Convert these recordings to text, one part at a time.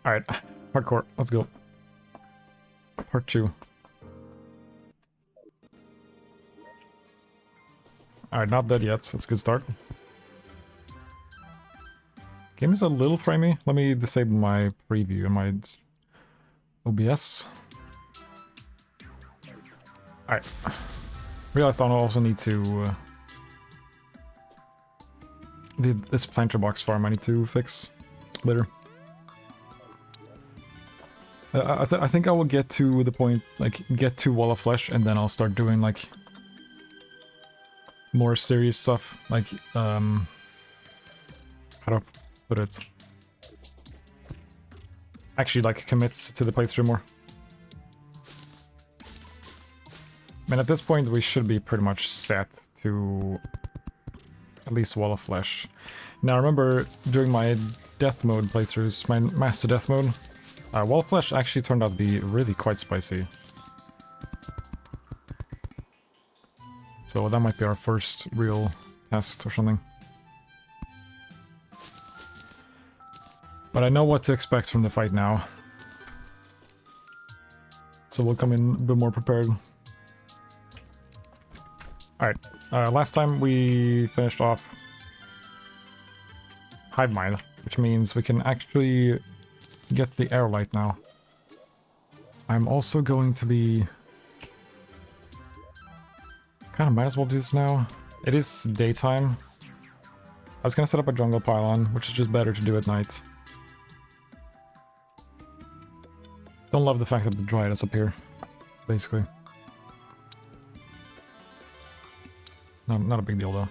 Alright, hardcore, let's go. Part 2. Alright, not dead yet, that's a good start. Game is a little framey. Let me disable my preview and my OBS. Alright. Realized I also need to... this planter box farm I need to fix later. I think I will get to the point, like, get to Wall of Flesh, and then I'll start doing, like, more serious stuff, like, how do I put it? Actually, like, commits to the playthrough more. I mean, at this point, we should be pretty much set to at least Wall of Flesh. Now, remember, during my death mode playthroughs, my master death mode, Wall of Flesh actually turned out to be really quite spicy. So that might be our first real test or something. But I know what to expect from the fight now. So we'll come in a bit more prepared. Alright, last time we finished off Hive Mind, which means we can actually get the Aerolite now. I'm also going to be... kind of might as well do this now. It is daytime. I was gonna set up a jungle pylon, which is just better to do at night. Don't love the fact that the dryad is up here, basically. No, not a big deal though.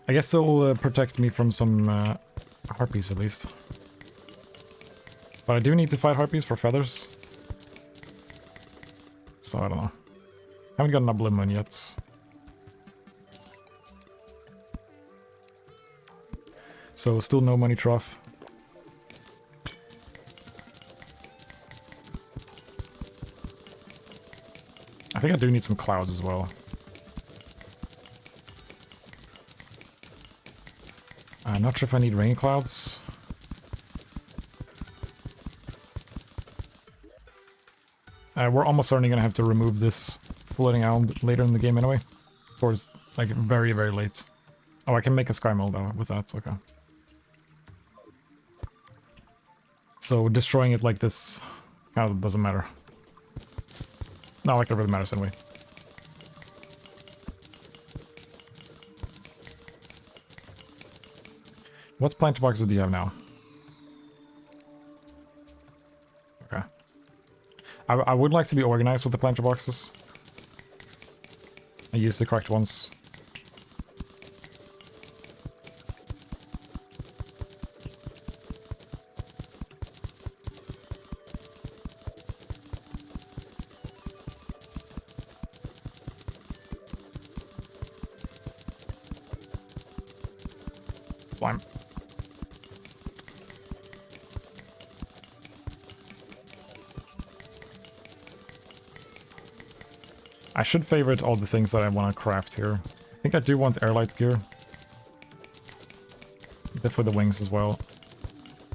I guess they'll protect me from some harpies at least. But I do need to fight harpies for feathers. So I don't know. Haven't got an Oblivion yet. So still no money trough. I think I do need some clouds as well. I'm not sure if I need rain clouds. We're almost certainly gonna have to remove this floating island later in the game anyway. Towards, like, very, very late. Oh, I can make a sky mill though with that, okay. So destroying it like this kind of doesn't matter. Not like it really matters anyway. What planter boxes do you have now? Okay. I would like to be organized with the planter boxes. I use the correct ones. Slime. I should favorite all the things that I want to craft here. I think I do want Airlight gear. Definitely the wings as well.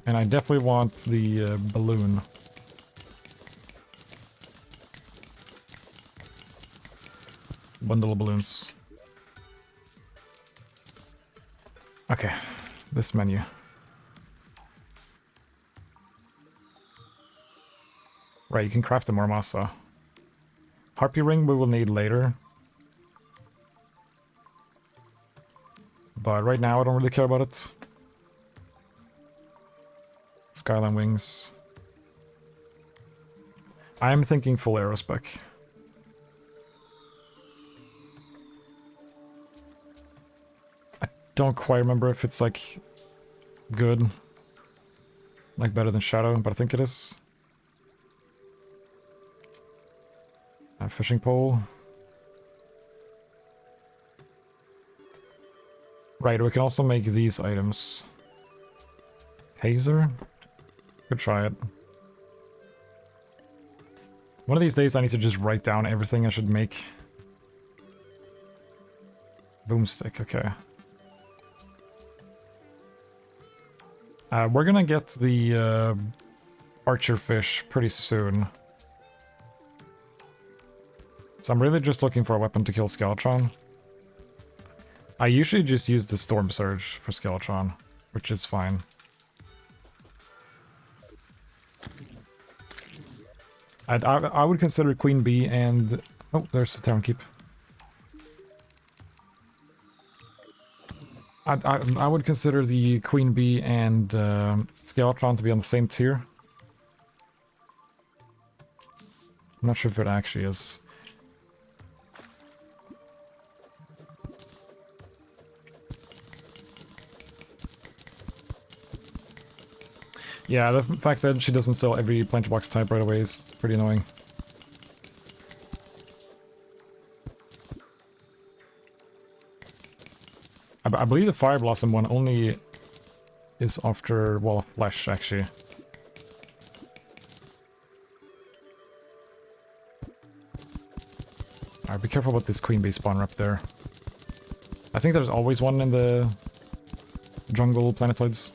And I definitely want the balloon. Bundle of balloons. Okay, this menu. Right, you can craft a Mormasa. Harpy ring we will need later. But right now I don't really care about it. Skyline wings. I am thinking full aerospec. I don't quite remember if it's like good. Like better than Shadow, but I think it is. A fishing pole. Right, we can also make these items. Taser? Could try it. One of these days I need to just write down everything I should make. Boomstick, okay. We're gonna get the archer fish pretty soon. So I'm really just looking for a weapon to kill Skeletron. I usually just use the Storm Surge for Skeletron, which is fine. I would consider Queen Bee and... Oh, there's the Terran Keep. I would consider the Queen Bee and Skeletron to be on the same tier. I'm not sure if it actually is. Yeah, the fact that she doesn't sell every plant box type right away is pretty annoying. I believe the Fire Blossom one only is after Wall of Flesh, actually. Alright, be careful with this Queen Bee spawner up there. I think there's always one in the jungle planetoids.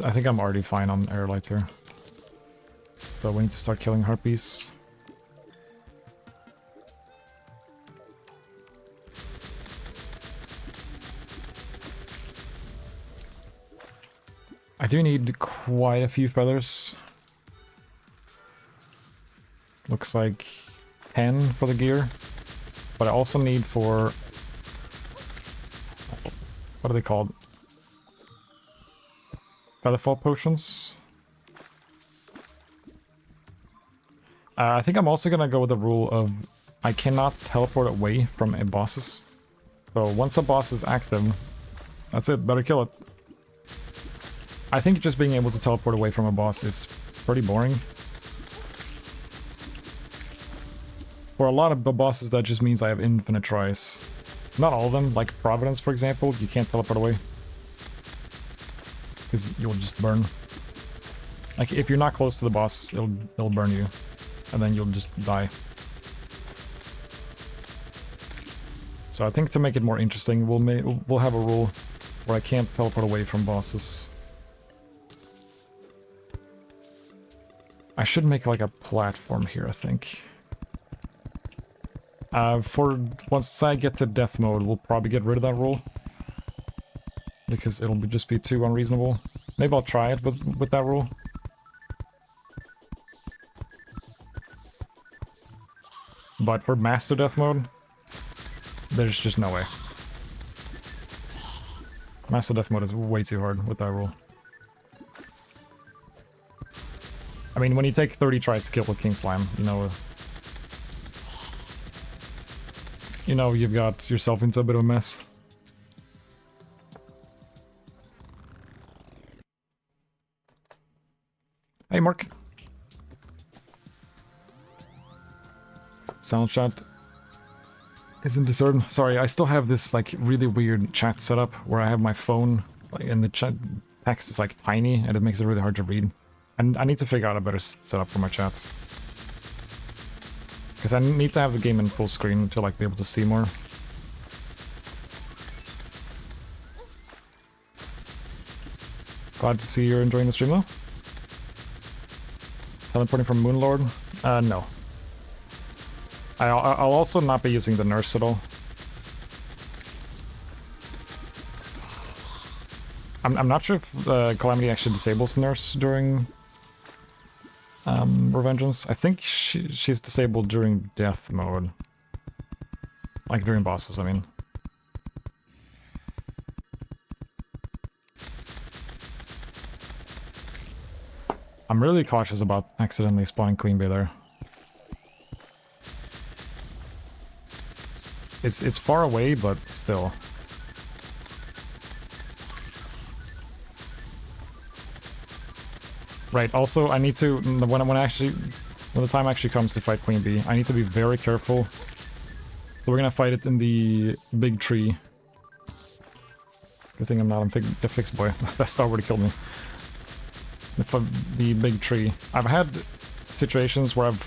I think I'm already fine on Aerolite here. So we need to start killing Harpies. I do need quite a few feathers. Looks like 10 for the gear. But I also need for... What are they called? Featherfall potions. I think I'm also gonna go with the rule of I cannot teleport away from a bosses. So once a boss is active, that's it, better kill it. I think just being able to teleport away from a boss is pretty boring. For a lot of the bosses, that just means I have infinite tries. Not all of them, like Providence, for example, you can't teleport away. Because you'll just burn. Like, if you're not close to the boss, it'll burn you. And then you'll just die. So I think to make it more interesting, we'll have a rule where I can't teleport away from bosses. I should make like a platform here, I think. Once I get to death mode, we'll probably get rid of that rule. Because it'll just be too unreasonable. Maybe I'll try it with that rule. But for master death mode, there's just no way. Master death mode is way too hard with that rule. I mean, when you take 30 tries to kill with King Slime, you know you've got yourself into a bit of a mess. Hey, Mark. Sound chat isn't disturbed. Sorry, I still have this like really weird chat setup where I have my phone and the chat text is like tiny and it makes it really hard to read. And I need to figure out a better setup for my chats. Because I need to have the game in full screen to like be able to see more. Glad to see you're enjoying the stream though. Teleporting from Moonlord? No. I'll also not be using the nurse at all. I'm not sure if Calamity actually disables nurse during Revengeance. I think she's disabled during death mode. Like during bosses, I mean. I'm really cautious about accidentally spawning Queen Bee there. It's far away, but still. Right, also I need to, when the time actually comes to fight Queen Bee, I need to be very careful. So we're gonna fight it in the big tree. Good thing I'm not on the fix boy. That star would have killed me. The big tree. I've had situations where I've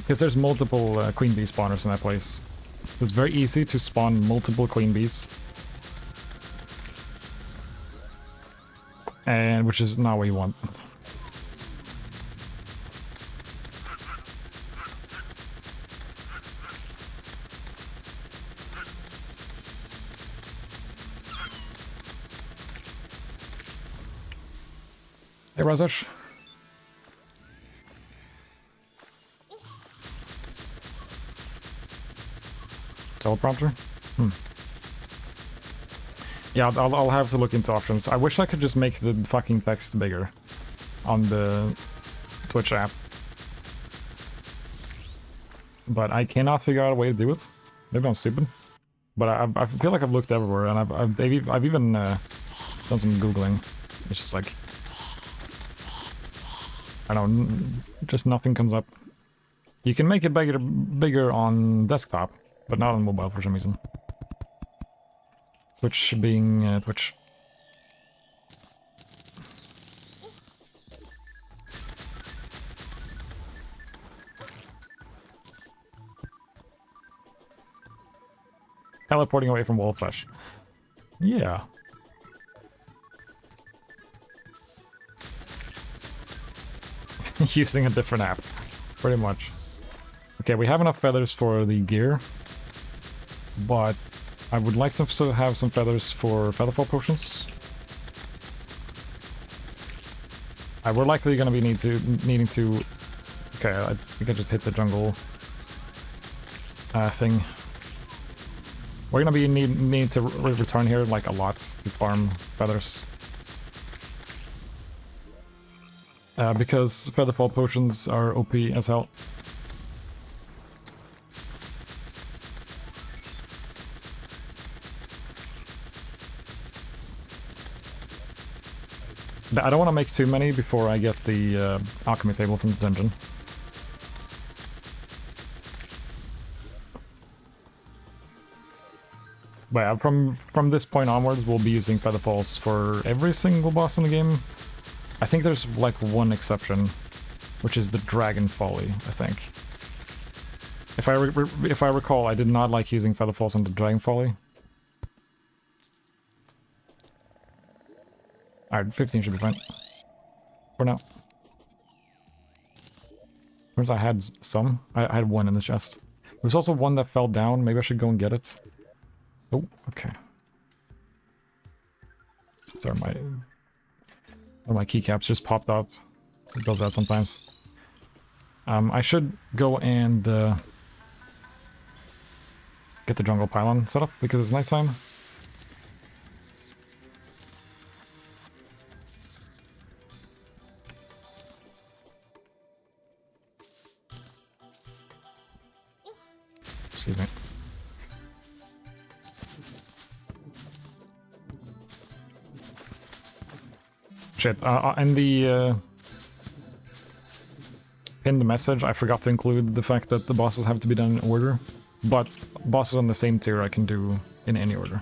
Because there's multiple queen bee spawners in that place. It's very easy to spawn multiple queen bees. And which is not what you want. Hey, Razesh. Teleprompter? Yeah, I'll have to look into options. I wish I could just make the fucking text bigger on the Twitch app. But I cannot figure out a way to do it. Maybe I'm stupid. But I feel like I've looked everywhere, and I've even done some Googling. It's just like... I don't know, just nothing comes up. You can make it bigger on desktop, but not on mobile for some reason. Twitch being Twitch. Teleporting away from wall flesh. Yeah. Using a different app. Pretty much. Okay, we have enough feathers for the gear. But I would like to also have some feathers for featherfall potions. We're likely going to be needing to... Okay, I think I just hit the jungle thing. We're going to be needing to return here like a lot to farm feathers. Because featherfall potions are OP as hell. I don't want to make too many before I get the alchemy table from the dungeon. But yeah, from this point onwards, we'll be using featherfalls for every single boss in the game. I think there's like one exception, which is the Dragon Folly, I think. If I recall, I did not like using featherfalls on the Dragon Folly. Alright, 15 should be fine. For now. Whereas I had some. I had one in the chest. There's also one that fell down. Maybe I should go and get it. Oh, okay. Sorry, one of my keycaps just popped up. It does that sometimes. I should go and get the jungle pylon set up because it's nighttime. Excuse me. Shit, in the pinned message, I forgot to include the fact that the bosses have to be done in order, but bosses on the same tier I can do in any order.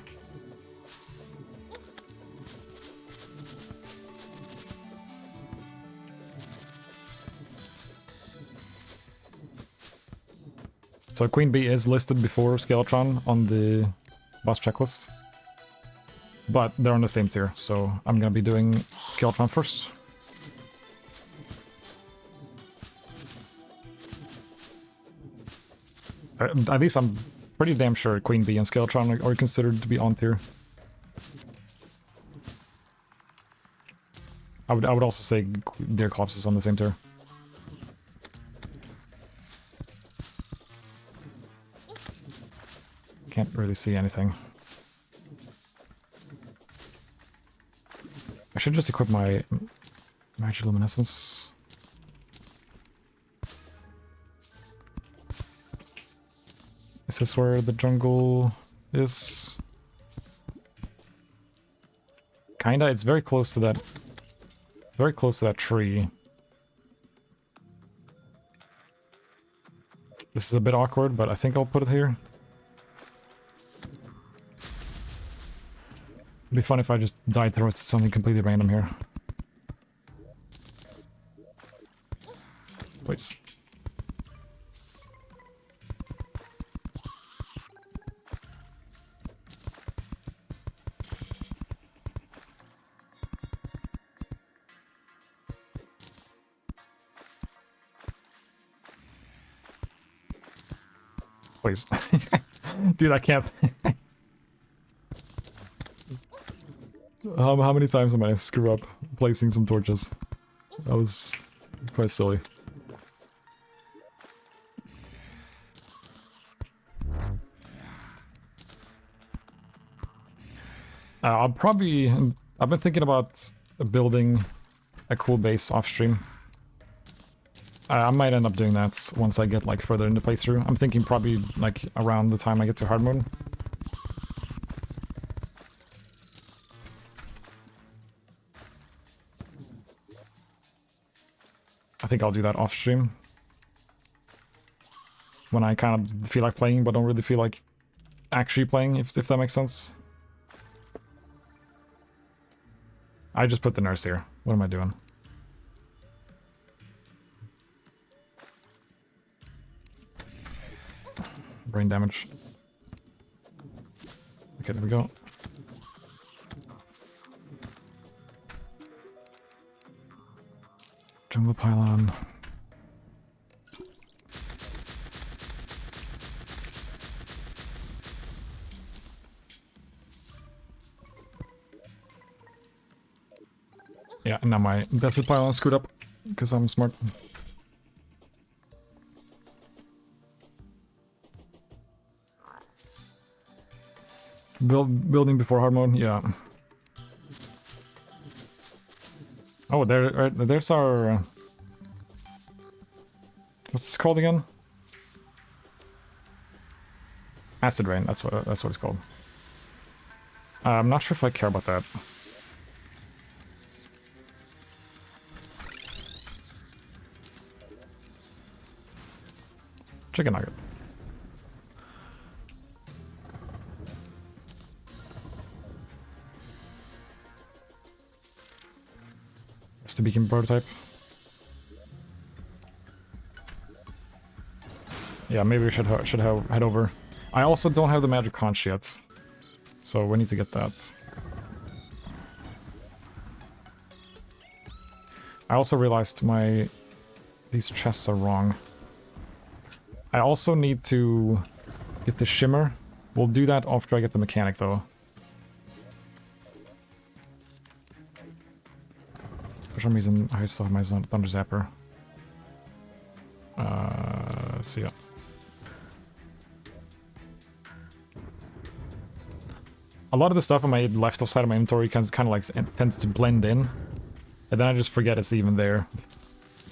So Queen Bee is listed before Skeletron on the boss checklist. But they're on the same tier, so I'm gonna be doing Skeletron first. At least I'm pretty damn sure Queen Bee and Skeletron are considered to be on tier. I would also say Deerclops is on the same tier. Can't really see anything. I should just equip my Magic Luminescence. Is this where the jungle is? Kinda, it's very close to that. Very close to that tree. This is a bit awkward, but I think I'll put it here. It'd be fun if I just died through something completely random here. Please. please. Dude, I can't. How many times am I screw up placing some torches? That was quite silly. I've been thinking about building a cool base off stream. I might end up doing that once I get like further into playthrough. I'm thinking probably like around the time I get to hard mode. I think I'll do that off stream. When I kind of feel like playing but don't really feel like actually playing, if that makes sense. I just put the nurse here. What am I doing? Brain damage. Okay, there we go. Jungle pylon. Yeah, and now my desert pylon screwed up because I'm smart. Building before hard mode, yeah. Oh, there's our... what's this called again? Acid rain. That's what it's called. I'm not sure if I care about that. Chicken nugget. Just a beacon prototype. Yeah, maybe we should head over. I also don't have the magic conch yet, so we need to get that. I also realized these chests are wrong. I also need to get the shimmer. We'll do that after I get the mechanic, though. For some reason, I still have my Thunder Zapper. See ya. A lot of the stuff on my left side of my inventory kind of like tends to blend in, and then I just forget it's even there.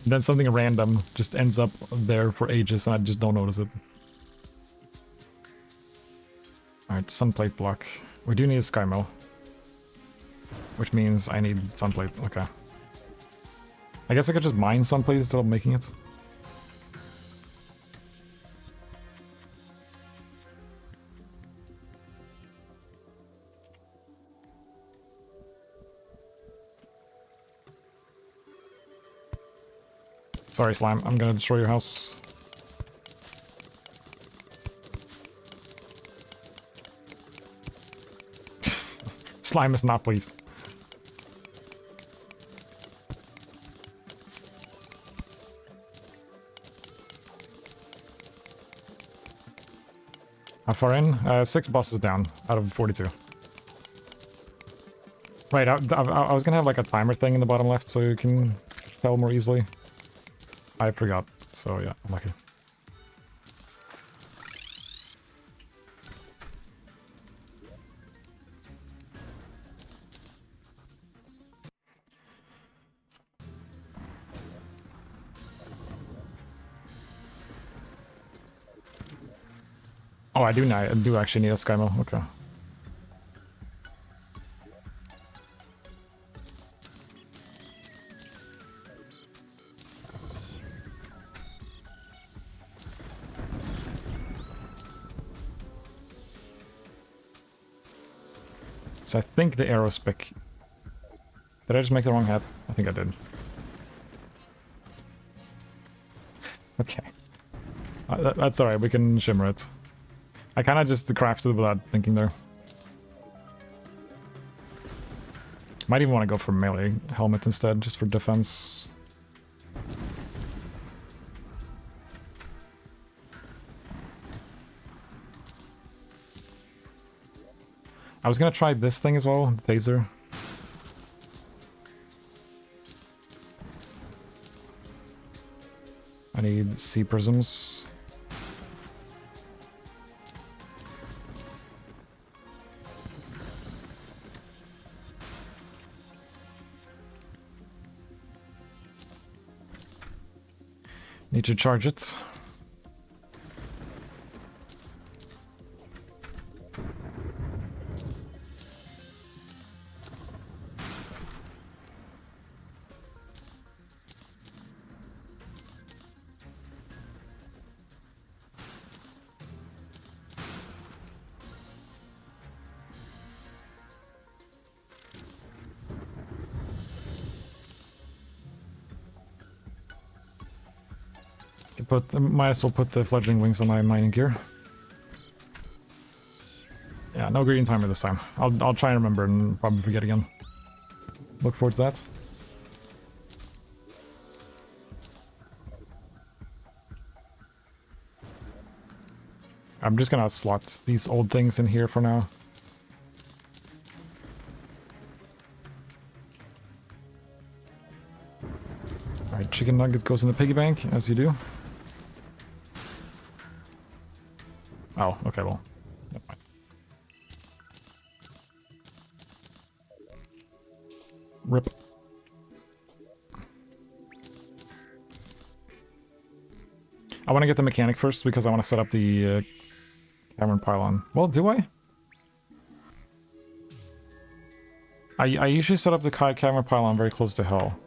And then something random just ends up there for ages, and I just don't notice it. Alright, sunplate block. We do need a sky mill, which means I need sunplate. Okay. I guess I could just mine sunplate instead of making it. Sorry, slime. I'm gonna destroy your house. Slime is not pleased. How far in? 6 bosses down out of 42. Right, I was gonna have like a timer thing in the bottom left so you can tell more easily. I forgot, so yeah, I'm lucky. Oh, I do actually need a sky mill. Okay. So I think the arrow spick. Did I just make the wrong hat? I think I did. Okay. That's alright, we can shimmer it. I kind of just crafted it without thinking there. Might even want to go for melee helmet instead, just for defense. I was gonna try this thing as well, the taser. I need sea prisms. Need to charge it. Might as well put the fledgling wings on my mining gear. Yeah, no green timer this time. I'll try and remember and probably forget again. Look forward to that. I'm just gonna slot these old things in here for now. Alright, chicken nuggets goes in the piggy bank, as you do. Oh, okay, well. Never mind. Rip. I want to get the mechanic first because I want to set up the cavern pylon. Well, do I? I usually set up the cavern pylon very close to hell.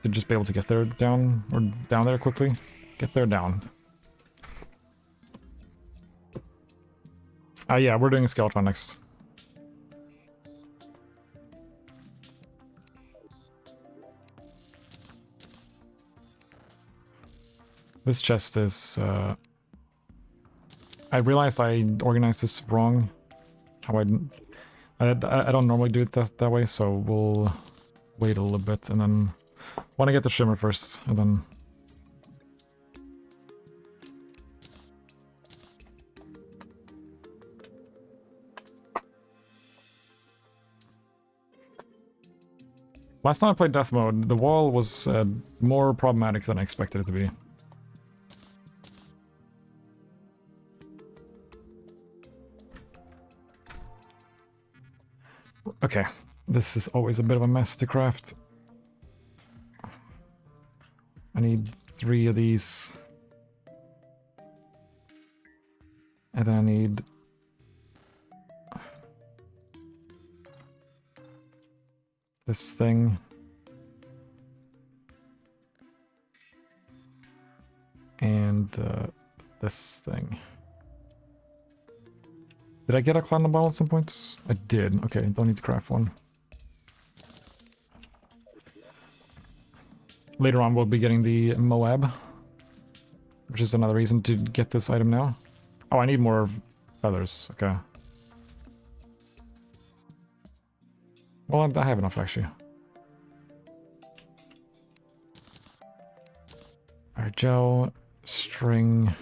To just be able to get there down, or down there quickly. Get there down. Yeah, we're doing a Skeletron next. This chest is, I realized I organized this wrong. How I don't normally do it that way, so we'll wait a little bit, and then... want to get the shimmer first, and then... Last time I played Death Mode, the wall was more problematic than I expected it to be. Okay, this is always a bit of a mess to craft. I need 3 of these. And then I need... this thing. And this thing. Did I get a clan bottle at some points? I did. Okay, don't need to craft one. Later on we'll be getting the Moab, which is another reason to get this item now. Oh, I need more feathers. Okay. Well, I have enough actually. Alright, gel, string.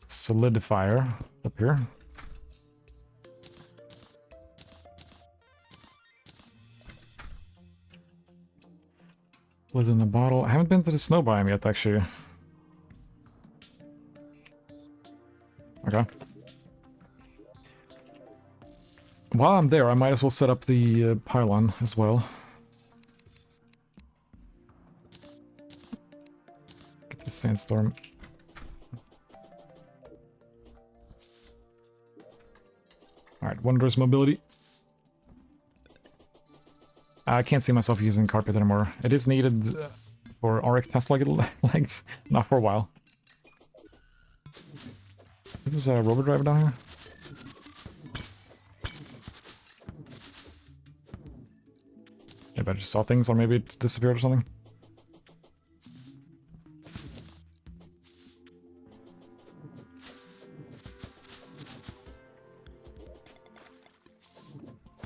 Solidifier up here. Was in a bottle. I haven't been to the snow biome yet, actually. Okay. While I'm there, I might as well set up the pylon as well. Get the sandstorm. Alright, wondrous mobility. I can't see myself using carpet anymore. It is needed for Auric test-legged legs, not for a while. There's a robot driver down here. Maybe I just saw things, or maybe it disappeared or something.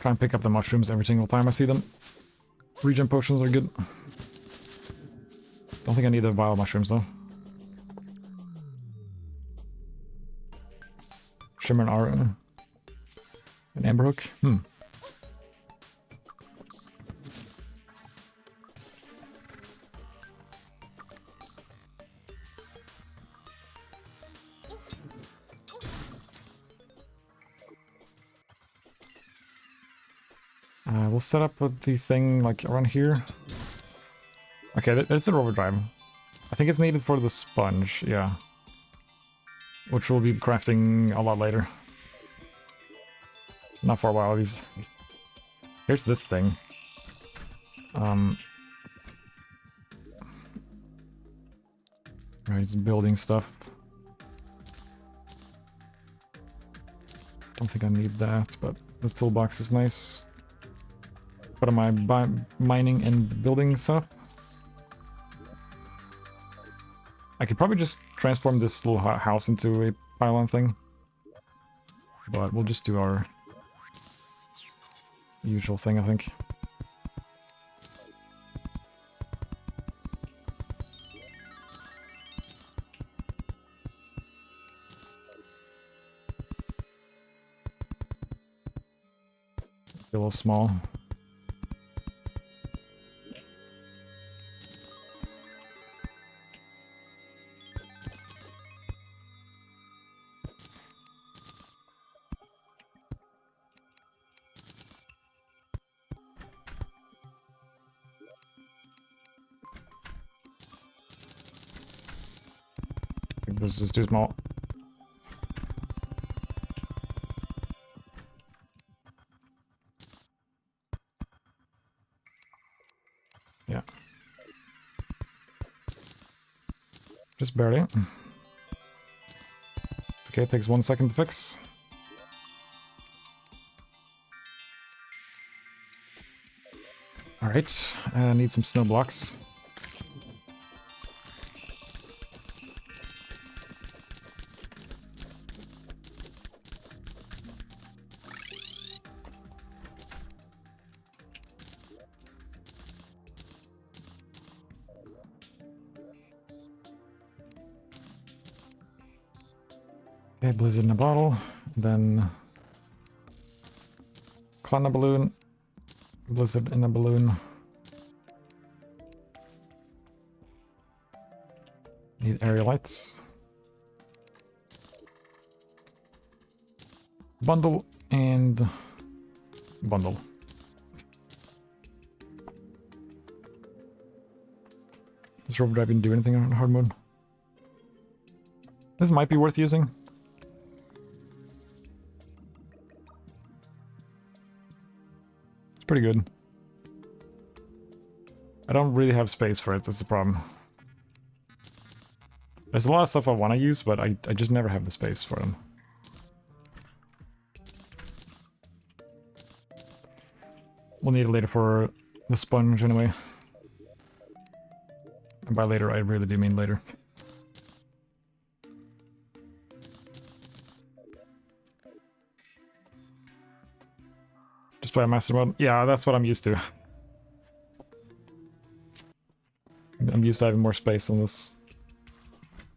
Try and pick up the mushrooms every single time I see them. Regen potions are good. Don't think I need the wild mushrooms though. Shimmer and Aura. An Amber Hook? We'll set up the thing like around here. Okay, that's an overdrive. I think it's needed for the sponge, yeah. Which we'll be crafting a lot later. Not for a while, at least. Here's this thing. Right, it's building stuff. Don't think I need that, but the toolbox is nice. What am I mining and building stuff? I could probably just transform this little house into a pylon thing. But we'll just do our usual thing, I think. A little small. This is too small. Yeah. Just barely. It's okay, it takes 1 second to fix. Alright, I need some snow blocks. Okay, blizzard in a bottle, then cloud in a balloon, blizzard in a balloon. Need area lights. Bundle and bundle. Does Rover Dragon do anything on hard mode? This might be worth using. Pretty good. I don't really have space for it, that's the problem. There's a lot of stuff I want to use, but I just never have the space for them. We'll need it later for the sponge anyway. And by later, I really do mean later. Just play a master mode? Yeah, that's what I'm used to. I'm used to having more space on this.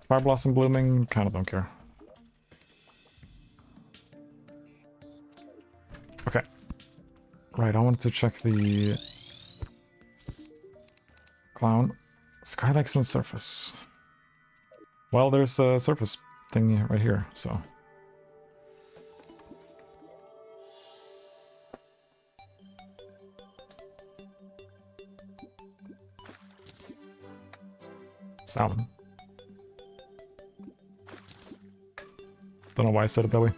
Fire Blossom blooming, kind of don't care. Okay. Right, I wanted to check the clown. Skylex and surface. Well, there's a surface thing right here, so. Salmon. Don't know why I said it that way.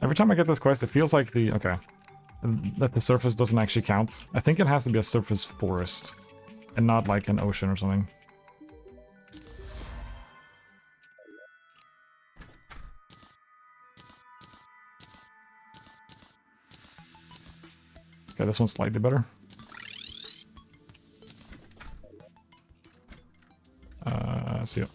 Every time I get this quest, it feels like that the surface doesn't actually count. I think it has to be a surface forest, and not like an ocean or something. Okay, this one's slightly better. See ya.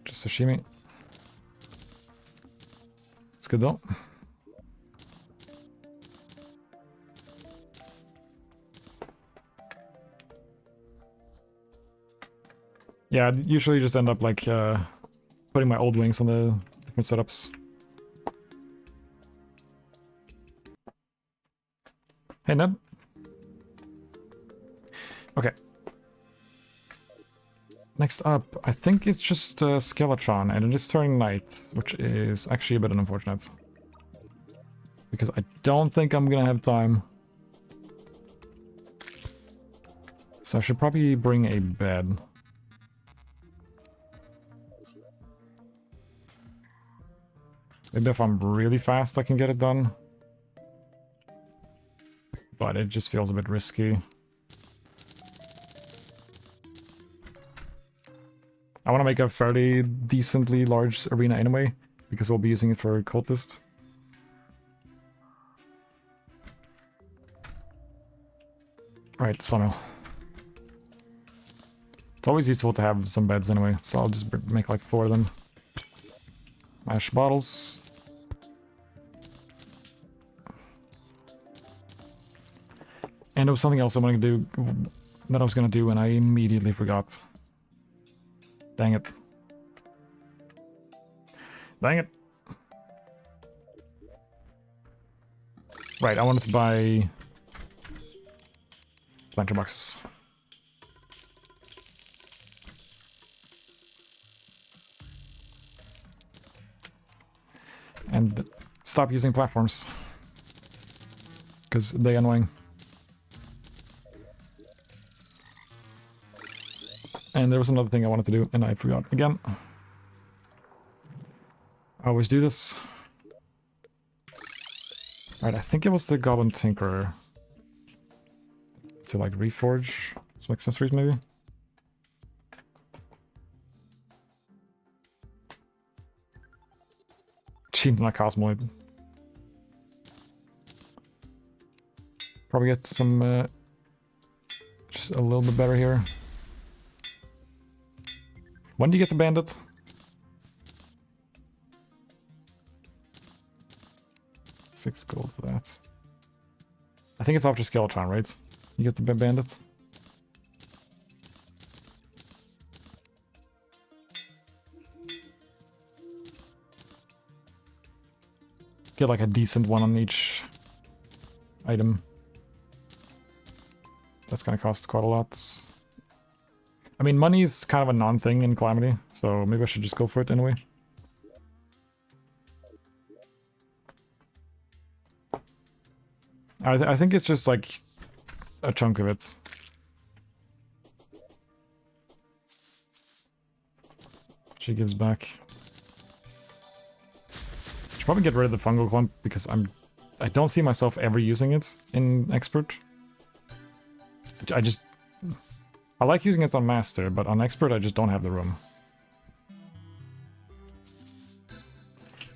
Just sashimi. It's good though. Yeah, I'd usually just end up like putting my old wings on the different setups. Hey Ned. Okay. Next up, I think it's just Skeletron, and it is turning night, which is actually a bit unfortunate. Because I don't think I'm gonna have time. So I should probably bring a bed. Maybe if I'm really fast I can get it done. But it just feels a bit risky. I want to make a fairly decently large arena anyway, because we'll be using it for cultist. Alright, sawmill. It's always useful to have some beds anyway, so I'll just make like 4 of them. Mash bottles. And there was something else I wanted to do, that I was gonna do, and I immediately forgot. Dang it. Dang it. Right, I wanted to buy planter boxes. And stop using platforms. Because they're annoying. And there was another thing I wanted to do, and I forgot again. I always do this. Alright, I think it was the Goblin Tinkerer. To like reforge some accessories maybe? Cheap, not Cosmoid. Probably get some just a little bit better here. When do you get the bandit? $6 gold for that. I think it's after Skeletron, right? You get the bandits. Get like a decent one on each item. That's gonna cost quite a lot. I mean, money is kind of a non-thing in Calamity, so maybe I should just go for it anyway. I think it's just like a chunk of it. She gives back. Should probably get rid of the fungal clump because I don't see myself ever using it in expert. I like using it on master, but on expert I just don't have the room.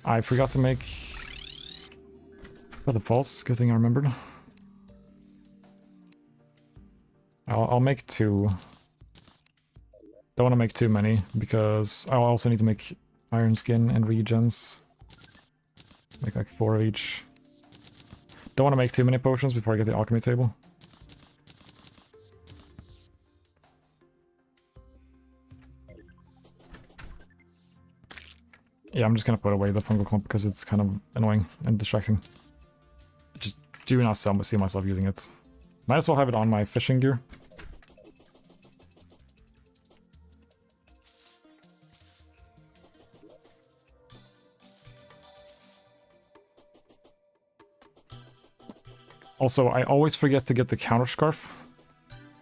I forgot to make the false. Good thing I remembered. I'll make 2. Don't want to make too many because I'll also need to make iron skin and regens. Make like 4 of each. Don't want to make too many potions before I get the alchemy table. Yeah, I'm just gonna put away the fungal clump because it's kind of annoying and distracting. I just do not see myself using it. Might as well have it on my fishing gear. Also, I always forget to get the counter scarf.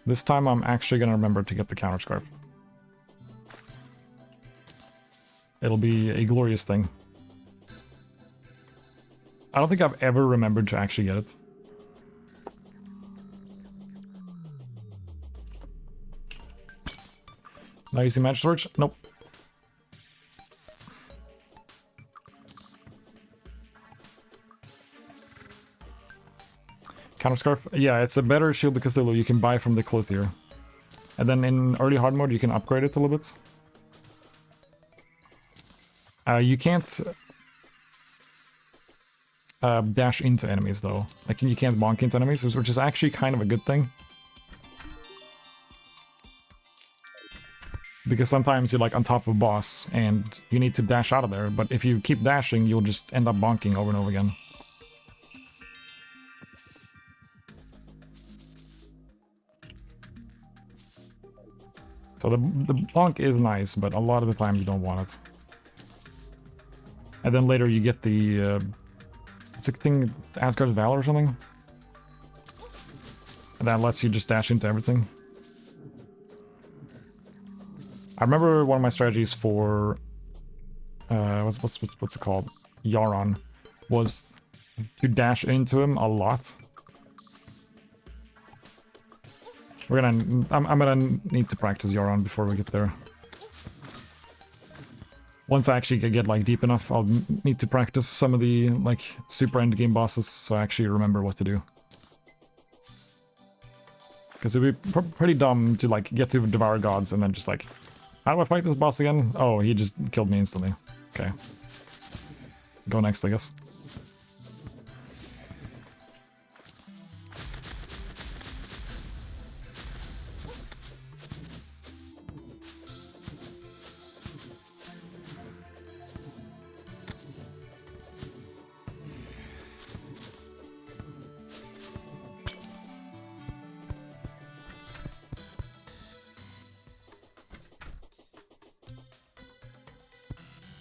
This time I'm actually gonna remember to get the counter scarf. It'll be a glorious thing. I don't think I've ever remembered to actually get it. Now using magic storage? Nope. Counter Scarf? Yeah, it's a better shield because you can buy from the Clothier. And then in early hard mode, you can upgrade it a little bit. You can't dash into enemies, though. Like, you can't bonk into enemies, which is actually kind of a good thing. Because sometimes you're, like, on top of a boss, and you need to dash out of there. But if you keep dashing, you'll just end up bonking over and over again. So the bonk is nice, but a lot of the time you don't want it. And then later you get the... it's a thing, Asgard's Valor or something? And that lets you just dash into everything. I remember one of my strategies for... what's it called? Yaron. Was to dash into him a lot. I'm gonna need to practice Yaron before we get there. Once I actually get like deep enough, I'll need to practice some of the like super end game bosses so I actually remember what to do. Because it'd be pretty dumb to like get to Devour Gods and then just like, how do I fight this boss again? Oh, he just killed me instantly. Okay. Go next, I guess.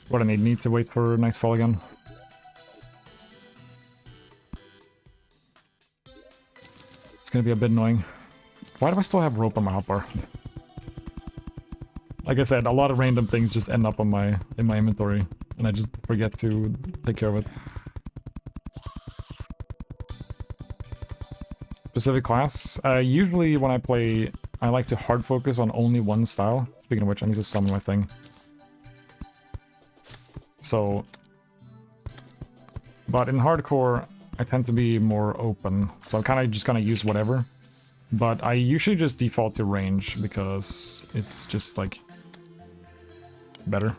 What I need to wait for Nightfall again. It's gonna be a bit annoying. Why do I still have rope on my hotbar? Like I said, a lot of random things just end up on in my inventory, and I just forget to take care of it. Specific class? Usually when I play, I like to hard focus on only one style. Speaking of which, I need to summon my thing. So, but in hardcore, I tend to be more open, so I'm kind of just gonna use whatever. But I usually just default to range because it's just like better.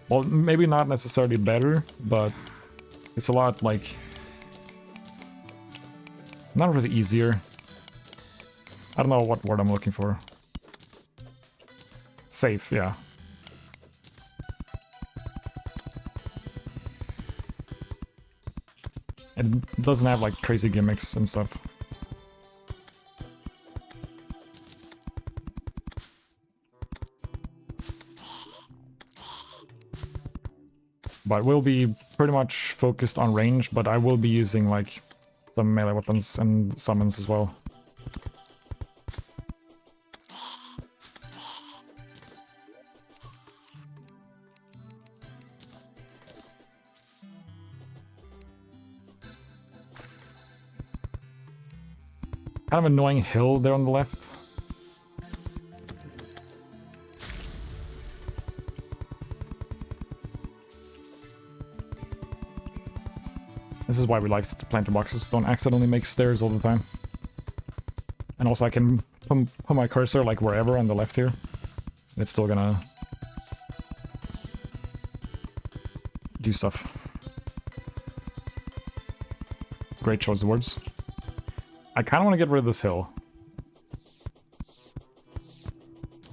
Well, maybe not necessarily better, but it's a lot like not really easier. I don't know what word I'm looking for. Safe, yeah. It doesn't have like crazy gimmicks and stuff. But we'll be pretty much focused on range, but I will be using like some melee weapons and summons as well. Kind of annoying hill there on the left. This is why we like to planter boxes. Don't accidentally make stairs all the time. And also I can put my cursor like wherever on the left here. It's still gonna do stuff. Great choice of words. I kind of want to get rid of this hill.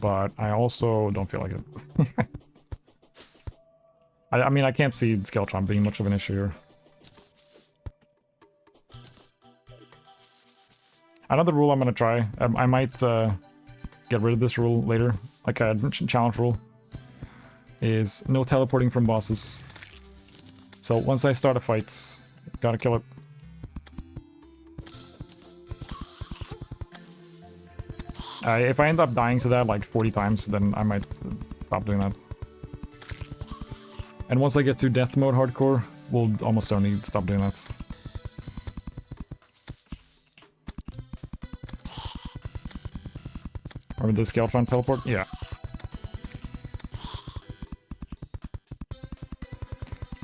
But I also don't feel like it. I mean, I can't see Skeletron being much of an issue here. Another rule I'm going to try, I might get rid of this rule later, like a challenge rule, is no teleporting from bosses. So once I start a fight, gotta kill it. If I end up dying to that like 40 times, then I might stop doing that. And once I get to death mode hardcore, we'll almost certainly stop doing that. Or the Skeletron teleport? Yeah.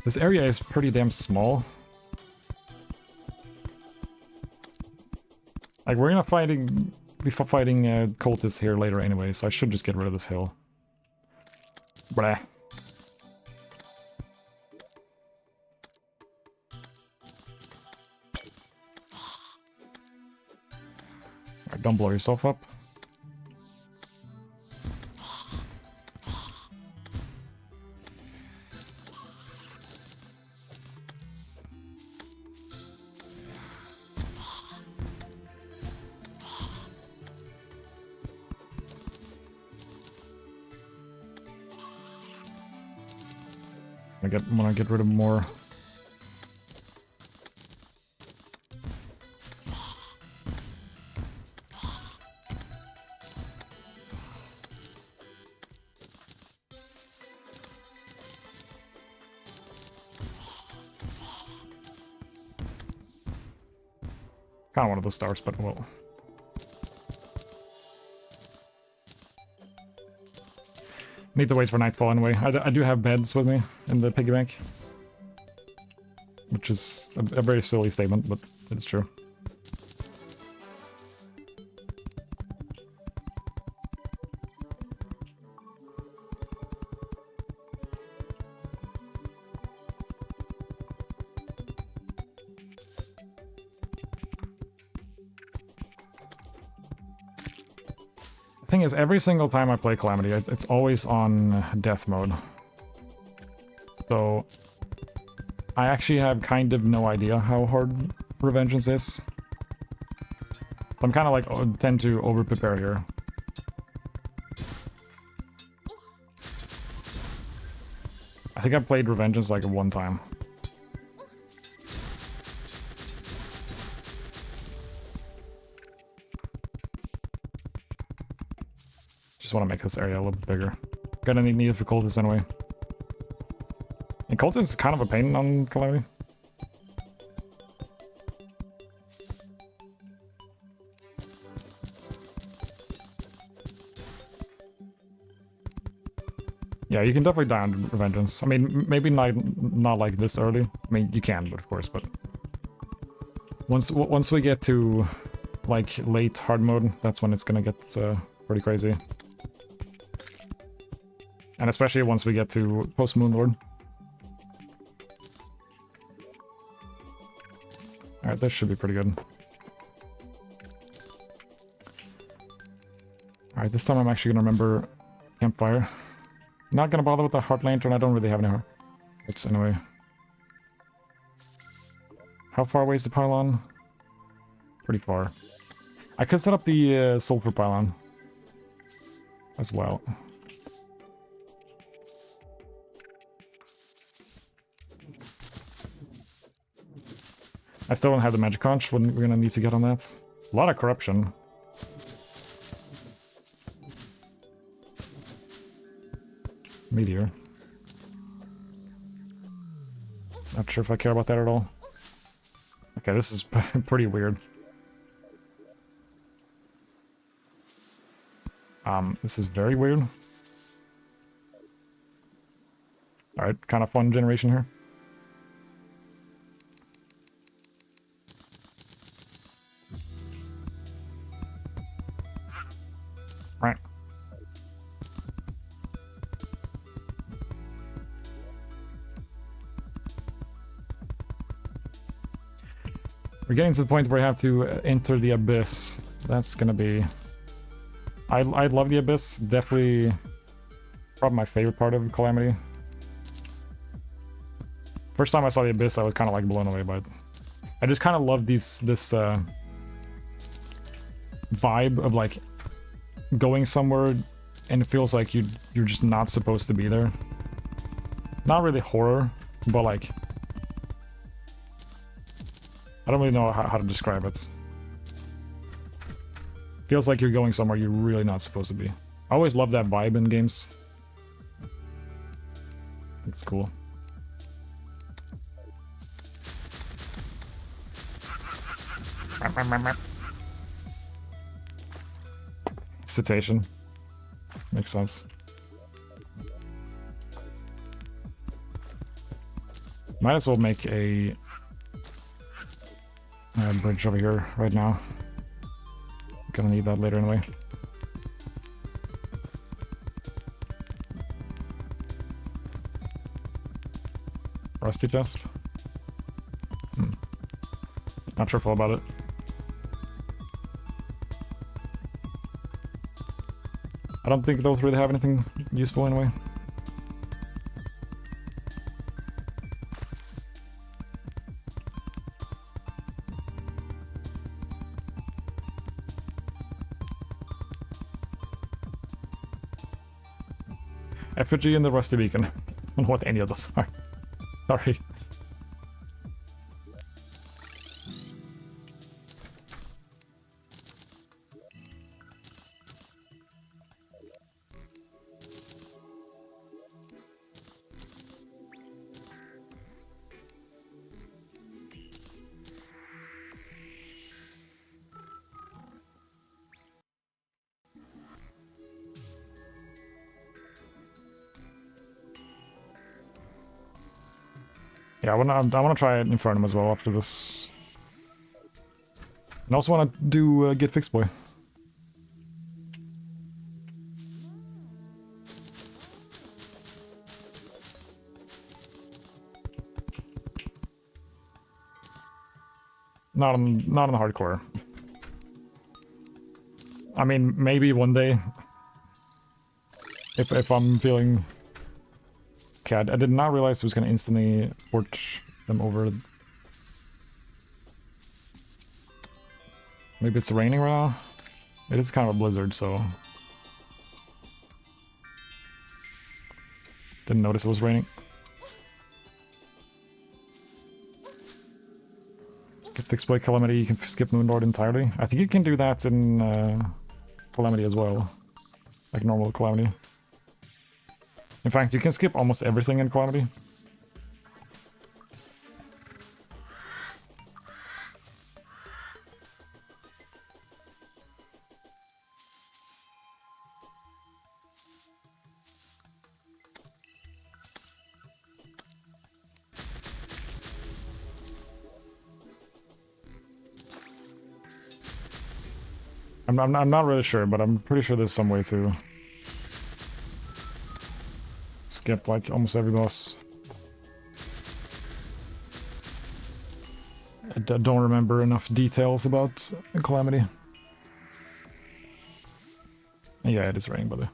This area is pretty damn small. Like, we're gonna be fighting cultists here later anyway, so I should just get rid of this hill. Blah. Alright, don't blow yourself up. I want to get rid of more. Kind of one of those stars, but well. Need to wait for nightfall anyway. I do have beds with me in the piggy bank. Which is a very silly statement, but it's true. The thing is, every single time I play Calamity, it's always on death mode. So I actually have kind of no idea how hard Revengeance is. So I'm kind of like, tend to over-prepare here. I think I played Revengeance like one time. Just want to make this area a little bit bigger. Gonna need it for cultists anyway. And cultists is kind of a pain on Calamity. Yeah, you can definitely die on Revengeance. I mean, maybe not like this early. I mean, you can, but of course, but once we get to like late hard mode, that's when it's gonna get pretty crazy. And especially once we get to post Moonlord. Alright, this should be pretty good. Alright, this time I'm actually gonna remember Campfire. Not gonna bother with the Heart Lantern, I don't really have any hearts anyway. How far away is the pylon? Pretty far. I could set up the sulfur pylon as well. I still don't have the magic conch. We're gonna need to get on that. A lot of corruption. Meteor. Not sure if I care about that at all. Okay, this is pretty weird. This is very weird. Alright, kind of fun generation here. Right. We're getting to the point where we have to enter the Abyss. That's gonna be... I love the Abyss. Definitely probably my favorite part of Calamity. First time I saw the Abyss, I was kind of like blown away by it. I just kind of love this vibe of like going somewhere and it feels like you're just not supposed to be there. Not really horror, but like I don't really know how to describe it. Feels like you're going somewhere you're really not supposed to be. I always love that vibe in games. It's cool. Citation. Makes sense. Might as well make a bridge over here right now. Gonna need that later anyway. Rusty chest? Not sure about it. I don't think those really have anything useful anyway. Effigy and the Rusty Beacon. I don't know what any of those are. Sorry. Yeah, I wanna try Infernum as well after this. And I also wanna do Get Fixed Boy. Not on hardcore. I mean, maybe one day. If I'm feeling... Okay, I did not realize it was gonna instantly port them over. Maybe it's raining right now? It is kind of a blizzard, so... Didn't notice it was raining. Get Fixed by Calamity, you can skip Moonlord entirely. I think you can do that in Calamity as well. Like normal Calamity. In fact, you can skip almost everything in Calamity. I'm not really sure, but I'm pretty sure there's some way to skip like almost every boss. I don't remember enough details about Calamity. Yeah, it is raining, by the way.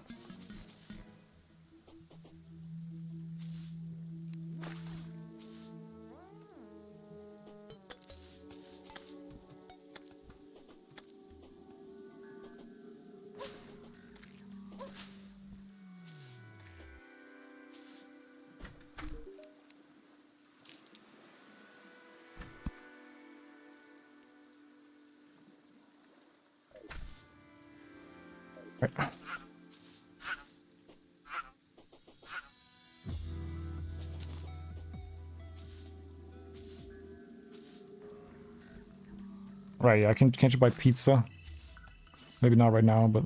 Right, yeah, can't you buy pizza? Maybe not right now, but...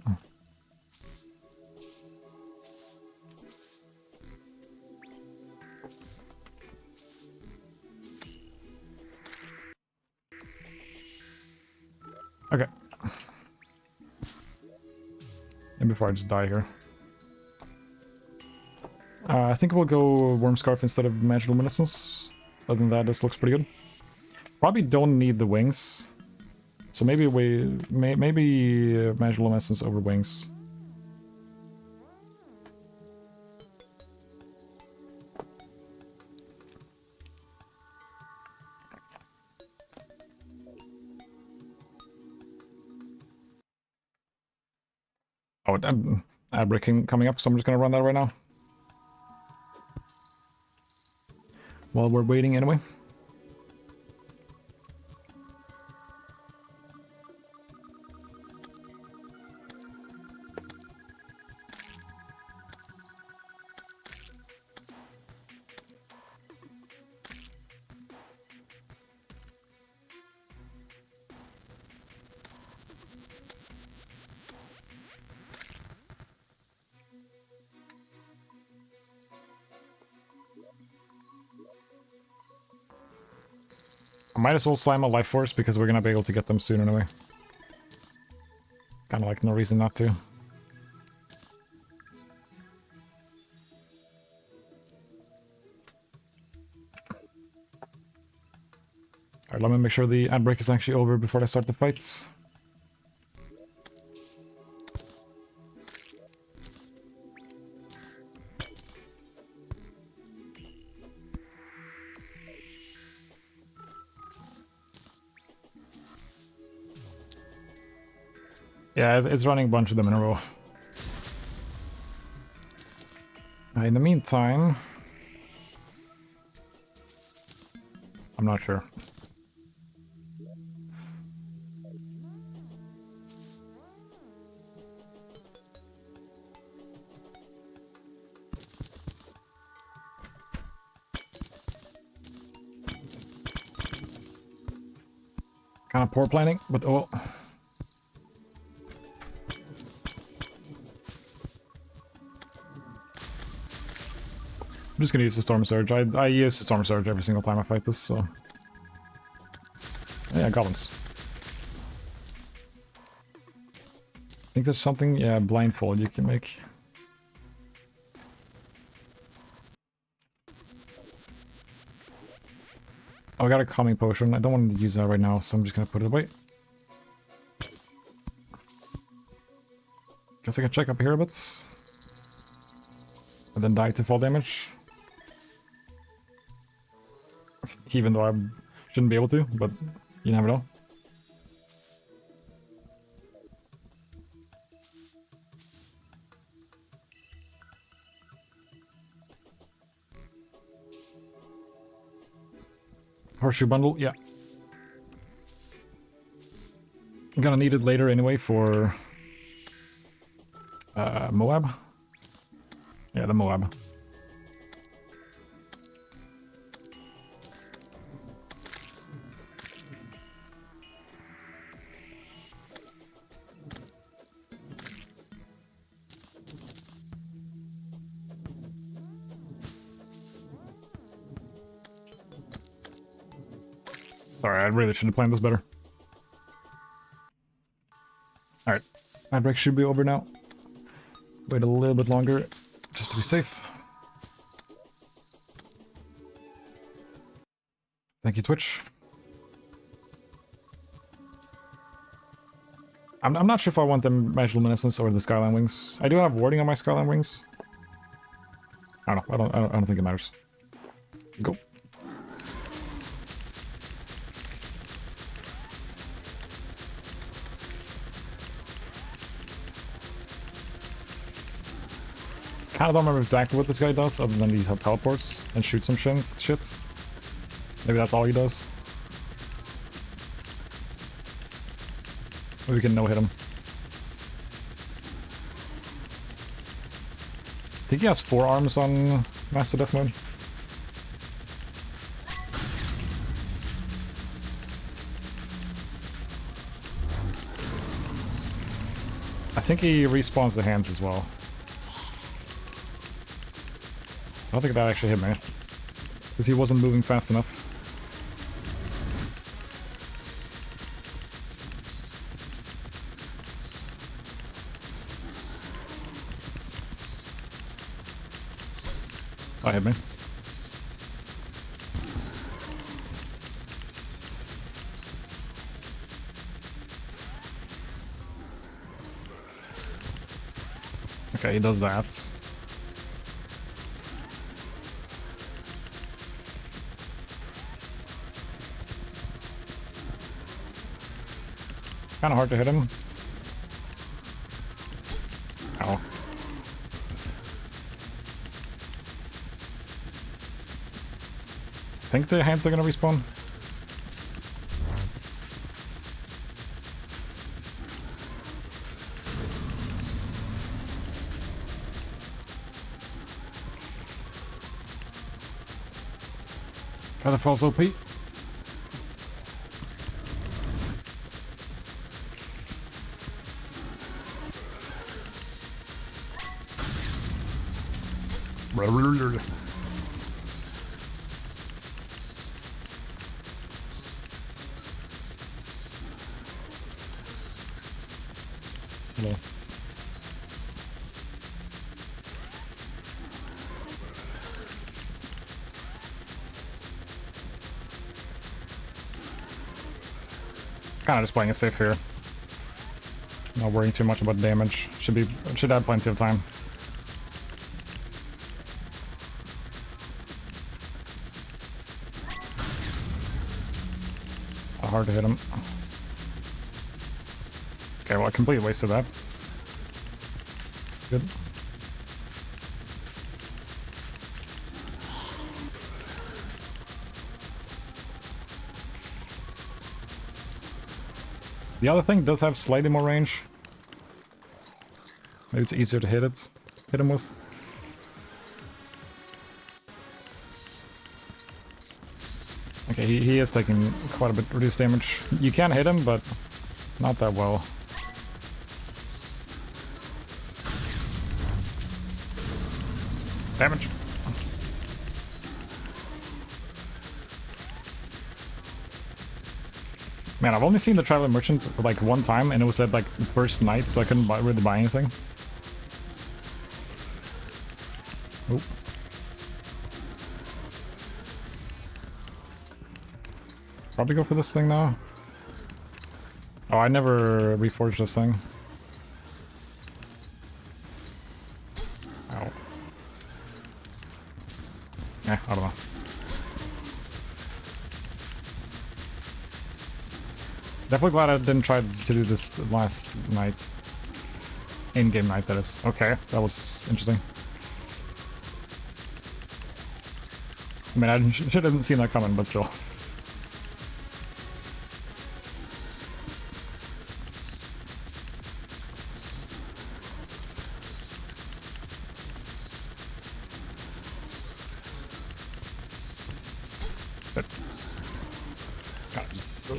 Okay. And before I just die here. I think we'll go Worm Scarf instead of Magic Luminescence. Other than that, this looks pretty good. Probably don't need the wings. So maybe maybe Magic Luminescence over wings. Oh, Abrick coming up, so I'm just gonna run that right now. While we're waiting anyway. I might as well slam a Life Force because we're gonna be able to get them soon anyway. Kind of like no reason not to. Alright, let me make sure the ad break is actually over before I start the fights. Yeah, it's running a bunch of them in a row. In the meantime... I'm not sure. Kind of poor planning, but oh... I'm just gonna use the Storm Surge. I use the Storm Surge every single time I fight this, so... Yeah, goblins. I think there's something, yeah, blindfold you can make. Oh, I got a calming potion. I don't want to use that right now, so I'm just gonna put it away. Guess I can check up here a bit. And then die to fall damage. Even though I shouldn't be able to, but you never know. Horseshoe bundle, yeah. I'm gonna need it later anyway for Moab. Yeah, the Moab. Sorry, I really should have planned this better. Alright, my break should be over now. Wait a little bit longer, just to be safe. Thank you, Twitch. I'm not sure if I want the Magical Luminescence or the Skyline Wings. I do have warding on my Skyline Wings. I don't know, I don't think it matters. Go. Kind of don't remember exactly what this guy does, other than he teleports and shoots some shit. Maybe that's all he does. Maybe we can no-hit him. I think he has 4 arms on Master Death Mode. I think he respawns the hands as well. I don't think that actually hit me, because he wasn't moving fast enough. Oh, hit me. Okay, he does that. Kind of hard to hit him. Ow. I think the hands are gonna respawn. Gotta falls OP. Hello. Kinda just playing it safe here. Not worrying too much about damage. Should have plenty of time. Hard to hit him. Okay, well, I completely wasted that. Good. The other thing does have slightly more range. Maybe it's easier to hit him with. Okay, he is taking quite a bit reduced damage. You can hit him, but not that well. Damage. Man, I've only seen the Traveling Merchant like one time, and it was at like first night, so I couldn't really buy anything. Oh. Probably go for this thing now. Oh, I never reforged this thing. Ow. I don't know. Definitely glad I didn't try to do this last night. In-game night, that is. Okay, that was interesting. I mean, I should have seen that coming, but still.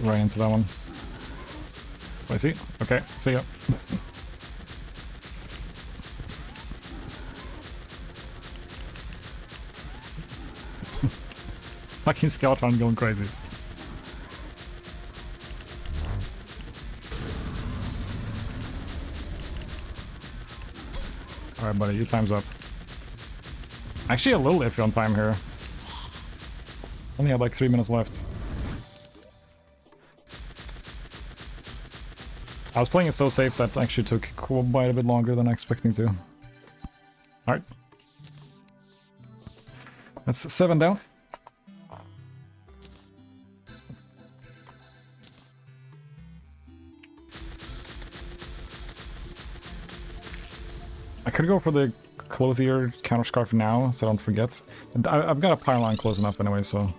Right into that one. I see. Okay, see ya. Fucking Skeletron going crazy. Alright, buddy, your time's up. Actually, a little iffy on time here. Only have like 3 minutes left. I was playing it so safe that actually took quite a bit longer than I expecting to. Alright. That's 7 down. I could go for the Clothier Counterscarf now, so I don't forget. And I've got a pylon close enough anyway, so...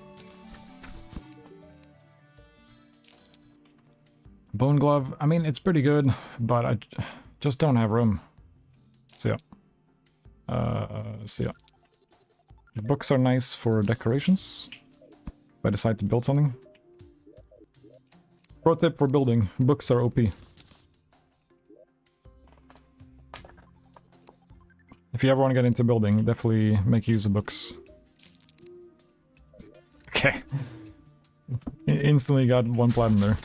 Bone Glove, I mean, it's pretty good, but I just don't have room. See ya. See ya. The books are nice for decorations, if I decide to build something. Pro tip for building, books are OP. If you ever want to get into building, definitely make use of books. Okay. Instantly got 1 platinum there.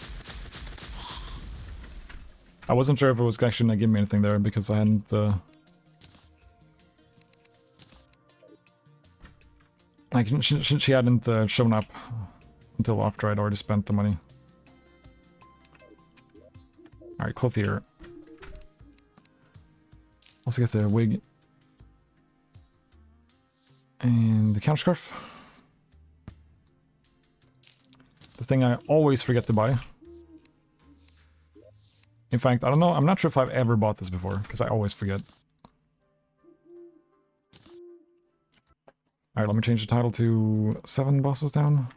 I wasn't sure if it was actually gonna give me anything there because I hadn't like she hadn't shown up until after I'd already spent the money. Alright, Clothier. Also get the wig. And the counterscarf. The thing I always forget to buy. In fact, I don't know, I'm not sure if I've ever bought this before, because I always forget. Alright, let me change the title to 7 bosses down.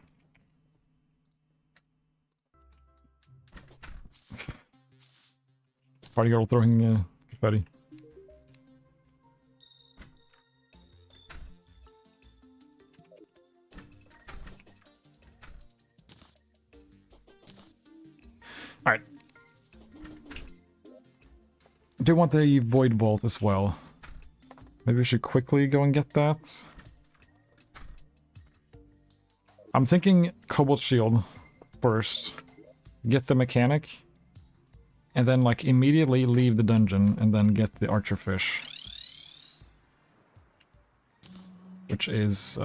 Party girl throwing confetti. Alright. I do want the Void Vault as well. Maybe we should quickly go and get that. I'm thinking Cobalt Shield first. Get the mechanic. and then like immediately leave the dungeon and then get the archer fish. Which is,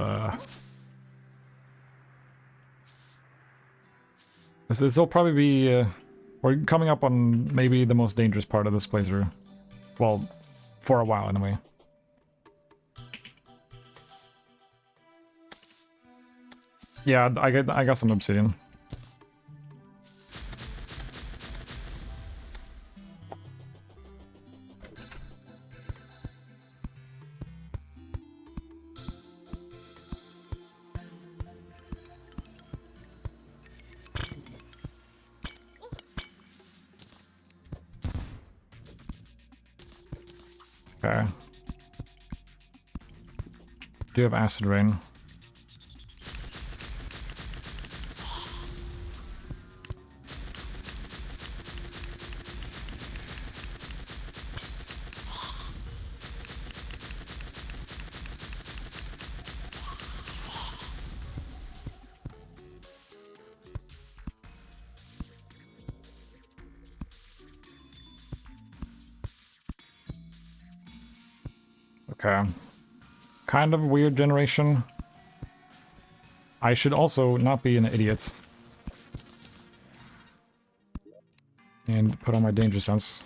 this will probably be, we're coming up on maybe the most dangerous part of this playthrough. Well, for a while anyway. Yeah, I got some obsidian. Okay. Do have acid rain. Okay. Kind of weird generation. I should also not be an idiot. And put on my danger sense.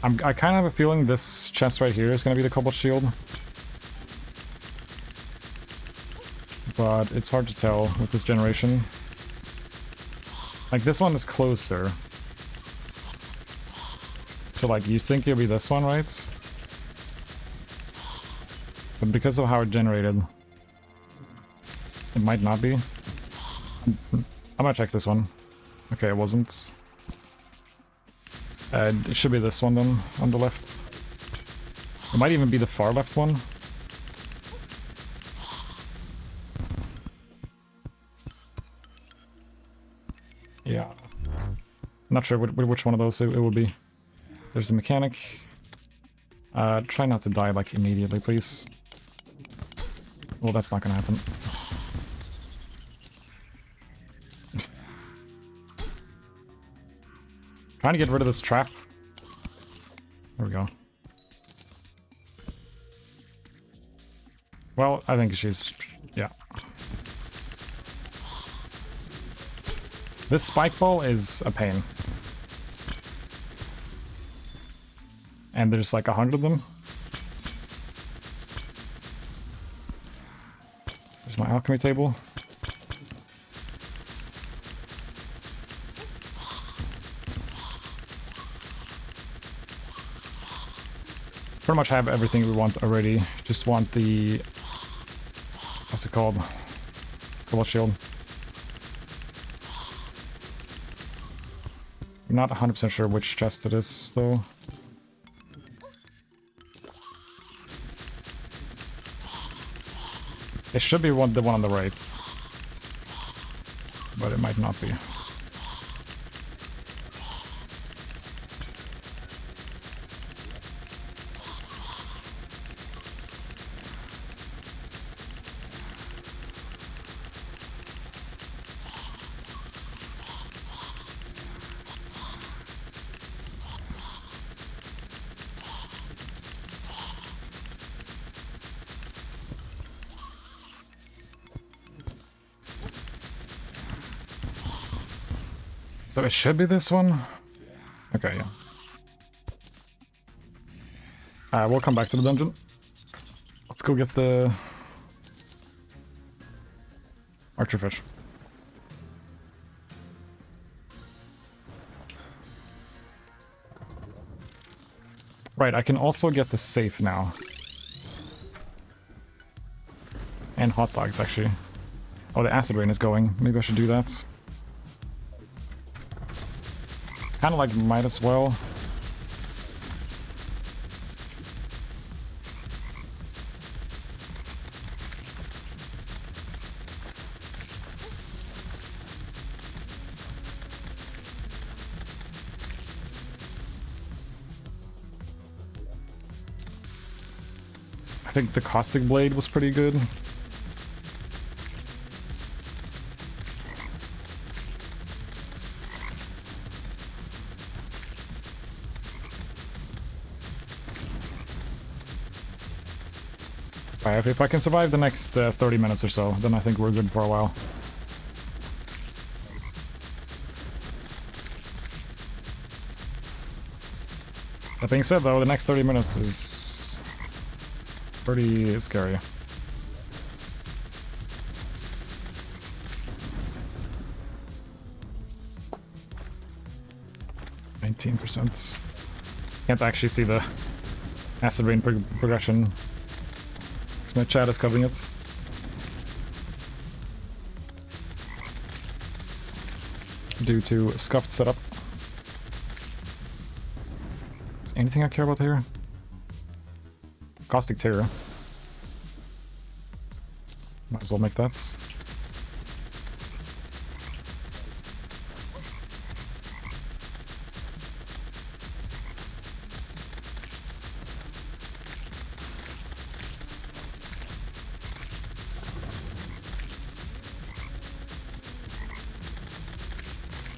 I kind of have a feeling this chest right here is going to be the cobalt shield. But it's hard to tell with this generation. Like, this one is closer. So, like, you think it'll be this one, right? But because of how it generated, it might not be. I'm gonna check this one. Okay, it wasn't. It should be this one then, on the left. It might even be the far left one. Yeah. Not sure which one of those it would be. There's the mechanic. Try not to die, like, immediately, please. Well, that's not gonna happen. Trying to get rid of this trap. There we go. Well, I think she's... yeah. This spike ball is a pain. And there's like 100 of them. There's my alchemy table. Pretty much have everything we want already. Just want the... what's it called? Cobalt shield. I'm not 100% sure which chest it is, though. It should be the one on the right. But it might not be. So it should be this one? Okay, yeah. We'll come back to the dungeon. Let's go get the... archer fish. Right, I can also get the safe now. And hot dogs, actually. Oh, the acid rain is going. Maybe I should do that. Kind of like might as well. I think the Caustic Blade was pretty good. Alright, if I can survive the next 30 minutes or so, then I think we're good for a while. That being said, though, the next 30 minutes is pretty scary. %. Can't actually see the acid rain progression. Because my chat is covering it. Due to scuffed setup. Is anything I care about here? Caustic Terror. Might as well make that.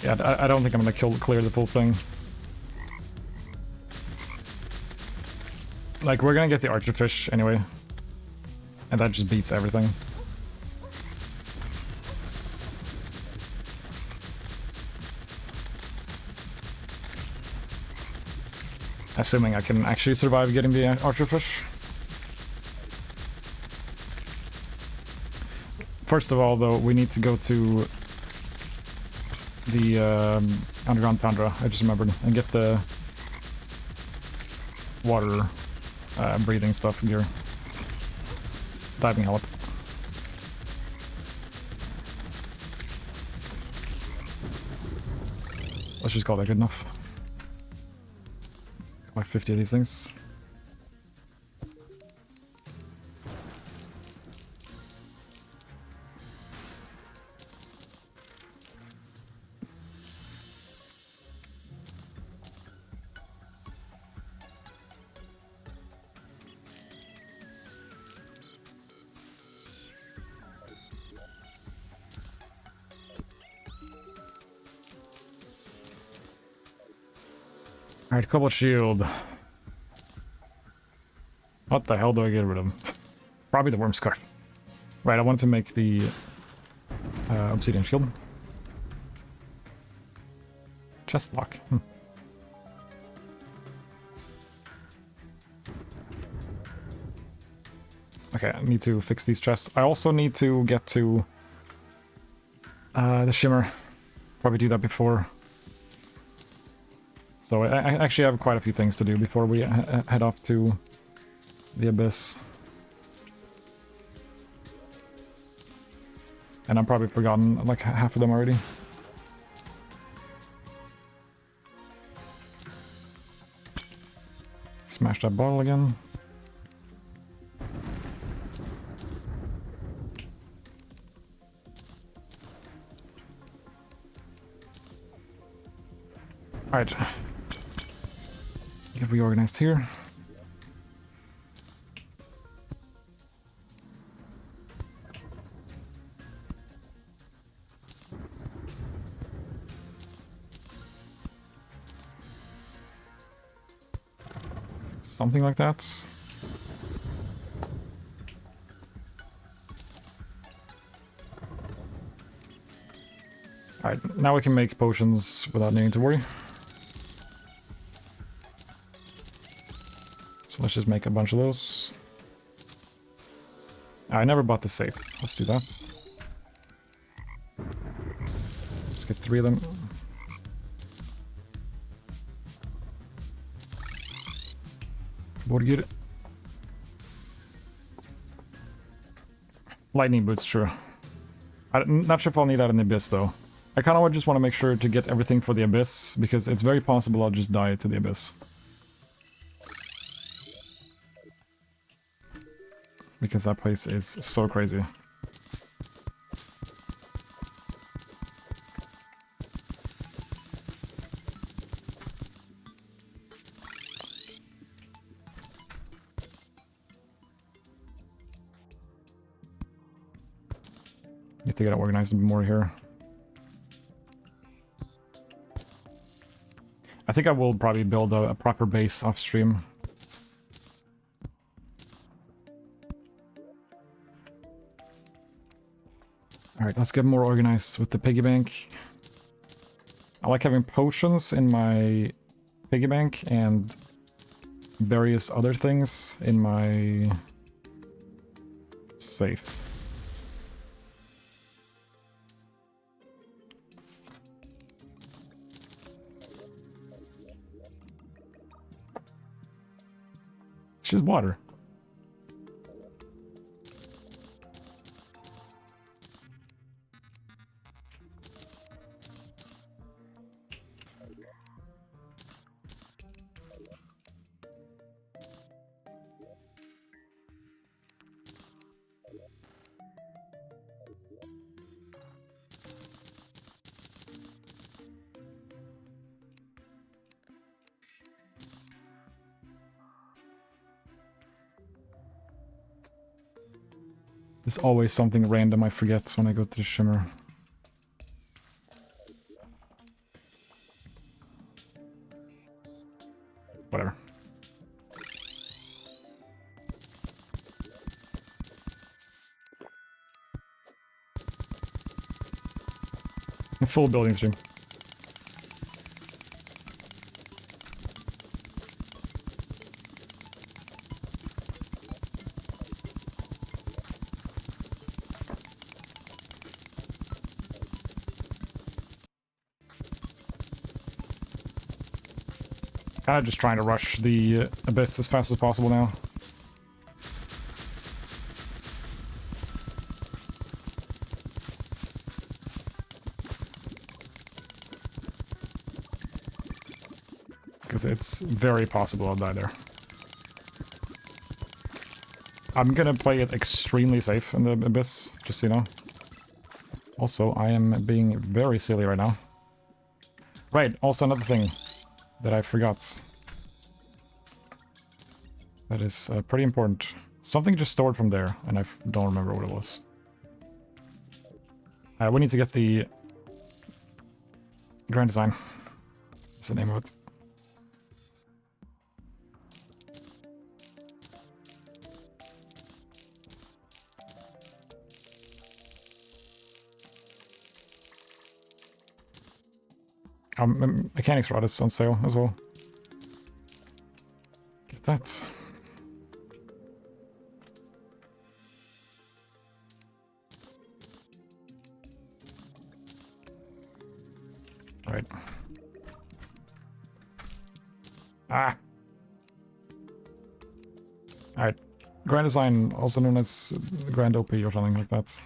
Yeah, I don't think I'm gonna clear the full thing. Like, we're gonna get the Archerfish anyway. And that just beats everything. Assuming I can actually survive getting the Archerfish. First of all, though, we need to go to the underground tundra, I just remembered, and get the water breathing stuff gear. Diving helmet. Let's just call that good enough. Like 50 of these things. Alright, Cobalt Shield. What the hell do I get rid of? Probably the Worm Scar. Right, I want to make the Obsidian Shield. Chest lock. Okay, I need to fix these chests. I also need to get to the Shimmer. Probably do that before. So I actually have quite a few things to do before we head off to the Abyss. And I've probably forgotten like half of them already. Smash that bottle again. Alright. Get reorganized here. Something like that. Alright, now we can make potions without needing to worry. So let's just make a bunch of those. I never bought the safe. Let's do that. Let's get 3 of them. What get it? Lightning boots, true. I'm not sure if I'll need that in the Abyss, though. I kind of just want to make sure to get everything for the Abyss, because it's very possible I'll just die to the Abyss. Because that place is so crazy. Need to get organized a bit more here. I think I will probably build a proper base off stream. Alright, let's get more organized with the piggy bank. I like having potions in my piggy bank and various other things in my safe. It's just water. There's always something random I forget when I go to the shimmer. Whatever. Full building stream. Kind of just trying to rush the abyss as fast as possible now. Because it's very possible I'll die there. I'm gonna play it extremely safe in the abyss, just so you know. Also, I am being very silly right now. Right, also another thing that I forgot. That is pretty important. Something just stored from there, and I don't remember what it was. We need to get the grand design. That's the name of it. Mechanics rod is on sale as well. Get that. Right. Ah. Alright. Grand design, also known as Grand OP or something like that.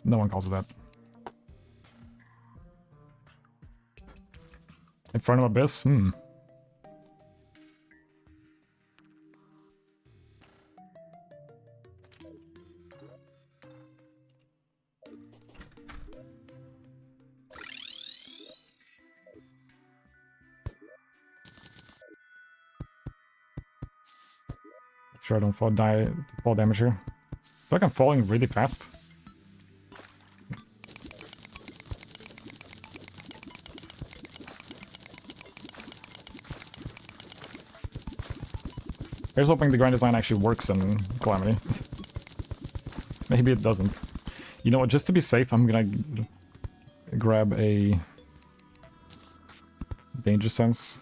No one calls it that. In front of Abyss? Hmm. Sure I don't fall damage here. I feel like I'm falling really fast. Here's hoping the grand design actually works in Calamity. Maybe it doesn't. You know what, just to be safe, I'm gonna grab a danger sense.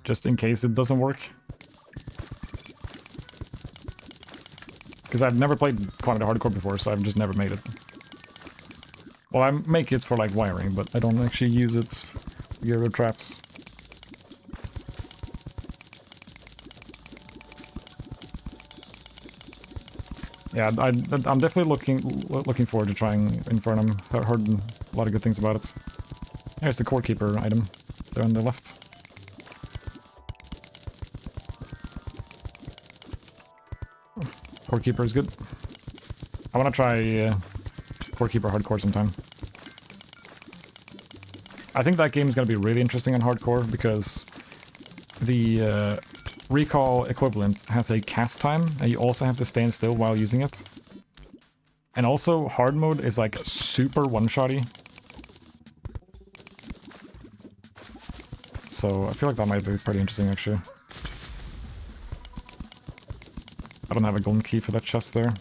Just in case it doesn't work. Because I've never played Calamity Hardcore before, so I've just never made it. Well, I make it for like wiring, but I don't actually use it to get rid of traps. Yeah, I'm definitely looking forward to trying Infernum. I've heard a lot of good things about it. There's the Core Keeper item there on the left. Core Keeper is good. I want to try Core Keeper Hardcore sometime. I think that game is going to be really interesting on Hardcore because the recall equivalent has a cast time, and you also have to stand still while using it. And also, hard mode is like super one-shotty. So I feel like that might be pretty interesting, actually. I don't have a golden key for that chest there.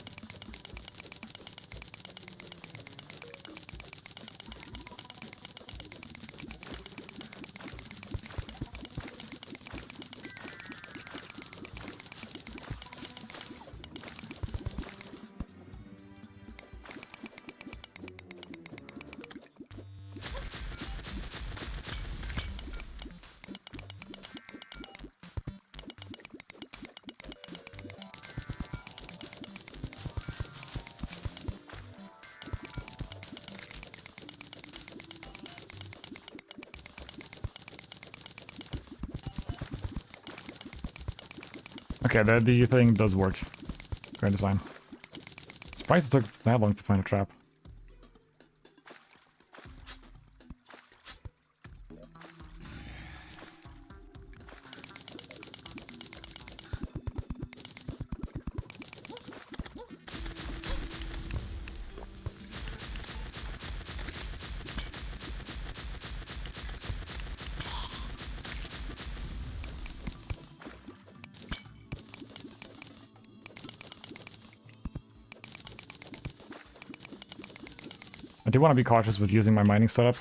Okay, the thing does work. Great design. Surprised it took that long to find a trap. I do want to be cautious with using my mining setup.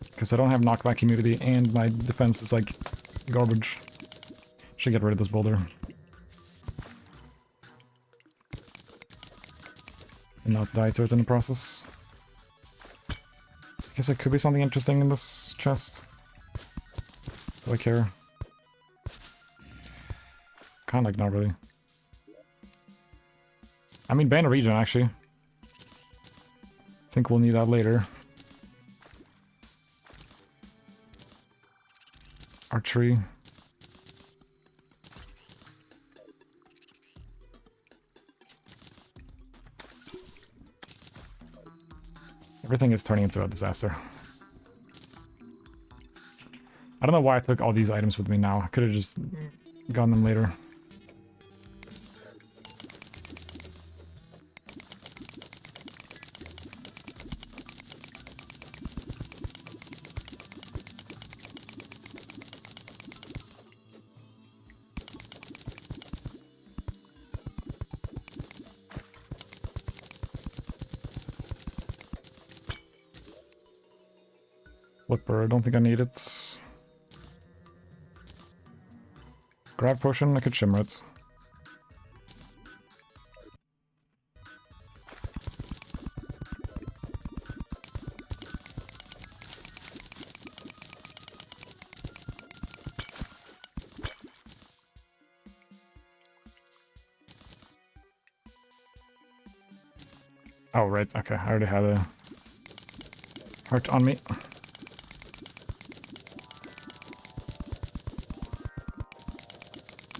Because I don't have knockback immunity and my defense is like garbage. Should get rid of this boulder. And not die to it in the process. I guess there could be something interesting in this chest. Do I care? Kinda like not really. I mean, ban a region actually. I think we'll need that later. Archery. Everything is turning into a disaster. I don't know why I took all these items with me now. I could have just gotten them later. Flipper, I don't think I need it. Grab potion, I could shimmer it. Oh, right, okay, I already had a heart on me.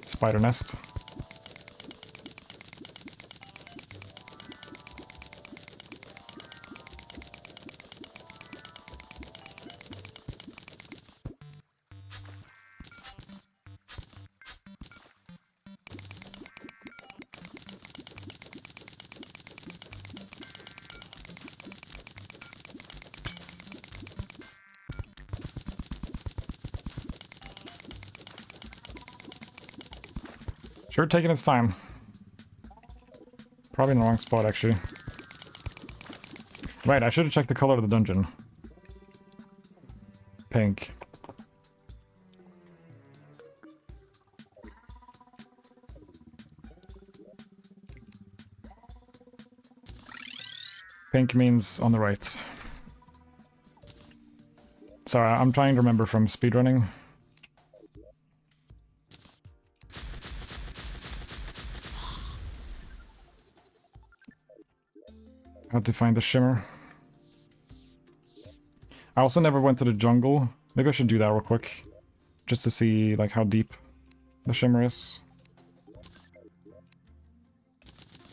Spider nest. Sure, taking its time. Probably in the wrong spot, actually. Right, I should have checked the color of the dungeon. Pink. Pink means on the right. Sorry, I'm trying to remember from speedrunning. How to find the shimmer. I also never went to the jungle. Maybe I should do that real quick. Just to see like how deep the shimmer is.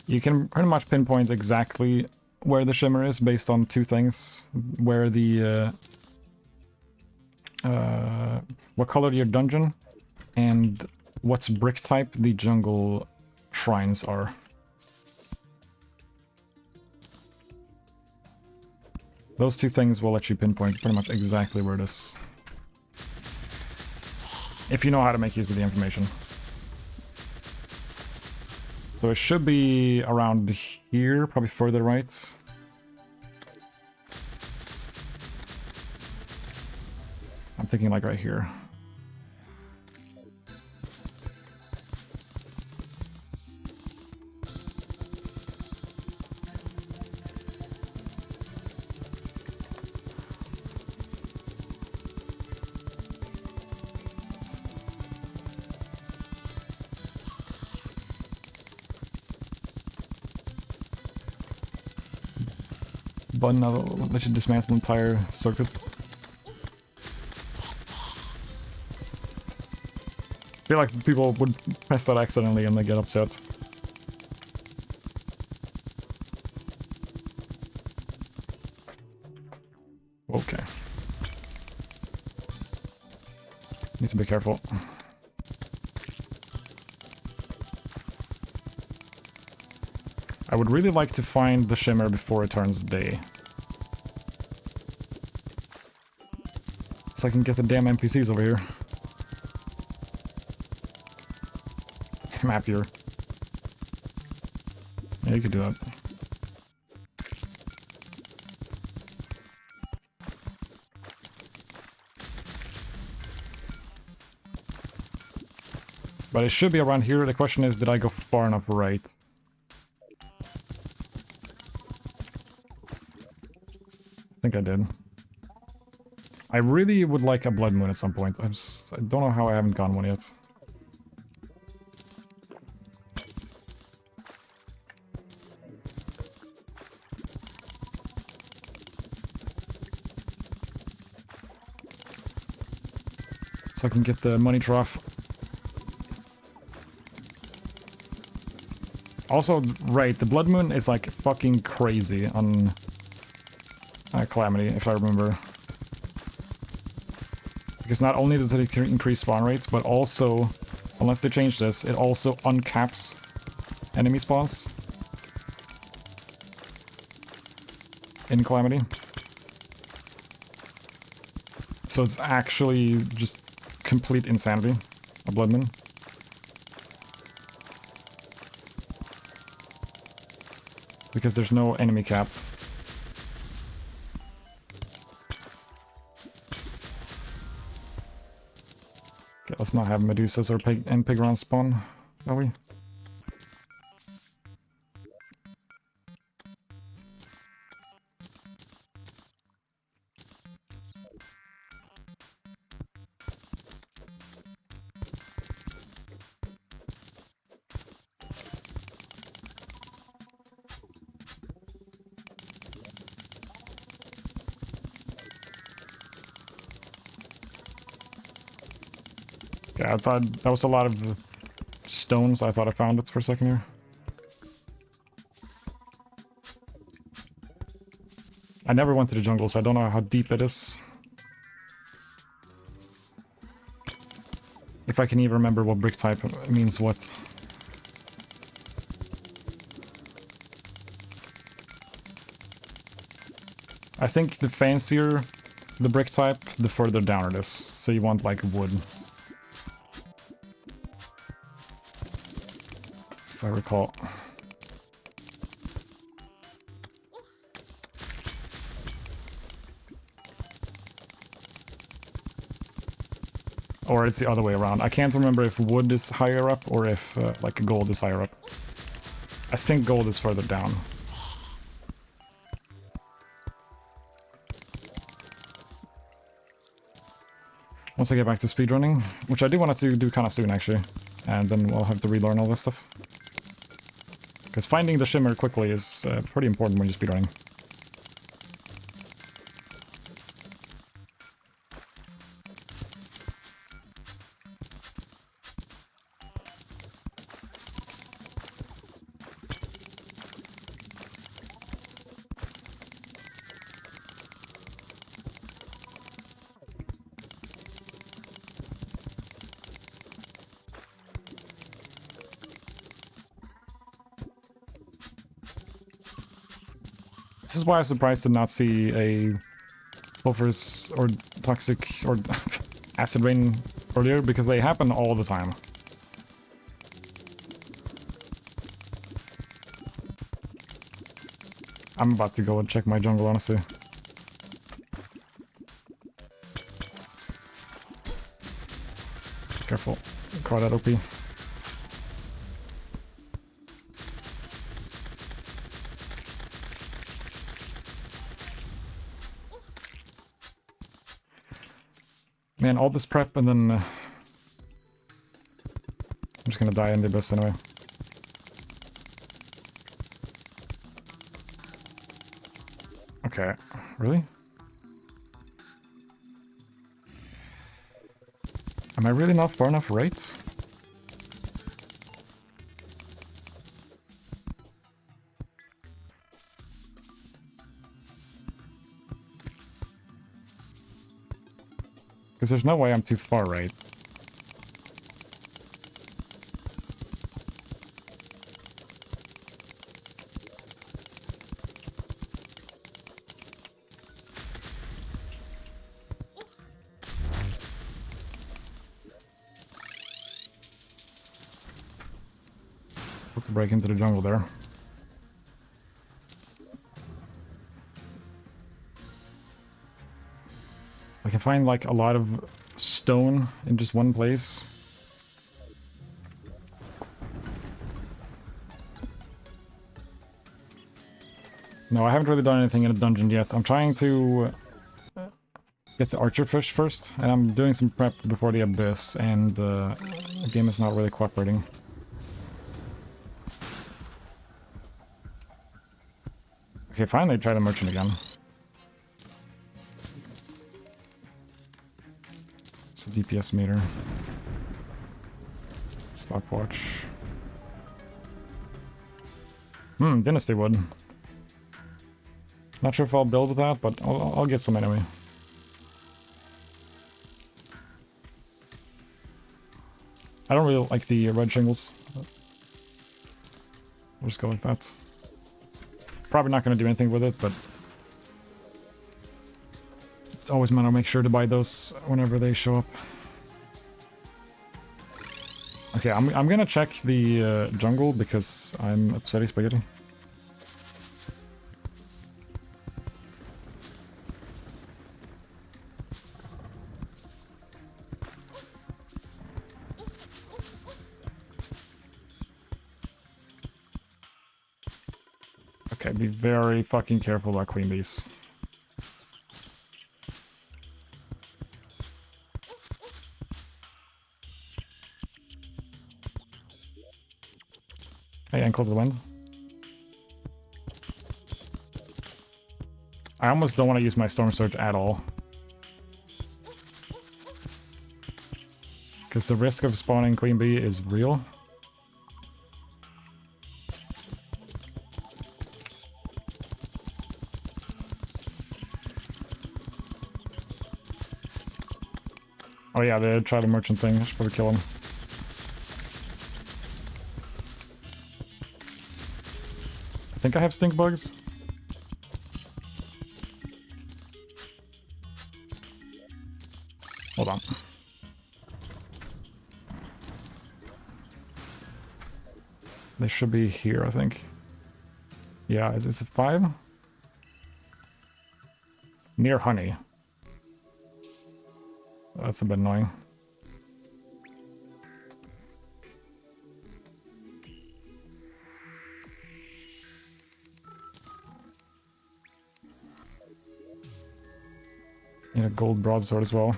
You can pretty much pinpoint exactly where the shimmer is based on two things. Where the... what color your dungeon and what's brick type the jungle shrines are. Those two things will let you pinpoint pretty much exactly where it is. If you know how to make use of the information. So it should be around here, probably further right. I'm thinking like right here. Button that'll let you dismantle the entire circuit. I feel like people would press that accidentally and they get upset. Okay. Need to be careful. I would really like to find the shimmer before it turns day. So I can get the damn NPCs over here. I'm happier. Yeah, you could do that. But it should be around here. The question is, did I go far enough right? I think I did. I really would like a blood moon at some point. I don't know how I haven't gotten one yet. So I can get the money trough. Also, right, the blood moon is like fucking crazy on Calamity, if I remember. Because not only does it increase spawn rates, but also, unless they change this, it also uncaps enemy spawns in Calamity. So it's actually just complete insanity, a blood moon. Because there's no enemy cap. Okay, let's not have Medusas or Pigrons spawn, shall we? Yeah, I thought that was a lot of stones. I thought I found it for a second here. I never went to the jungle, so I don't know how deep it is. If I can even remember what brick type means what. I think the fancier the brick type, the further down it is. So you want like wood. If I recall. Or it's the other way around. I can't remember if wood is higher up or if like gold is higher up. I think gold is further down. Once I get back to speedrunning, which I do want to do kind of soon actually, and then I'll have to relearn all this stuff. Because finding the shimmer quickly is pretty important when you're speedrunning. This is why I'm surprised to not see a sulfurous or toxic or acid rain earlier, because they happen all the time. I'm about to go and check my jungle, honestly. Careful. Crawdad OP. Man, all this prep and then... I'm just gonna die in the abyss anyway. Okay, really? Am I really not far enough right? Because there's no way I'm too far right. Let's break into the jungle there. I can find like a lot of stone in just one place. No, I haven't really done anything in a dungeon yet. I'm trying to get the archer fish first, and I'm doing some prep before the abyss, and the game is not really cooperating. Okay, finally try the merchant again. It's a DPS meter. Stopwatch. Dynasty wood. Not sure if I'll build with that, but I'll get some anyway. I don't really like the red shingles. We'll just go like that. Probably not going to do anything with it, but it's always matter to make sure to buy those whenever they show up. Okay, I'm gonna check the jungle because I'm upsetty spaghetti. Okay, be very fucking careful about queen bees. Hey, ankle to the wind. I almost don't want to use my storm surge at all. Because the risk of spawning queen bee is real. Oh yeah, they tried the merchant thing. I should probably kill him. I think I have stink bugs. Hold on. They should be here, I think. Yeah, is it 5? Near honey. That's a bit annoying. Need a gold broadsword as well.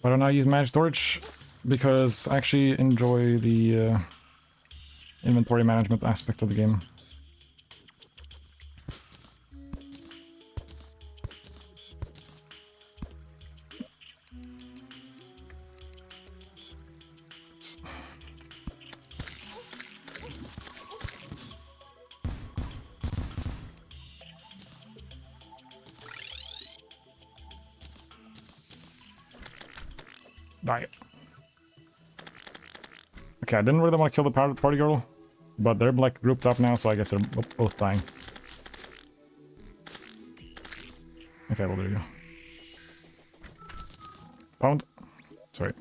Why don't I use magic storage? Because I actually enjoy the inventory management aspect of the game. Die. Okay, I didn't really want to kill the party girl, but they're like grouped up now, so I guess they're both dying. Okay, well there you go. Pound. Sorry.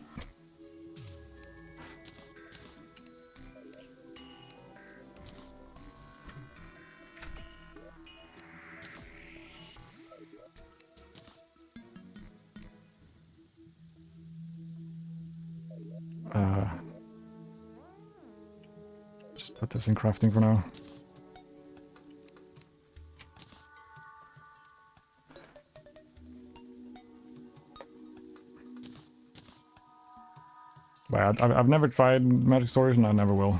Just put this in crafting for now. But I've never tried magic storage and I never will.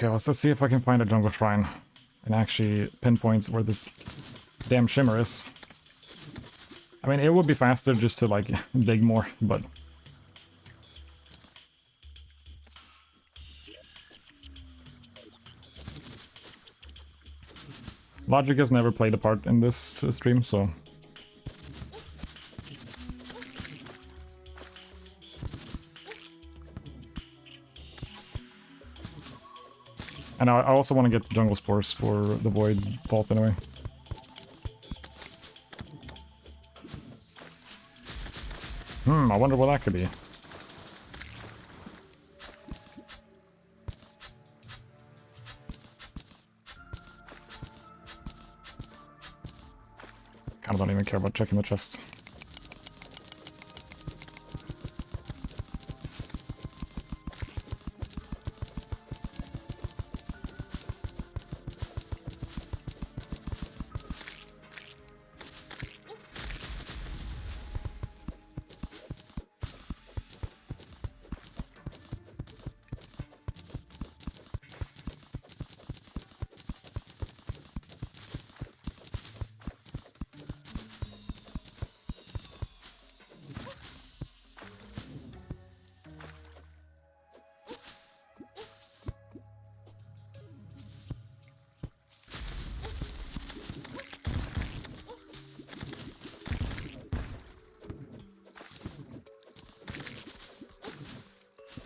Okay, let's see if I can find a jungle shrine and actually pinpoint where this damn shimmer is. I mean, it would be faster just to, like, dig more, but... Logic has never played a part in this stream, so... And I also want to get the jungle spores for the void vault anyway. I wonder what that could be. Kind of don't even care about checking the chests.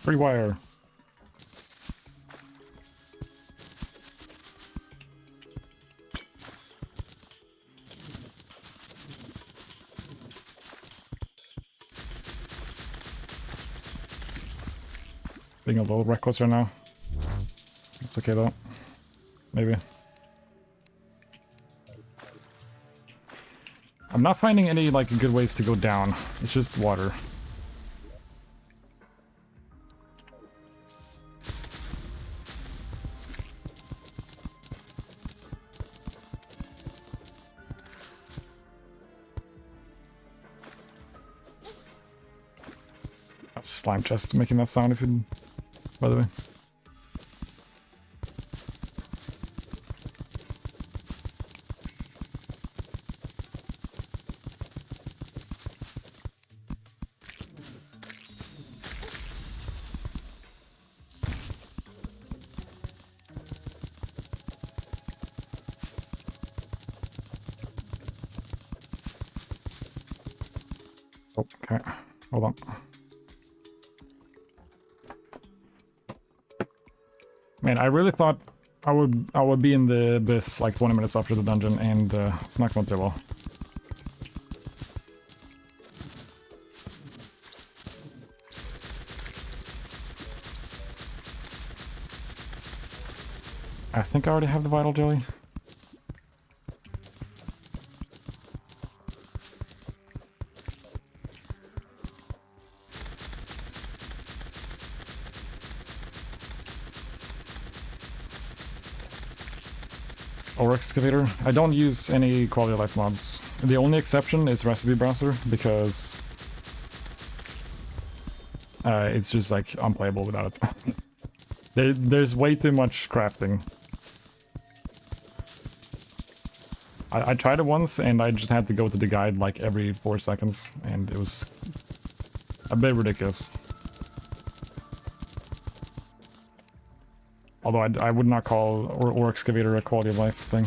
Free wire. Being a little reckless right now. It's okay though. Maybe. I'm not finding any like good ways to go down. It's just water. Slime chest making that sound if you... by the way. Okay, hold on. Man, I really thought I would be in the abyss like 20 minutes after the dungeon, and it's not going too well. I think I already have the vital jelly. Or excavator. I don't use any quality of life mods. The only exception is recipe browser because it's just like unplayable without it. There's way too much crafting. I tried it once, and I just had to go to the guide like every 4 seconds, and it was a bit ridiculous. Although I would not call or excavator a quality of life thing.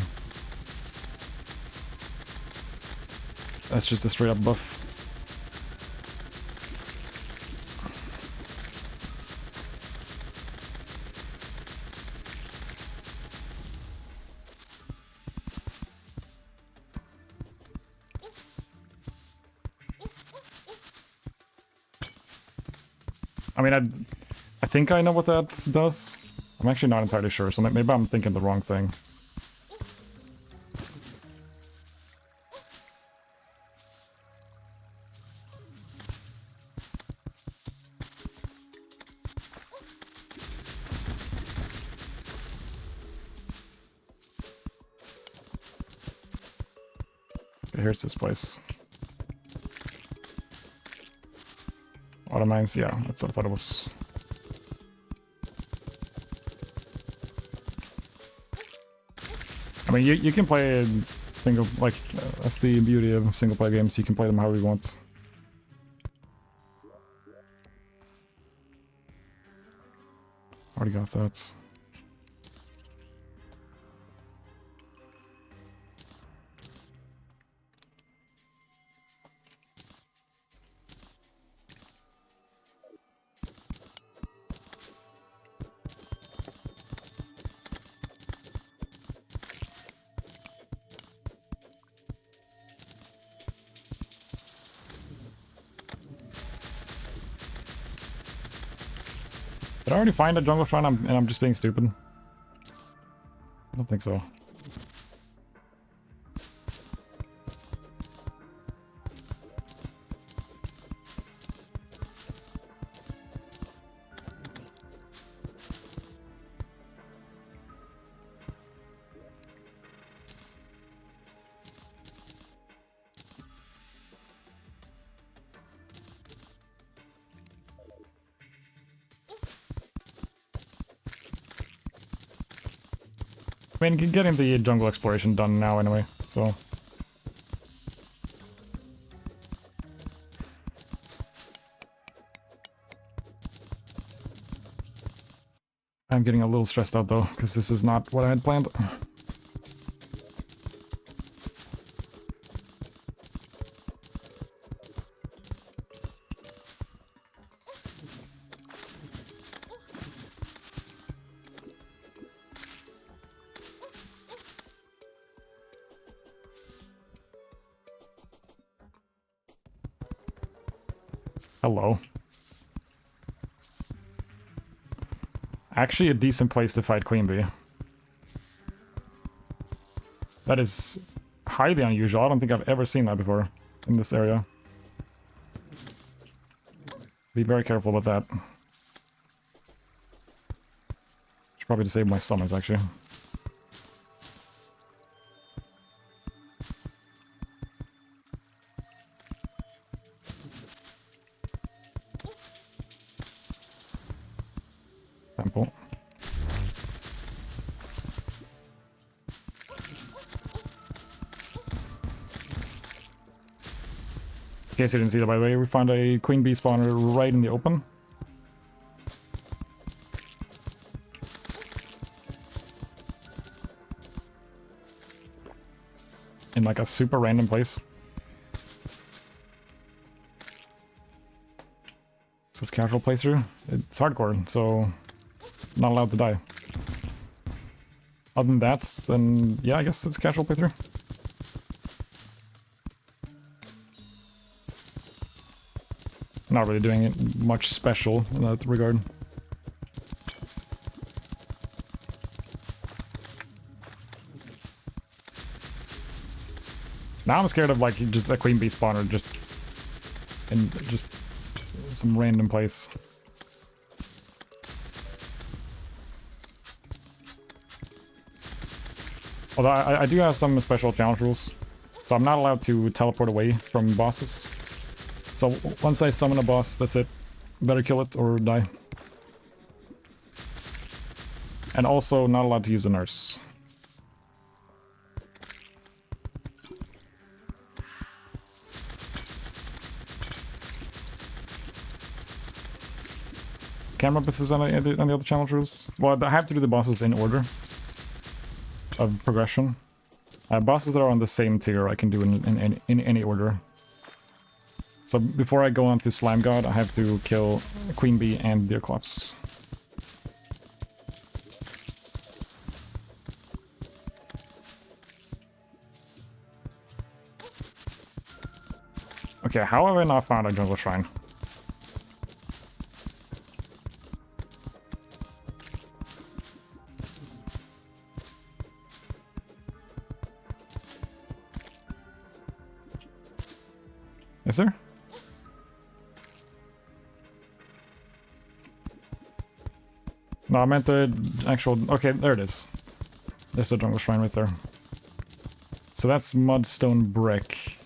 That's just a straight up buff. I mean, I think I know what that does. I'm actually not entirely sure, so maybe I'm thinking the wrong thing. Okay, here's this place. Auto mines, yeah, that's what I thought it was. I mean, you can play single, like, that's the beauty of single player games, you can play them however you want. Already got that. Did I already find a Jungletron and I'm just being stupid? I don't think so. I mean, getting the jungle exploration done now anyway, so... I'm getting a little stressed out though, because this is not what I had planned. Hello. Actually a decent place to fight Queen Bee. That is highly unusual. I don't think I've ever seen that before in this area. Be very careful about that. Should probably disable my summons, actually. Temple. In case you didn't see that, by the way, we found a Queen Bee spawner right in the open. In like a super random place. Is this casual playthrough? It's hardcore, so not allowed to die. Other than that, then yeah, I guess it's a casual playthrough. Not really doing it much special in that regard. Now I'm scared of like just a Queen Bee spawner just in just some random place. Although I do have some special challenge rules, so I'm not allowed to teleport away from bosses. So once I summon a boss, that's it. Better kill it or die. And also not allowed to use a nurse. Can't remember if there's any other challenge rules. Well, I have to do the bosses in order of progression. Bosses that are on the same tier I can do in any order. So before I go on to Slime God, I have to kill Queen Bee and Deerclops. Okay, how have I not found a jungle shrine? Is there? No, I meant the actual... Okay, there it is. There's a jungle shrine right there. So that's mudstone brick.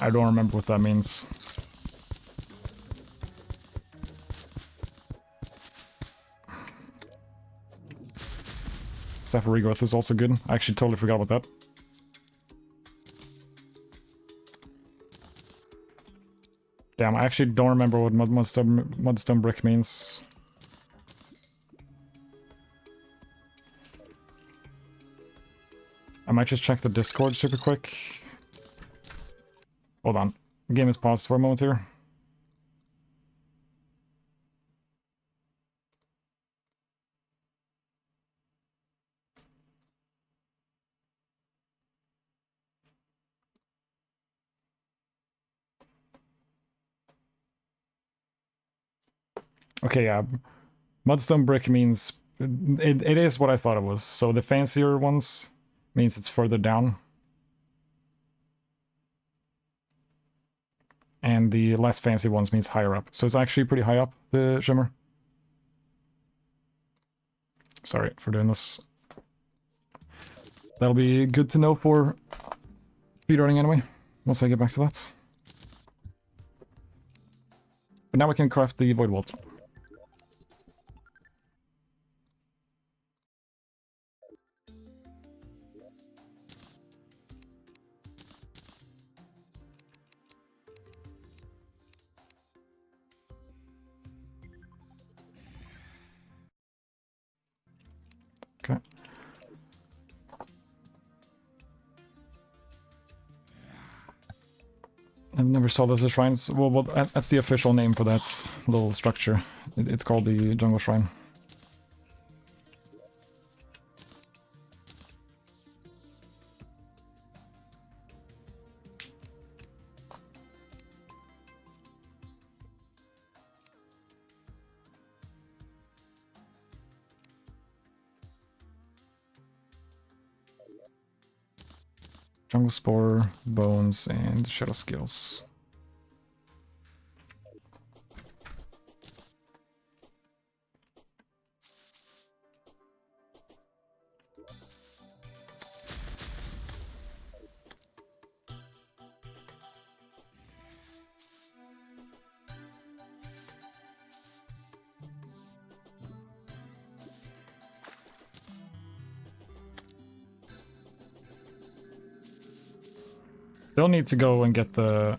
I don't remember what that means. Staff of Regrowth is also good. I actually totally forgot about that. Damn, I actually don't remember what mudstone brick means. I might just check the Discord super quick. Hold on. The game is paused for a moment here. Okay, yeah. Mudstone brick means... It is what I thought it was. So the fancier ones means it's further down. And the less fancy ones means higher up. So it's actually pretty high up, the shimmer. Sorry for doing this. That'll be good to know for speedrunning anyway, once I get back to that. But now we can craft the Void Vault. Okay. I never saw those as shrines. Well, that's the official name for that little structure. It's called the Jungle Shrine. Jungle Spore, Bones, and Shadow Scales. They'll need to go and get the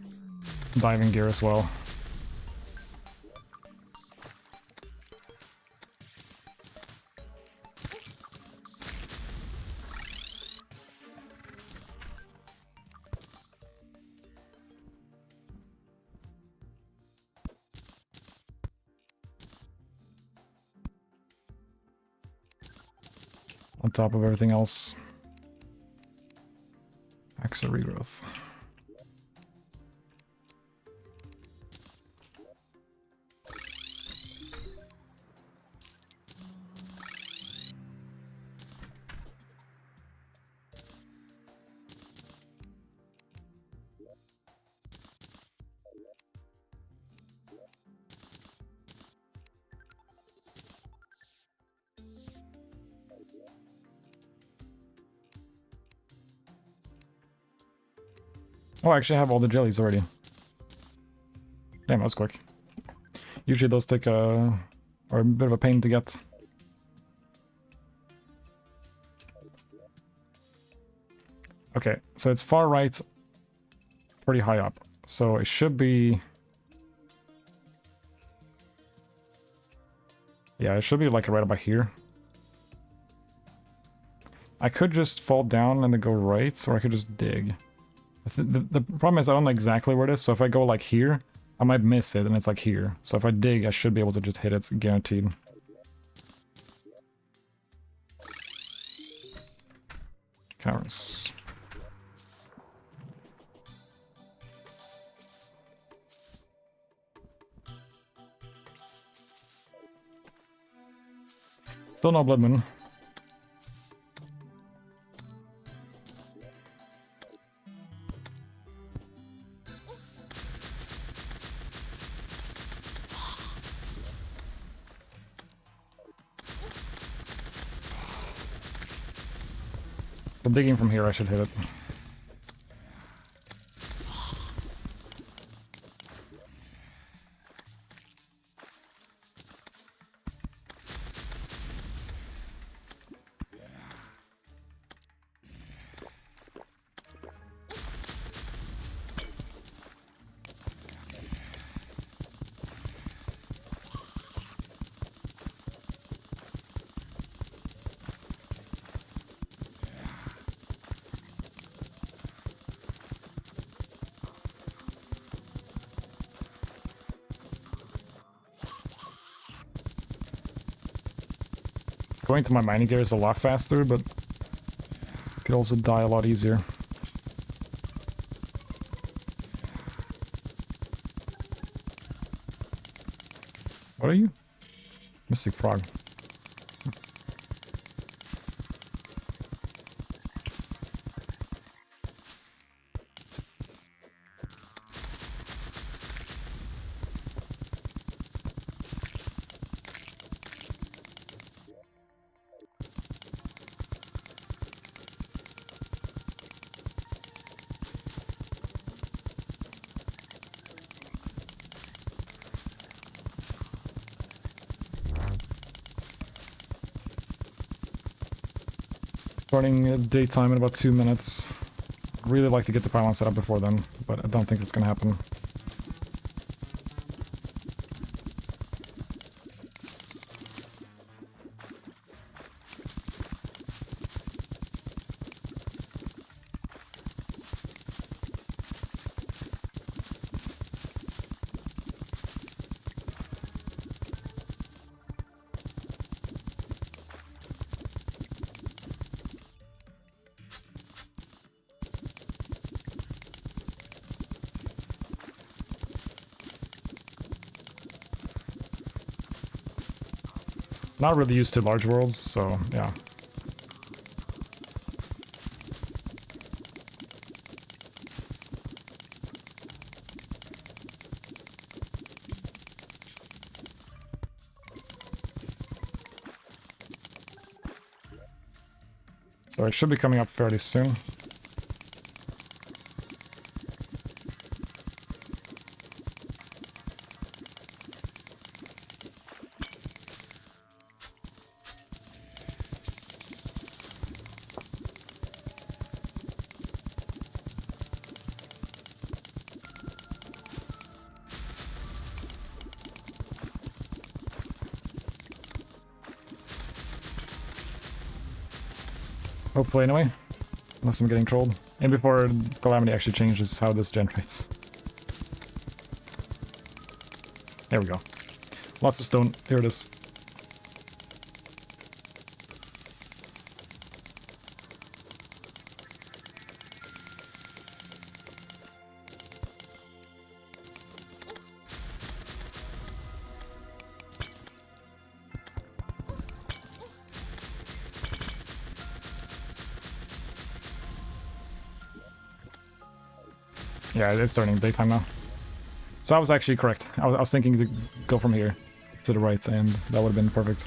diving gear as well. On top of everything else. Axe of Regrowth. Oh, I actually have all the jellies already. Damn, that was quick. Usually those take are a bit of a pain to get. Okay, so it's far right, pretty high up. So it should be... Yeah, it should be like right about here. I could just fall down and then go right, or I could just dig. The problem is I don't know exactly where it is, so if I go like here, I might miss it and it's like here. So if I dig, I should be able to just hit it, guaranteed. Cowards. Still no blood moon. But digging from here, I should hit it. Going to my mining gear is a lot faster, but could also die a lot easier. What are you? Mystic Frog. Starting daytime in about 2 minutes. Really like to get the pylon set up before then, but I don't think it's gonna happen. Not really used to large worlds, so yeah. So it should be coming up fairly soon. Hopefully, anyway. Unless I'm getting trolled. And before Calamity actually changes how this generates. There we go. Lots of stone. Here it is. Yeah, it's starting daytime now. So I was actually correct. I was thinking to go from here to the right, and that would have been perfect.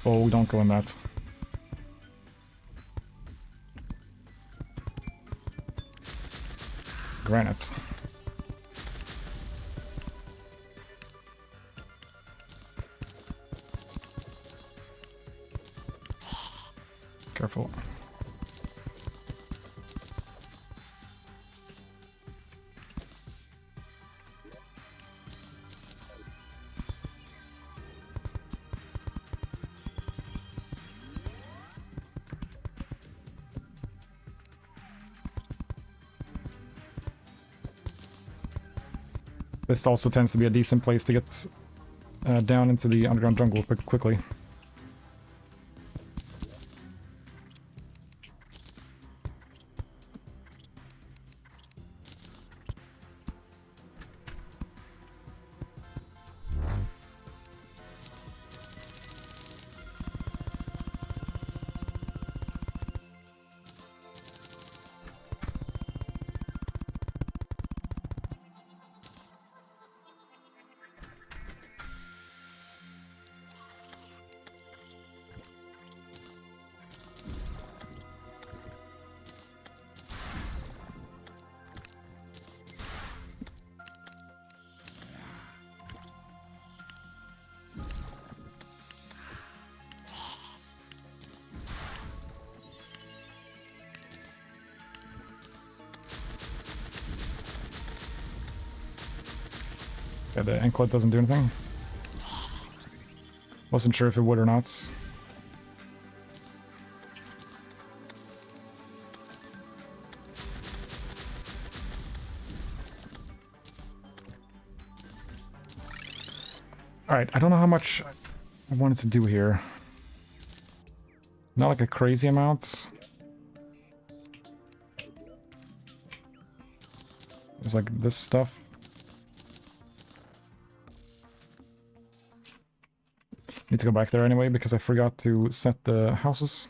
Oh, don't go in that. Granite. Careful. This also tends to be a decent place to get down into the underground jungle quickly. Yeah, the anklet doesn't do anything. Wasn't sure if it would or not. Alright, I don't know how much I wanted to do here. Not like a crazy amount. There's like this stuff. Need to go back there anyway because I forgot to set the houses.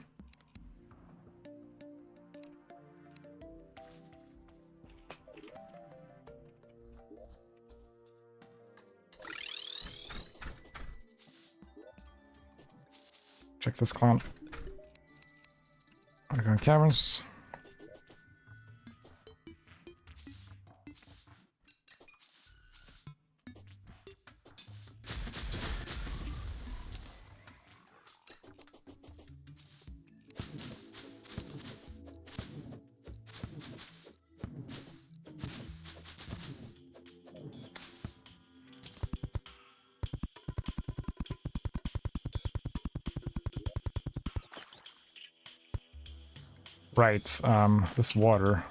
Check this clown. Underground caverns. Right, this water.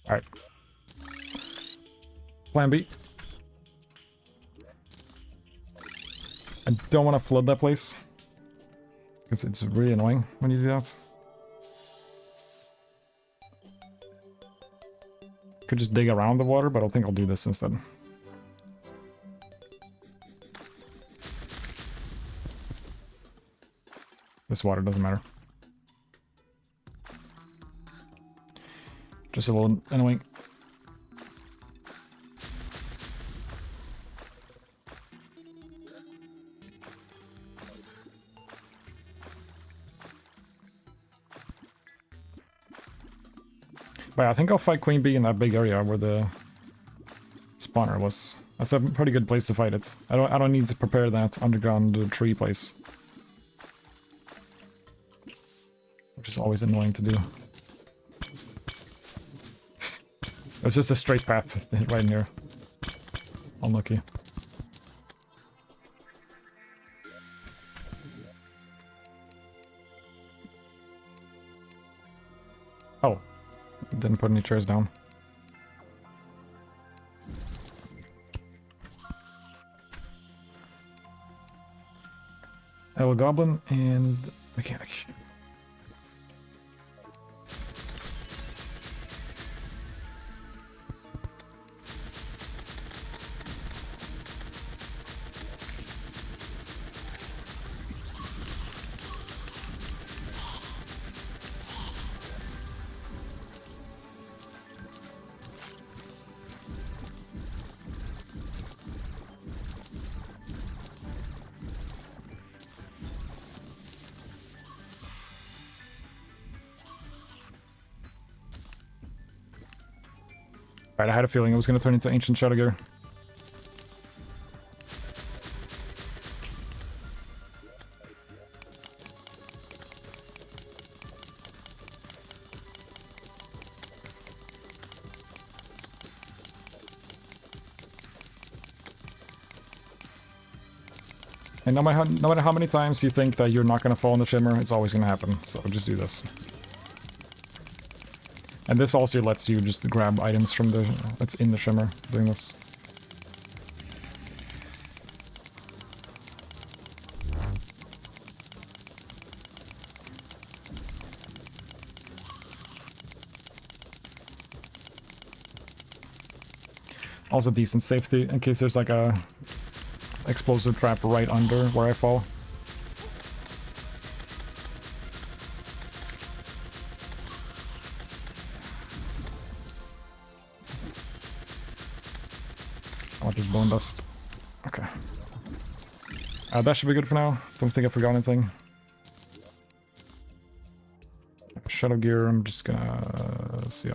Alright. Plan B. I don't want to flood that place. Because it's really annoying when you do that. Could just dig around the water, but I think I'll do this instead. This water doesn't matter. Just a little annoying. But I think I'll fight Queen Bee in that big area where the spawner was. That's a pretty good place to fight it. I don't need to prepare that underground tree place. Which is always annoying to do. It's just a straight path right in here. Unlucky. Oh. Didn't put any chairs down. Hello Goblin and Mechanic. Alright, I had a feeling it was going to turn into Ancient Shadow Gear. And no matter how many times you think that you're not going to fall in the shimmer, it's always going to happen. So just do this. And this also lets you just grab items from that's in the shimmer doing this. Also decent safety in case there's like a explosive trap right under where I fall. I want this bone dust. Okay. That should be good for now. Don't think I forgot anything. Shadow Gear, I'm just gonna see.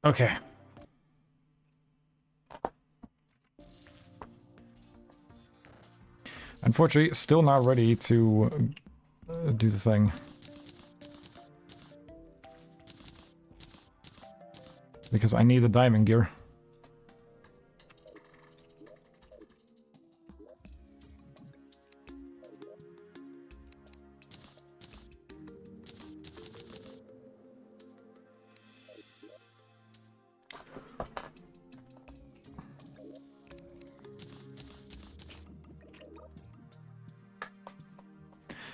Okay. Unfortunately, still not ready to do the thing. Because I need the diving gear.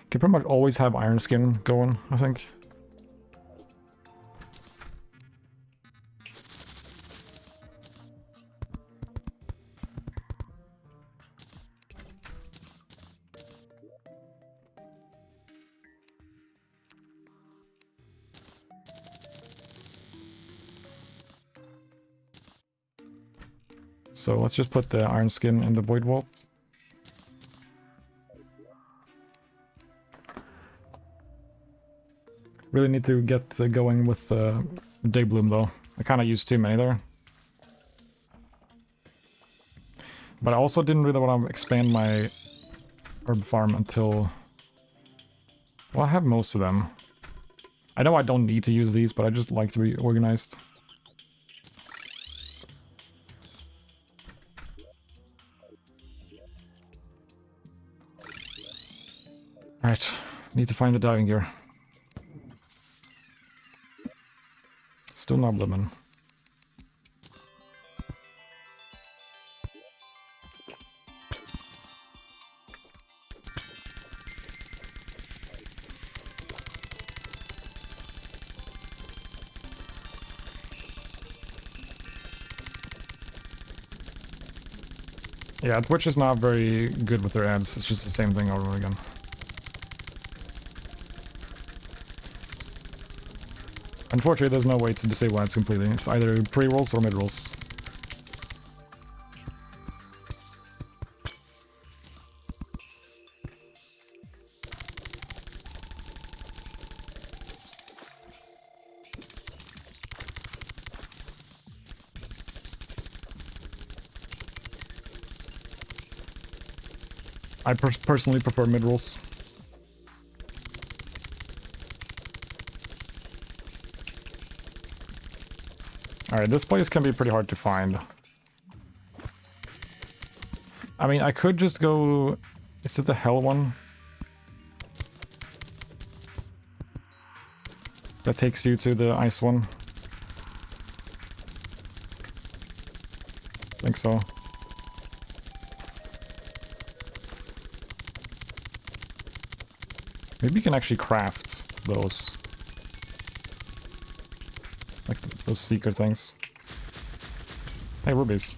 Can pretty much always have Iron Skin going, I think. So let's just put the Iron Skin in the Void Vault. Really need to get going with Day Bloom though. I kind of used too many there. But I also didn't really want to expand my herb farm until... Well, I have most of them. I know I don't need to use these, but I just like to be organized. Alright, need to find the diving gear. Still not blooming. Yeah, Twitch is not very good with their ads. It's just the same thing over and over again. Unfortunately, there's no way to disable ads completely. It's either pre-rolls or mid-rolls. I personally prefer mid-rolls. Alright, this place can be pretty hard to find. I mean, I could just go... Is it the hell one? That takes you to the ice one? I think so. Maybe you can actually craft those. Like those secret things. Hey, rubies.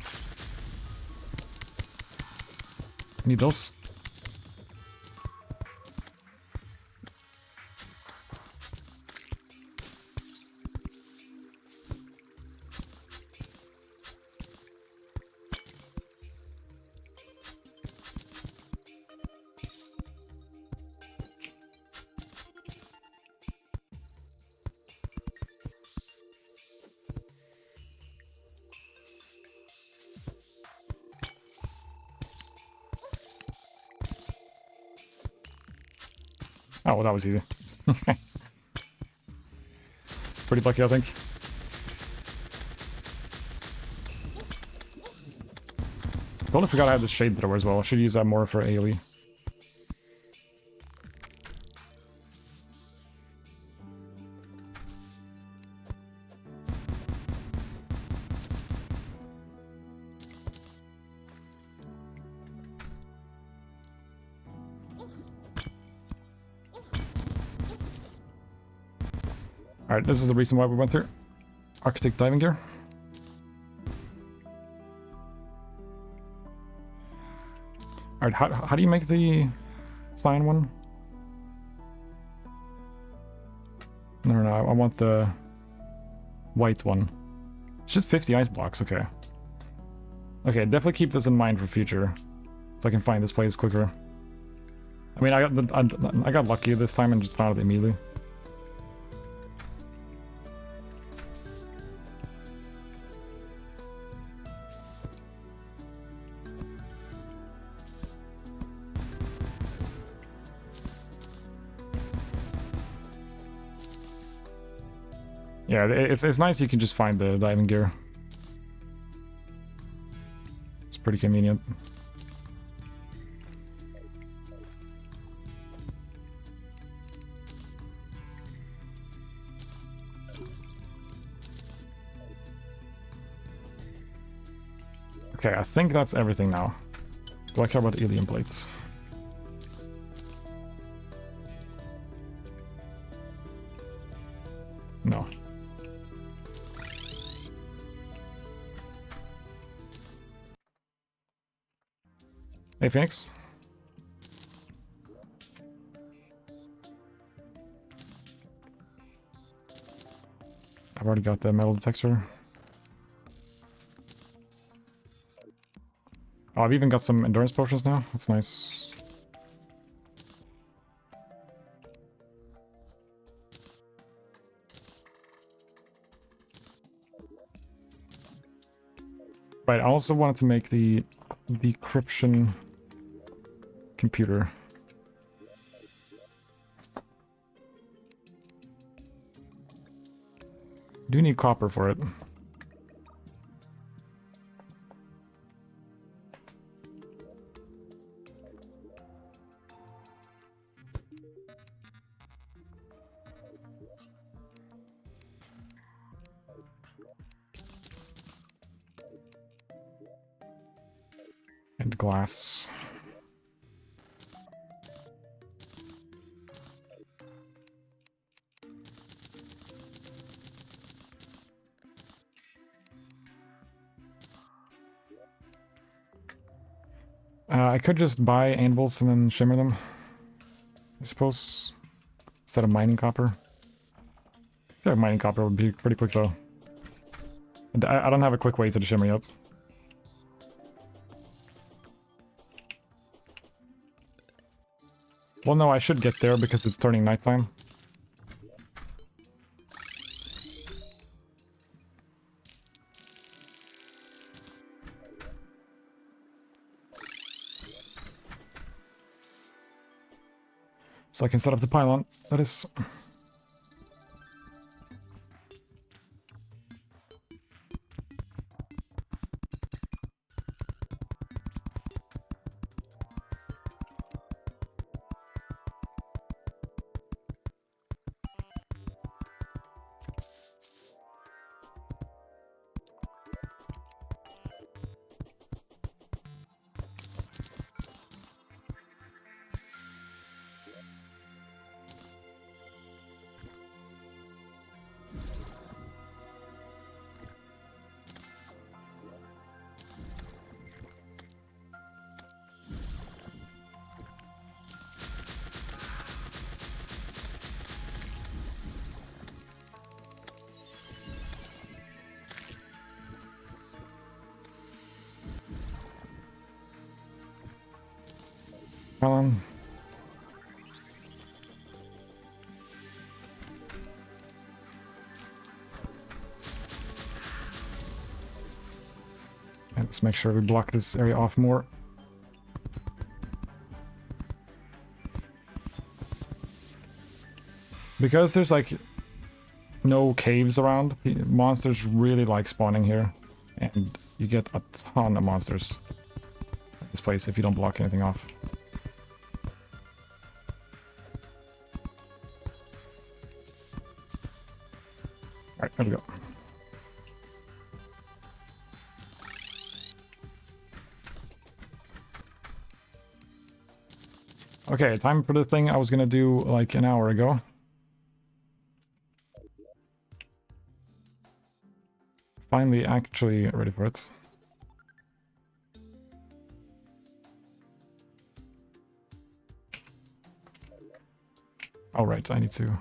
Need those. Oh, well, that was easy. Pretty lucky, I think. Totally forgot I had the shade thrower as well. I should use that more for AoE. Alright, this is the reason why we went through. Architect diving gear. Alright, how do you make the cyan one? No, I want the white one. It's just 50 ice blocks, okay. Okay, definitely keep this in mind for future. So I can find this place quicker. I mean, I got lucky this time and just found it immediately. Yeah, it's nice you can just find the diving gear. It's pretty convenient. Okay, I think that's everything now. Do I care about alien plates? No. Hey, Phoenix. I've already got the metal detector. Oh, I've even got some endurance potions now. That's nice. Right, I also wanted to make the decryption computer. Do need copper for it. And glass. I could just buy anvils and then shimmer them, I suppose, instead of mining copper. I feel like mining copper would be pretty quick though. I don't have a quick way to the shimmer yet. Well, no, I should get there because it's turning nighttime. So I can set up the pylon. That is... pylon. And let's make sure we block this area off more. Because there's like no caves around, monsters really like spawning here. And you get a ton of monsters at this place if you don't block anything off. Alright, there we go. Okay, time for the thing I was gonna do like an hour ago. Finally actually ready for it. Alright, I need to...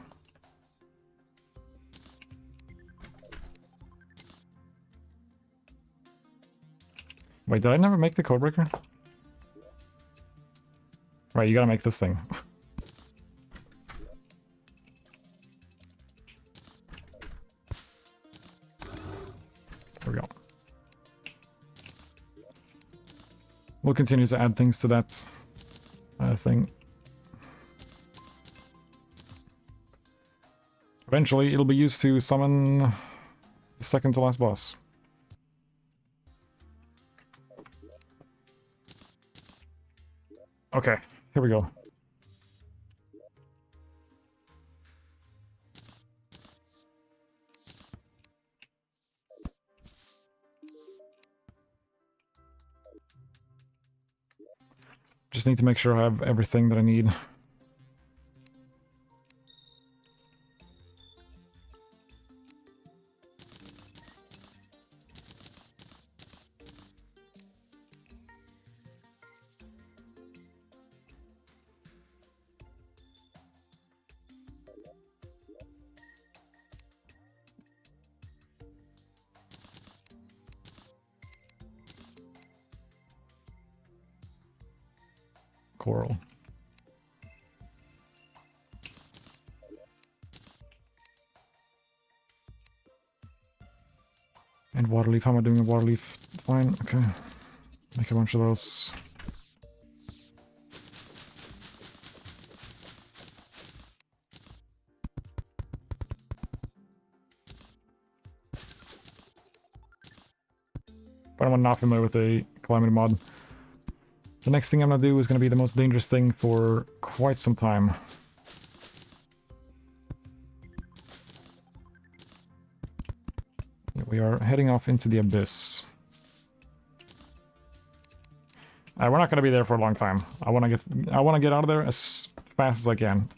Wait, did I never make the codebreaker? Right, you gotta make this thing. There we go. We'll continue to add things to that thing. Eventually, it'll be used to summon the second to last boss. Okay, here we go. Just need to make sure I have everything that I need. Coral. And water leaf. How am I doing with water leaf? Fine. Okay. Make a bunch of those. But I'm not familiar with a Calamity Mod. The next thing I'm gonna do is gonna be the most dangerous thing for quite some time. We are heading off into the abyss. We're not gonna be there for a long time. I wanna get out of there as fast as I can.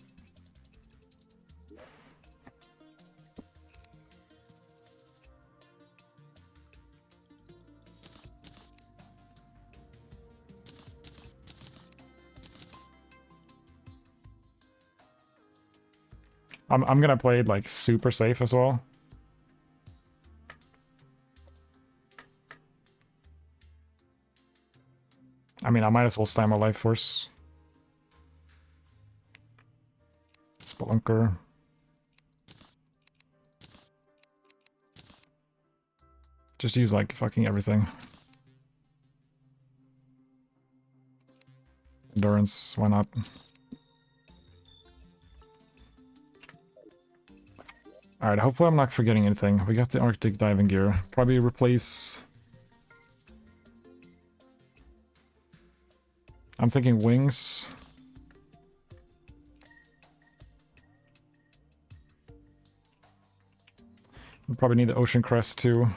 I'm gonna play it like super safe as well. I mean, I might as well stand my life force. Spelunker. Just use like fucking everything. Endurance, why not? Alright, hopefully I'm not forgetting anything. We got the Arctic diving gear. Probably replace... I'm thinking wings. We'll probably need the ocean crest too.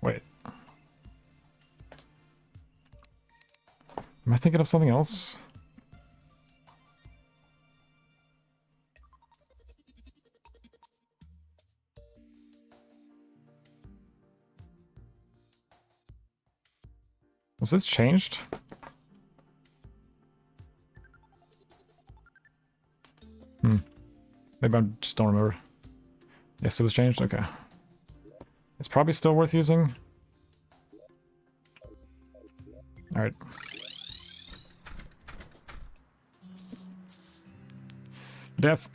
Wait. Am I thinking of something else? Was this changed? Maybe I just don't remember. Yes, it was changed? Okay. It's probably still worth using. Alright. Death.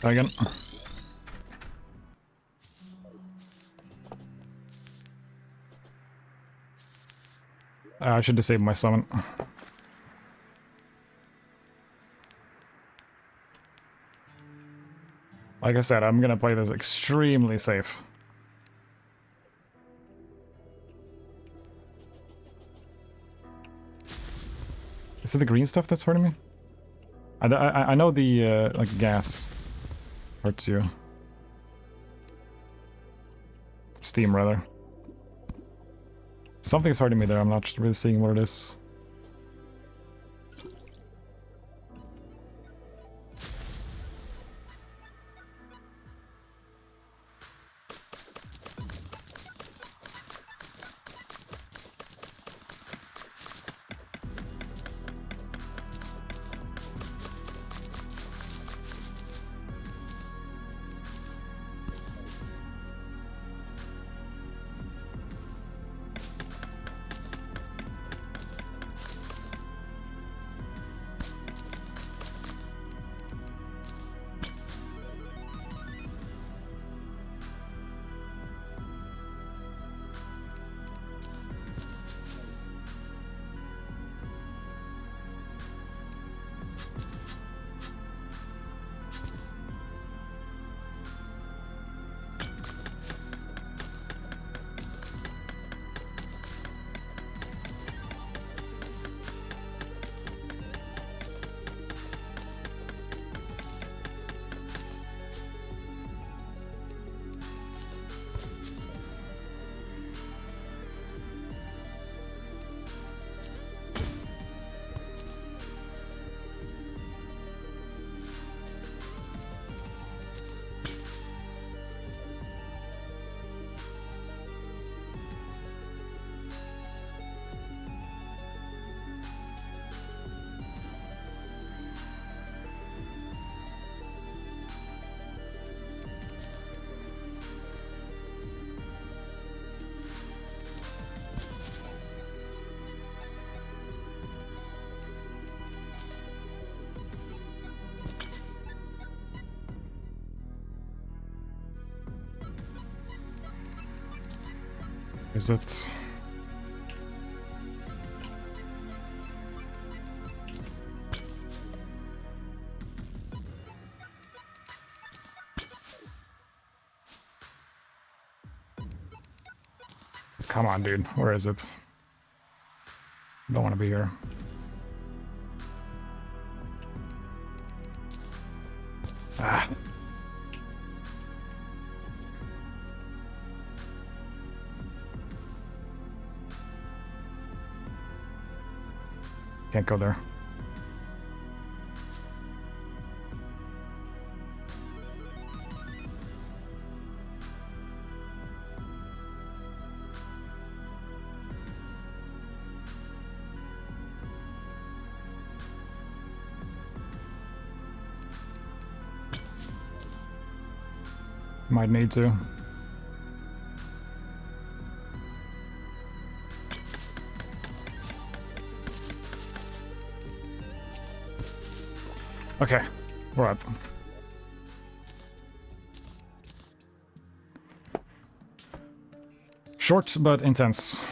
Again. I should disable my summon. Like I said, I'm gonna play this extremely safe. Is it the green stuff that's hurting me? I know the, like, gas hurts you. Steam, rather. Something's hurting me there, I'm not really seeing what it is. Is it? Come on, dude. Where is it? Don't want to be here. Ah. Can't go there. Might need to. Okay, we're up. Short but intense.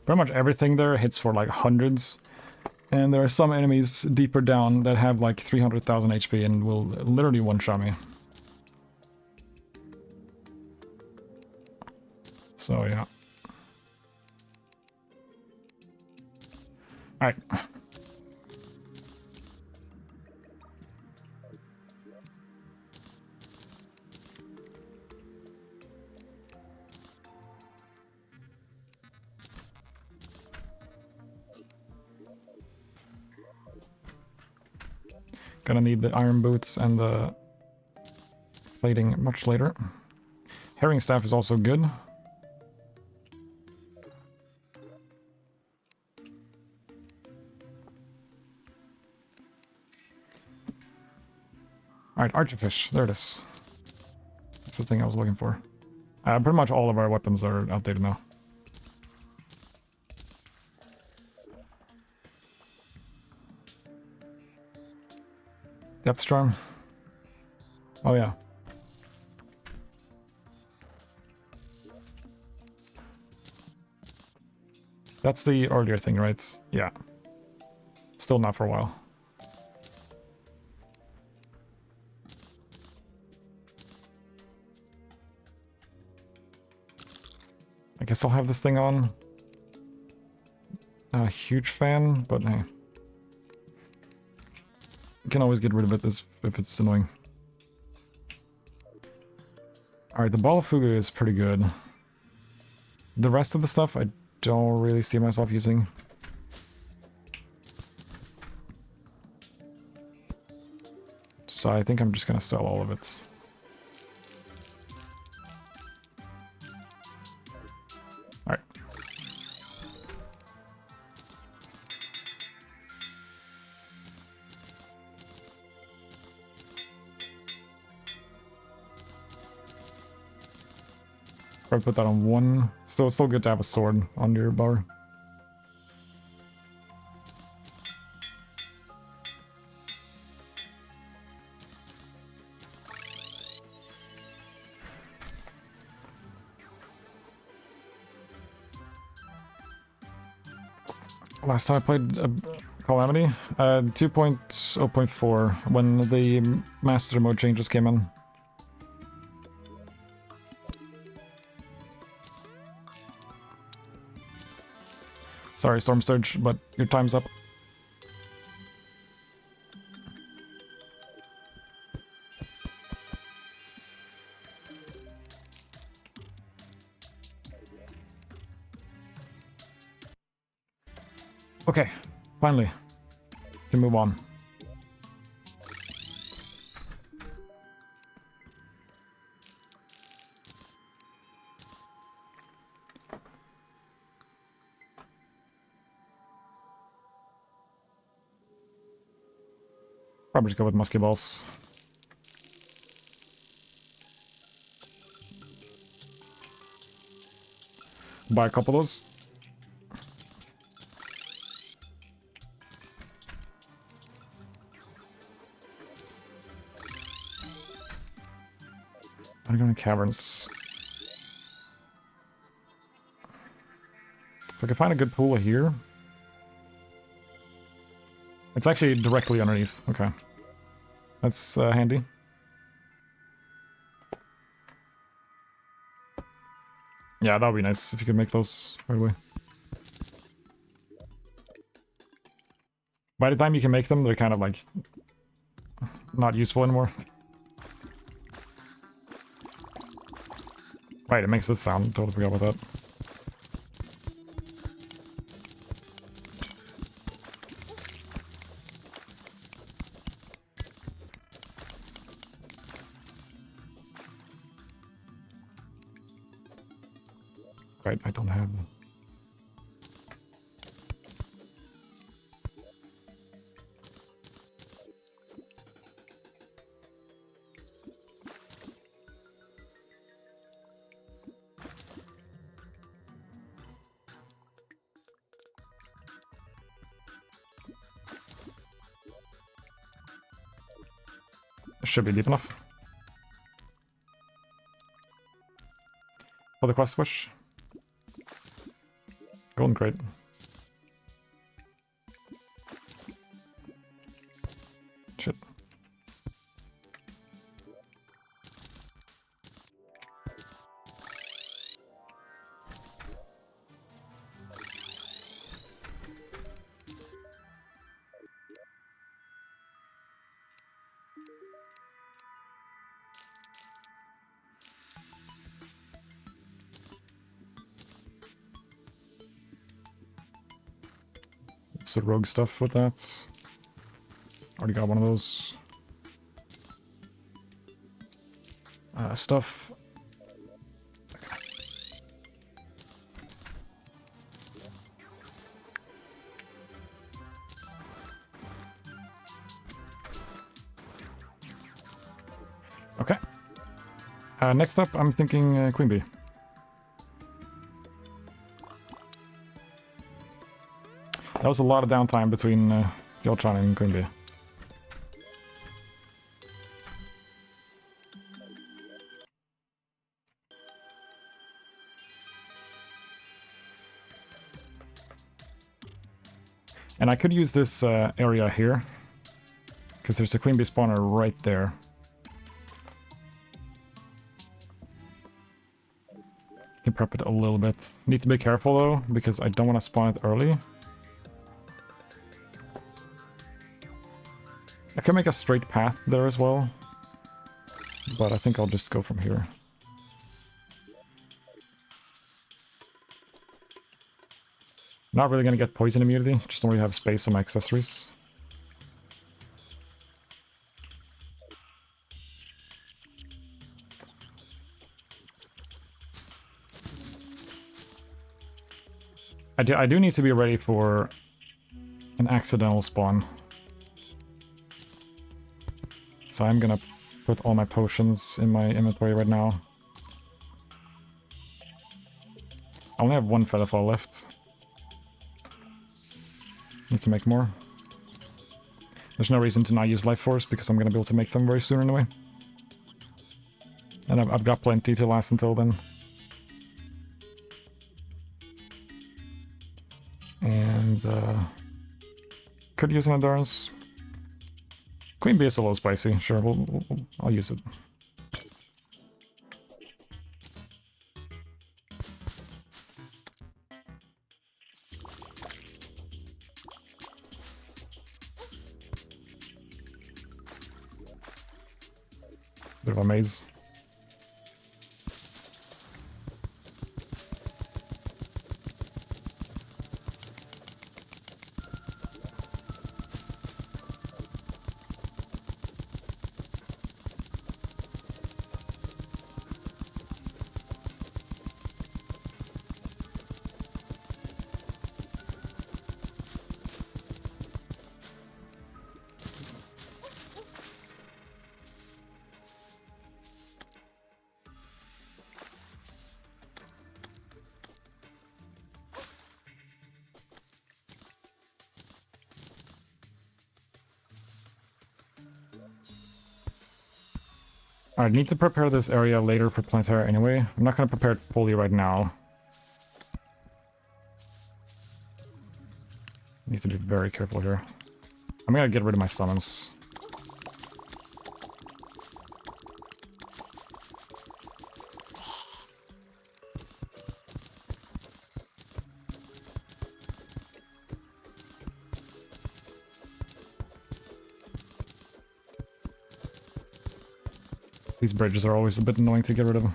Pretty much everything there hits for like hundreds. And there are some enemies deeper down that have like 300,000 HP and will literally one-shot me. So yeah. Alright. Gonna need the iron boots and the plating much later. Herring staff is also good. Alright, Archerfish. There it is. That's the thing I was looking for. Pretty much all of our weapons are outdated now. Depth Storm. Oh yeah. That's the earlier thing, right? Yeah. Still not for a while. I guess I'll have this thing on. Not a huge fan, but hey. You can always get rid of it if it's annoying. Alright, the Ball of Fugu is pretty good. The rest of the stuff I don't really see myself using. So I think I'm just gonna sell all of it. Alright. Probably put that on one. Still good to have a sword on your bar. Last time I played Calamity, 2.0.4, when the Master Mode changes came in. Sorry, Storm Surge, but your time's up. Okay, finally. Can move on. Probably just go with musky balls. Buy a couple of those. Underground caverns. If I can find a good pool here. It's actually directly underneath. Okay. That's handy. Yeah, that would be nice if you could make those right away. By the time you can make them, they're kind of like not useful anymore. Right, it makes this sound. Totally forgot about that. Right, I don't have... Should be deep enough. For the quest switch. Golden crate. Shit. The rogue stuff with that. Already got one of those. Stuff. Okay. Next up, I'm thinking Queen Bee. That was a lot of downtime between Skeletron and Queen Bee. And I could use this area here, because there's a Queen Bee spawner right there. Can prep it a little bit. Need to be careful though, because I don't want to spawn it early. I can make a straight path there as well, but I think I'll just go from here. Not really gonna get poison immunity, just don't really have space on my accessories. I do need to be ready for an accidental spawn. So I'm gonna put all my potions in my inventory right now. I only have one featherfall left. Need to make more. There's no reason to not use life force because I'm gonna be able to make them very soon anyway. And I've got plenty to last until then. And could use an endurance. Queen Bee is a little spicy. Sure, I'll use it. Bit of a maze. I need to prepare this area later for Planetara anyway. I'm not going to prepare it fully right now. Need to be very careful here. I'm going to get rid of my summons. These bridges are always a bit annoying to get rid of.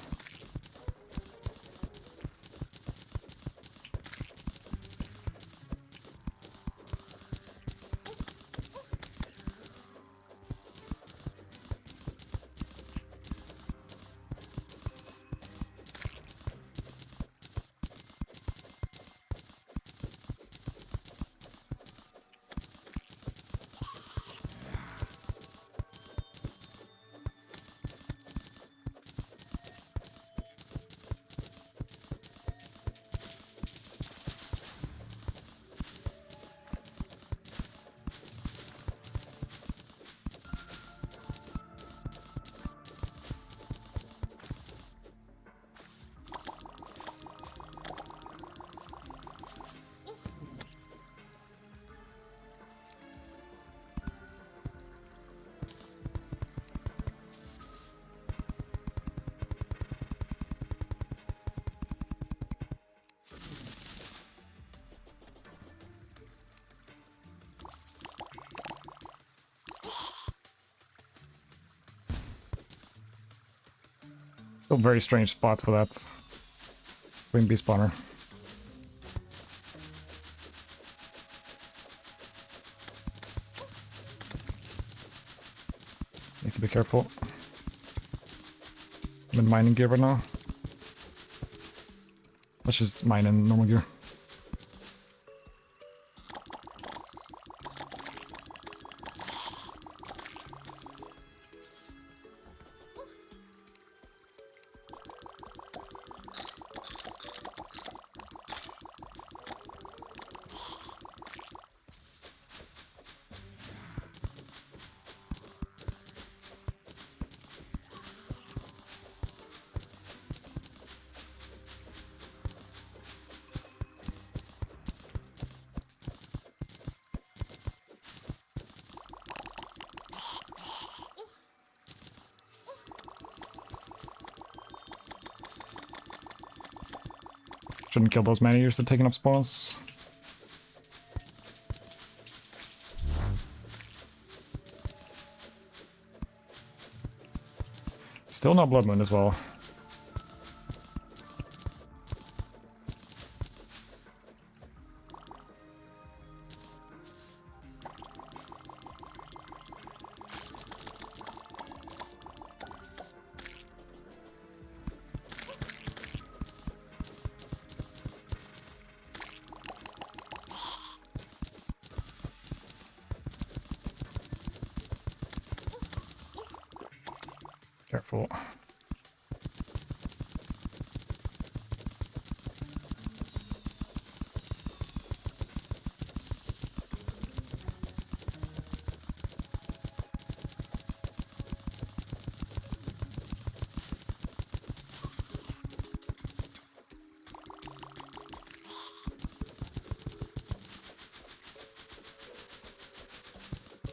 A very strange spot for that Queen Bee spawner. Need to be careful. I'm in mining gear right now. Let's just mine in normal gear. Shouldn't kill those man-eaters that are taking up spawns. Still not Blood Moon as well. Careful.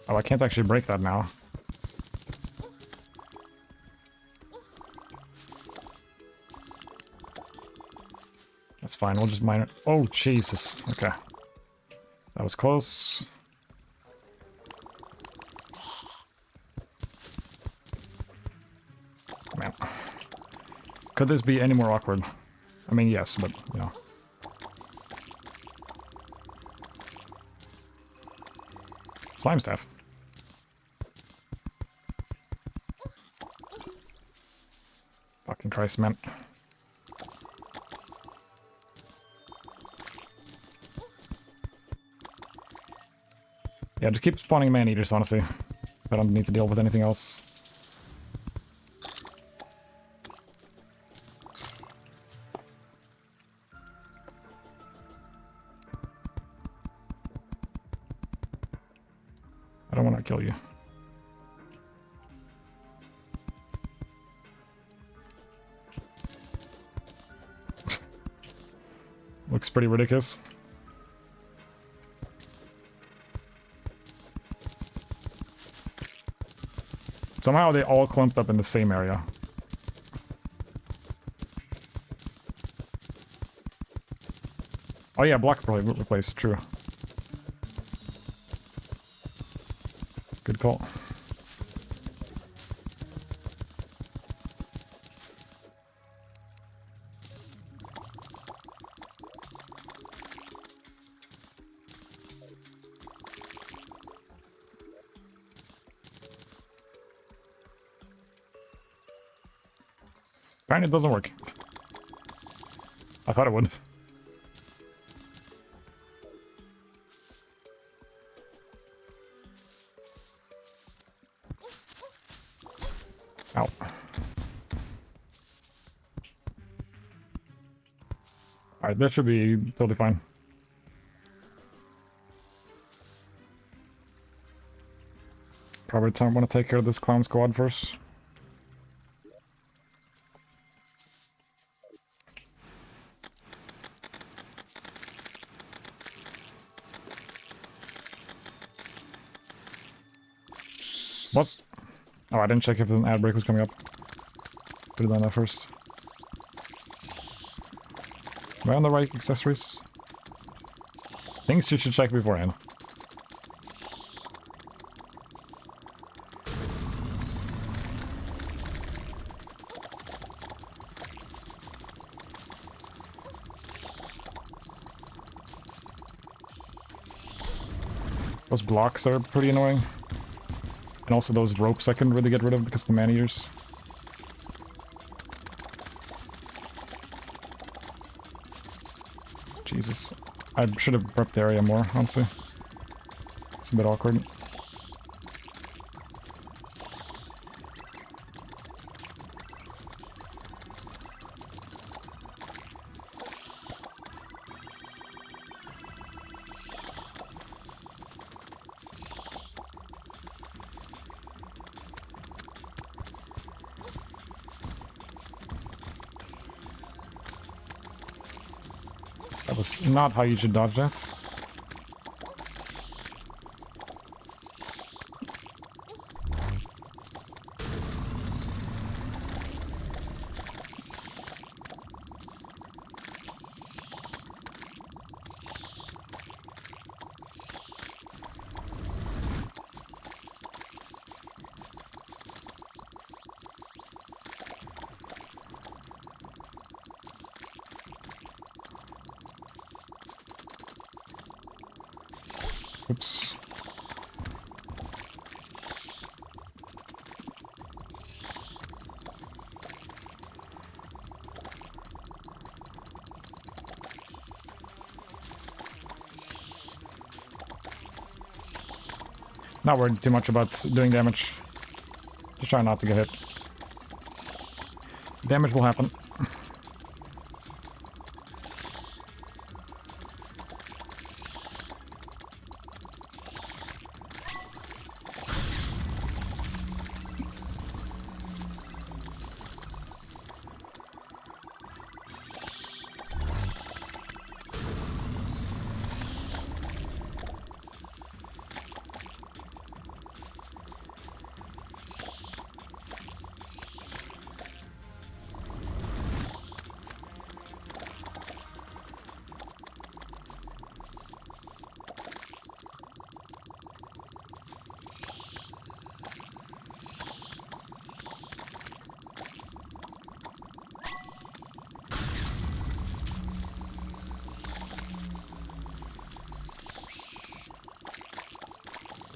Oh, I can't actually break that now. That's fine, we'll just mine it. Oh, Jesus. Okay. That was close. Man. Could this be any more awkward? I mean, yes, but, you know. Slime staff. Fucking Christ, man. Yeah, just keep spawning man-eaters, honestly. I don't need to deal with anything else. I don't want to kill you. Looks pretty ridiculous. Somehow they all clumped up in the same area. Oh yeah, block probably replaced, true. Good call. Apparently it doesn't work. I thought it would. Ow. Alright, that should be totally fine. Probably time I want to take care of this clown squad first. What? Oh, I didn't check if an ad break was coming up. Could have done that first. Am I on the right accessories? Things you should check beforehand. Those blocks are pretty annoying. And also those ropes I couldn't really get rid of because of the man-eaters. Jesus. I should have prepped the area more, honestly. It's a bit awkward. That was not how you should dodge that. Oops. Not worried too much about doing damage. Just try not to get hit. Damage will happen.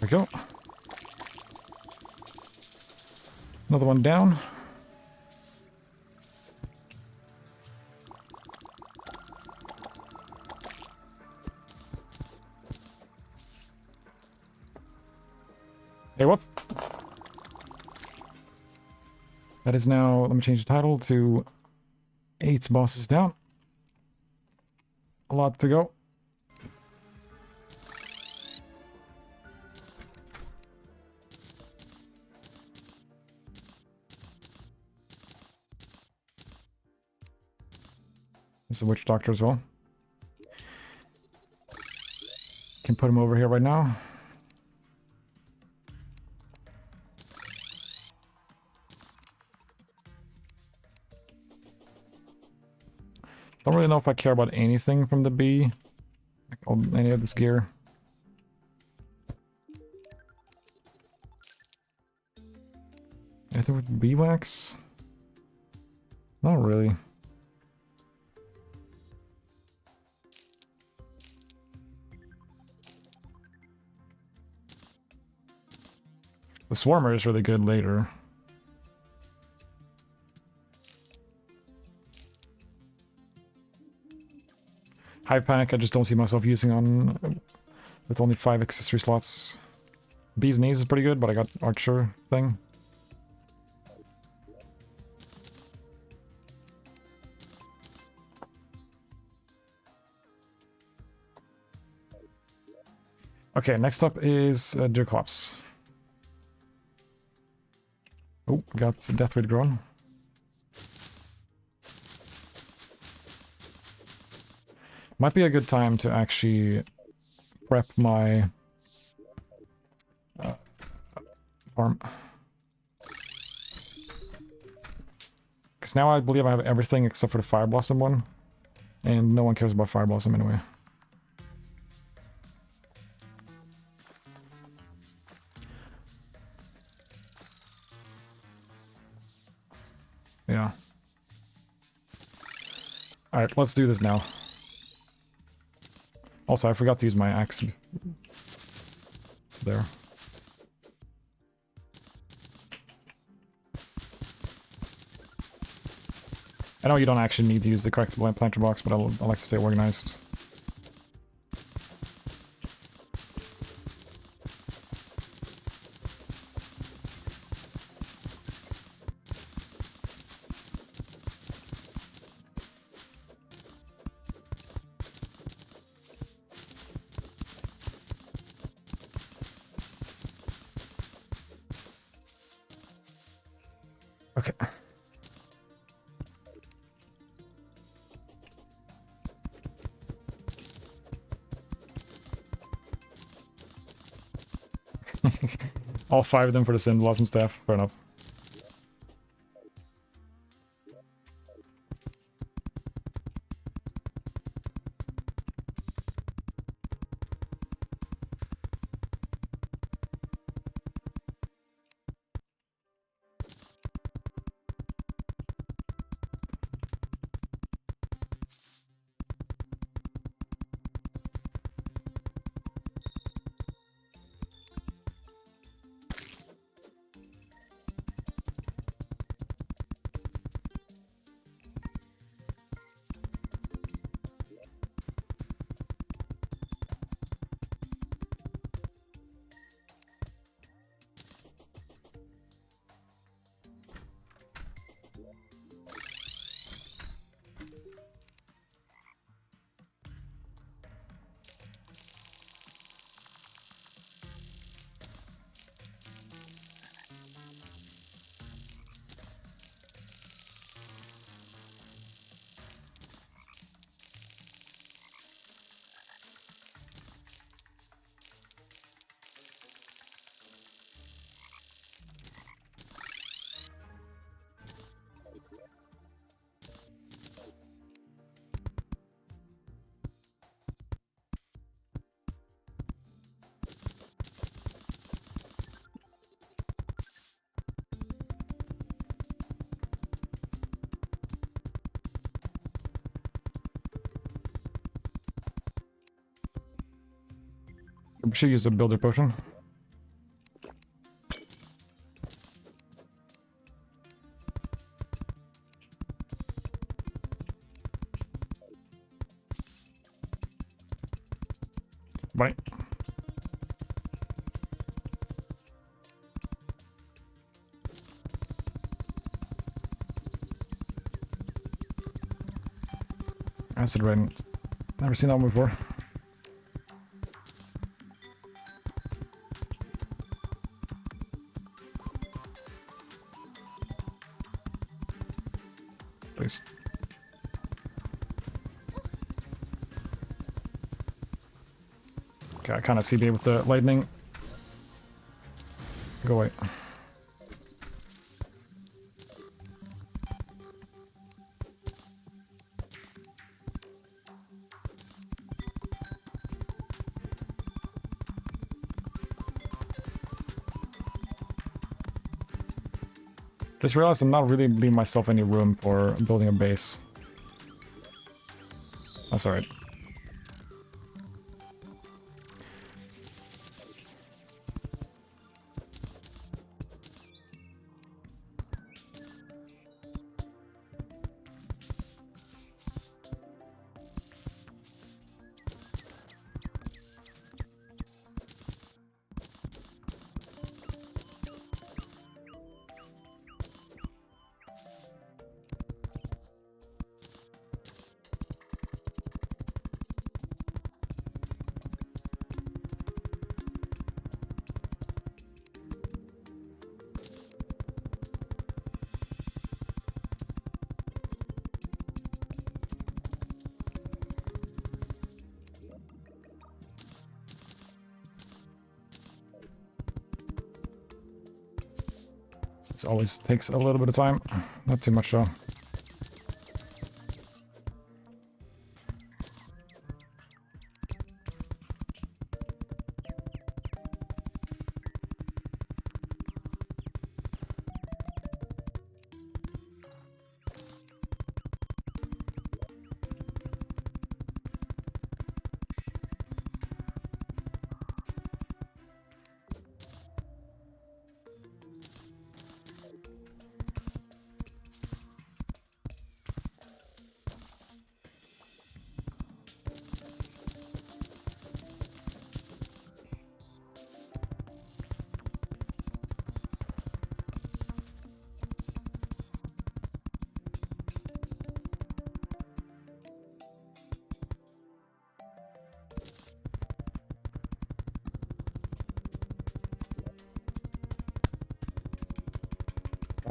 There we go. Another one down. Hey, whoop. That is now, let me change the title to 8 bosses down. A lot to go. This is a witch doctor as well. Can put him over here right now. Don't really know if I care about anything from the bee. Like any of this gear. Anything with bee wax? Not really. The Swarmer is really good later. Hive Pack, I just don't see myself using on with only 5 accessory slots. Bee's Knees is pretty good, but I got Archer thing. Okay, next up is Deerclops. Oh, got Death Rid Grown. Might be a good time to actually prep my farm. Because now I believe I have everything except for the Fire Blossom one. And no one cares about Fire Blossom anyway. Yeah. Alright, let's do this now. Also, I forgot to use my axe there. I know you don't actually need to use the correct planter box, but I like to stay organized. Okay. All 5 of them for the Sin Blossom Staff. Fair enough. We should use a builder potion. Bye. Acid rain. Never seen that one before. Please. Okay, I kind of see the with the lightning. Go away. Just realized I'm not really leaving myself any room for building a base. That's alright. This always takes a little bit of time. Not too much though.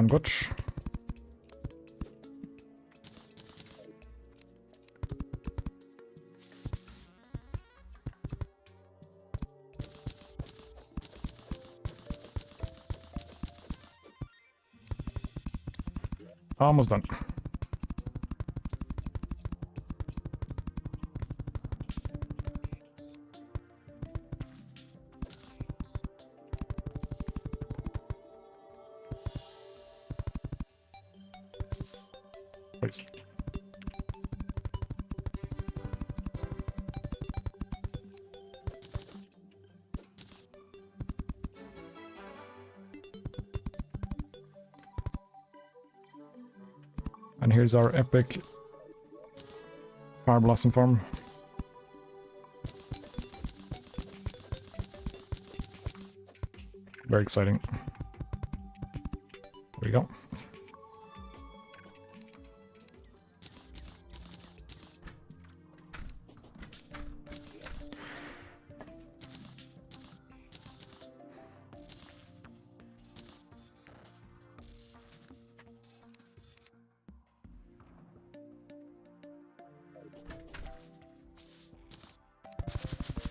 Good. Almost done. Please. And here's our epic Fire Blossom farm. Very exciting. There we go.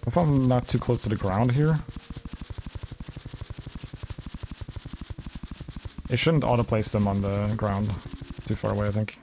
If I'm not too close to the ground here, it shouldn't auto-place them on the ground. Too far away, I think.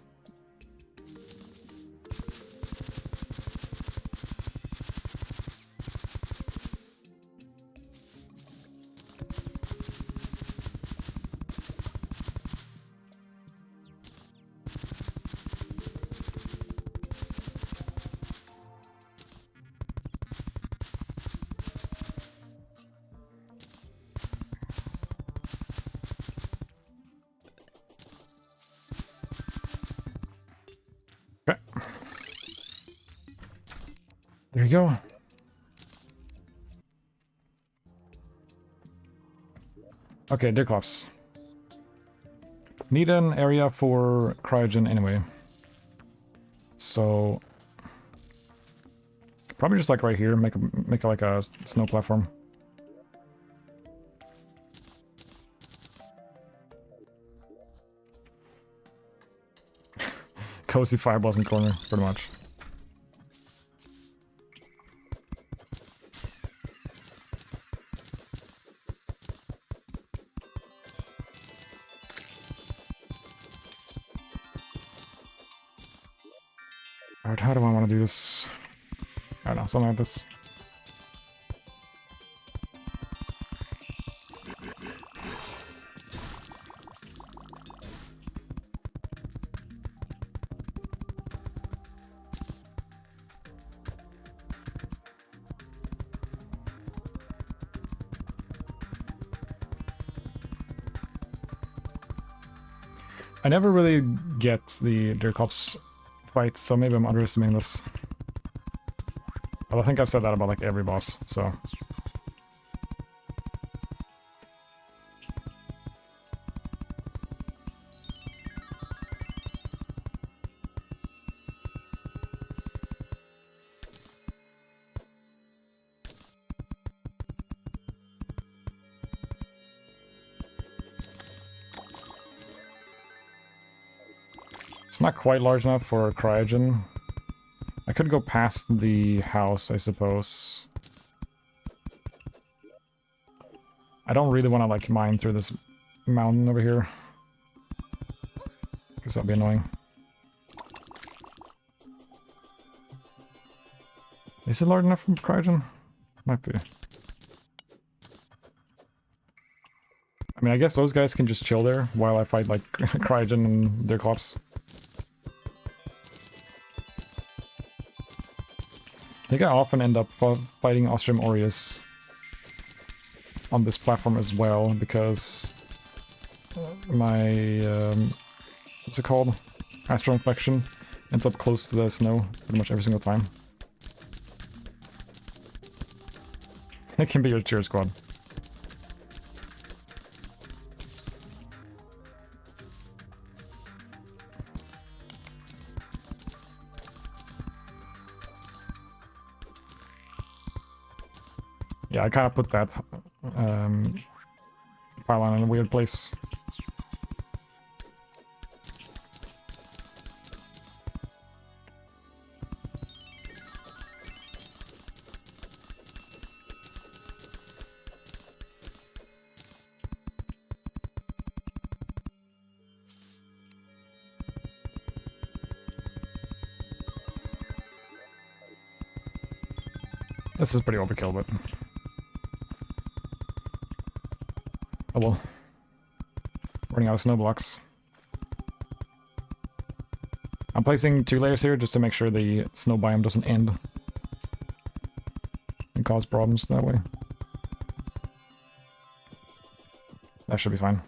There you go. Okay, Deerclops. Need an area for cryogen anyway. So probably just like right here, make like a snow platform. Cozy fireballs in corner, pretty much. Alright, how do I want to do this? I don't know, something like this. I never really get the Deerclops fight, so maybe I'm underestimating this. Well, I think I've said that about like every boss, so... It's not quite large enough for cryogen. I could go past the house, I suppose. I don't really want to, like, mine through this mountain over here, because that'll be annoying. Is it large enough for cryogen? Might be. I mean, I guess those guys can just chill there while I fight, like, cryogen and Deerclops. I think I often end up fighting Ostrom Aureus on this platform as well, because my, what's it called? Astral Inflection ends up close to the snow pretty much every single time. It can be your cheer squad. Yeah, I kind of put that pylon in a weird place. This is pretty overkill, but... oh well. Running out of snow blocks. I'm placing 2 layers here just to make sure the snow biome doesn't end and cause problems that way. That should be fine.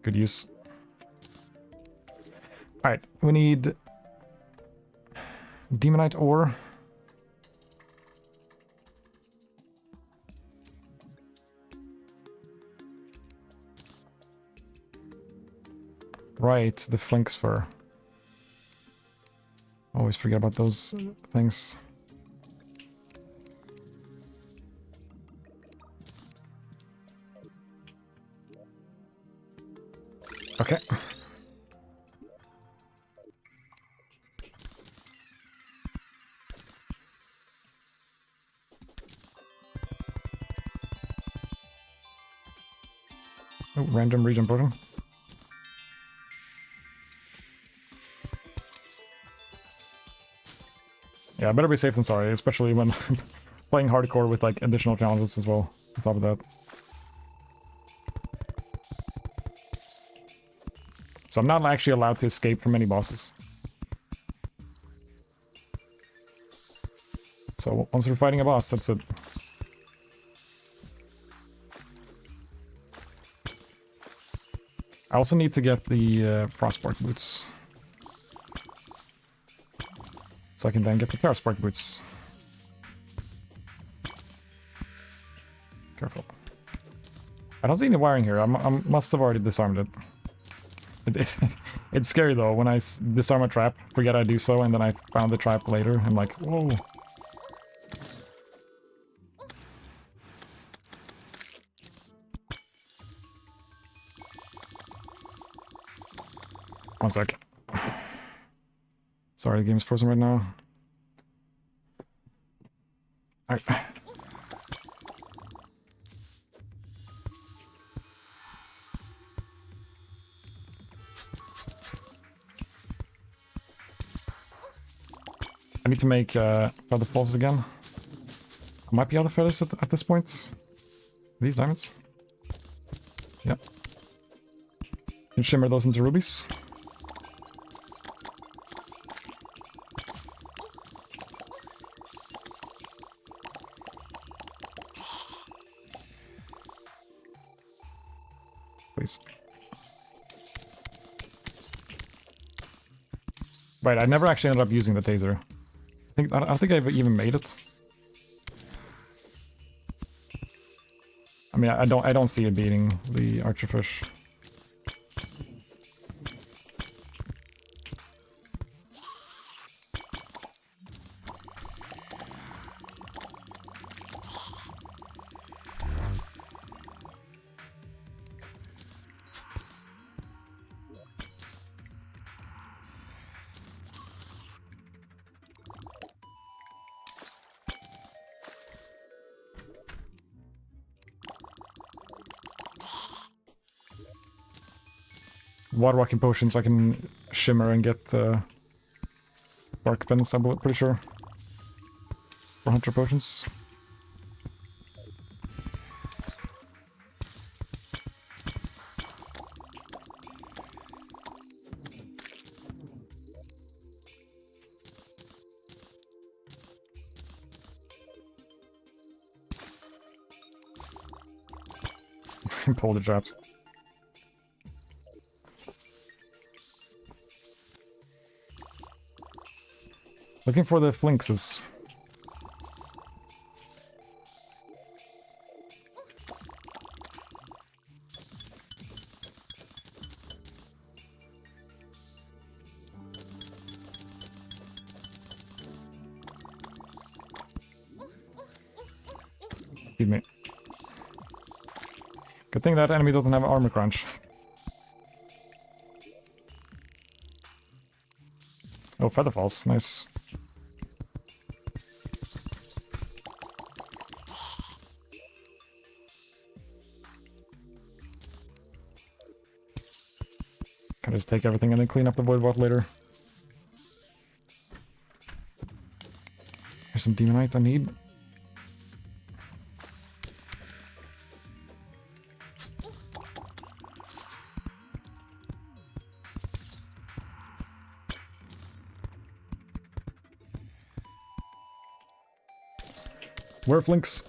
Good use. Alright, we need Demonite ore. Right, the Flinx fur. Always forget about those things. Okay. Oh, random region portal. Yeah, I better be safe than sorry, especially when playing hardcore with like additional challenges as well, on top of that. So I'm not actually allowed to escape from any bosses. So once we're fighting a boss, that's it. I also need to get the Frostbark boots. So I can then get the Terraspark boots. Careful. I don't see any wiring here. I must have already disarmed it. It's scary though, when I disarm a trap, forget I do so, and then I found the trap later. I'm like, whoa. One sec. Sorry, the game's frozen right now. I need to make feather falls again. I might be out of feathers at this point. These diamonds. Yep. Can shimmer those into rubies. Please. Right, I never actually ended up using the taser. I don't think I've even made it. I mean, I don't see it beating the archerfish. Water walking potions I can shimmer and get bark pens, I'm pretty sure. For hunter potions. Pull the traps. Looking for the flinxes. Excuse me. Good thing that enemy doesn't have armor crunch. Oh, feather falls, nice. Can just take everything and then clean up the void vault later. Here's some demonite I need. Werflinks.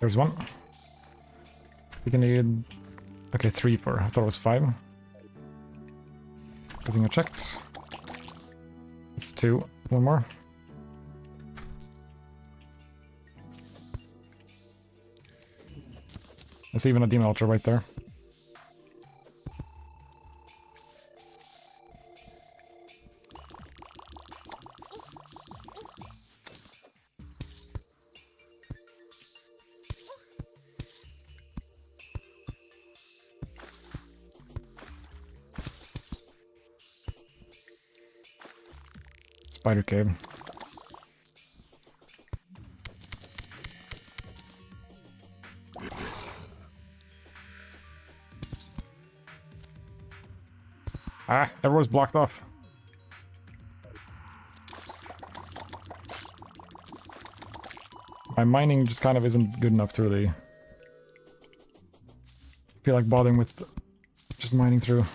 There's one. We can need... Okay, 3 for... I thought it was 5. Everything I checked. It's 2. One more. There's even a demon altar right there. Spider cave. Ah, everyone's blocked off. My mining just kind of isn't good enough to really feel like bothering with just mining through.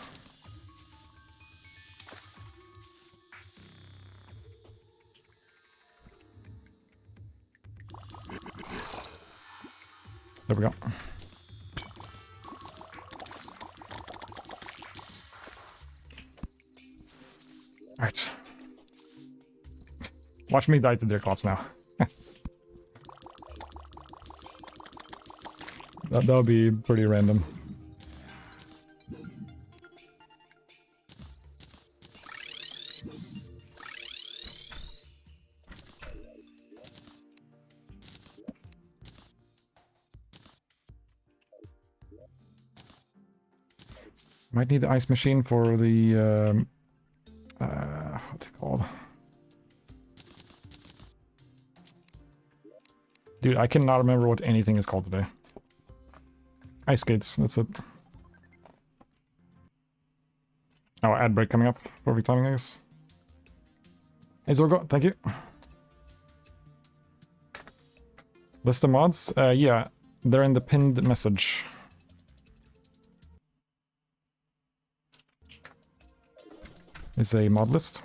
There we go. Alright. Watch me die to Deerclops now. That'll be pretty random. Might need the ice machine for the what's it called? Dude, I cannot remember what anything is called today. Ice skates, that's it. Oh, ad break coming up. Perfect timing, I guess. Hey Zorgo, thank you. List of mods? Yeah, they're in the pinned message. It's a mod list.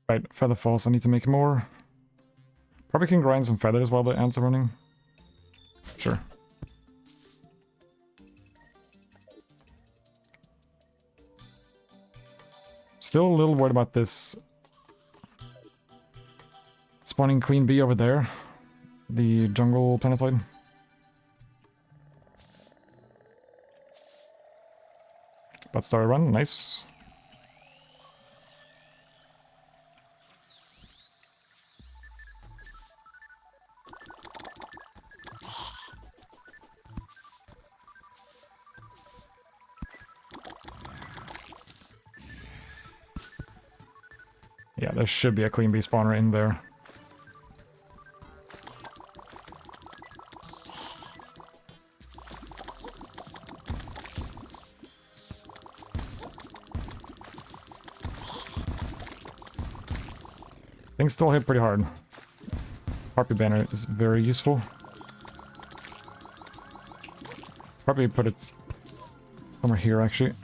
Right, feather falls, I need to make more. Probably can grind some feathers while the ants are running. Sure. Still a little worried about this spawning queen bee over there. The jungle planetoid. But started run, nice. Yeah, there should be a queen bee spawner in there. Things still hit pretty hard. Harpy banner is very useful. Probably put it somewhere here, actually.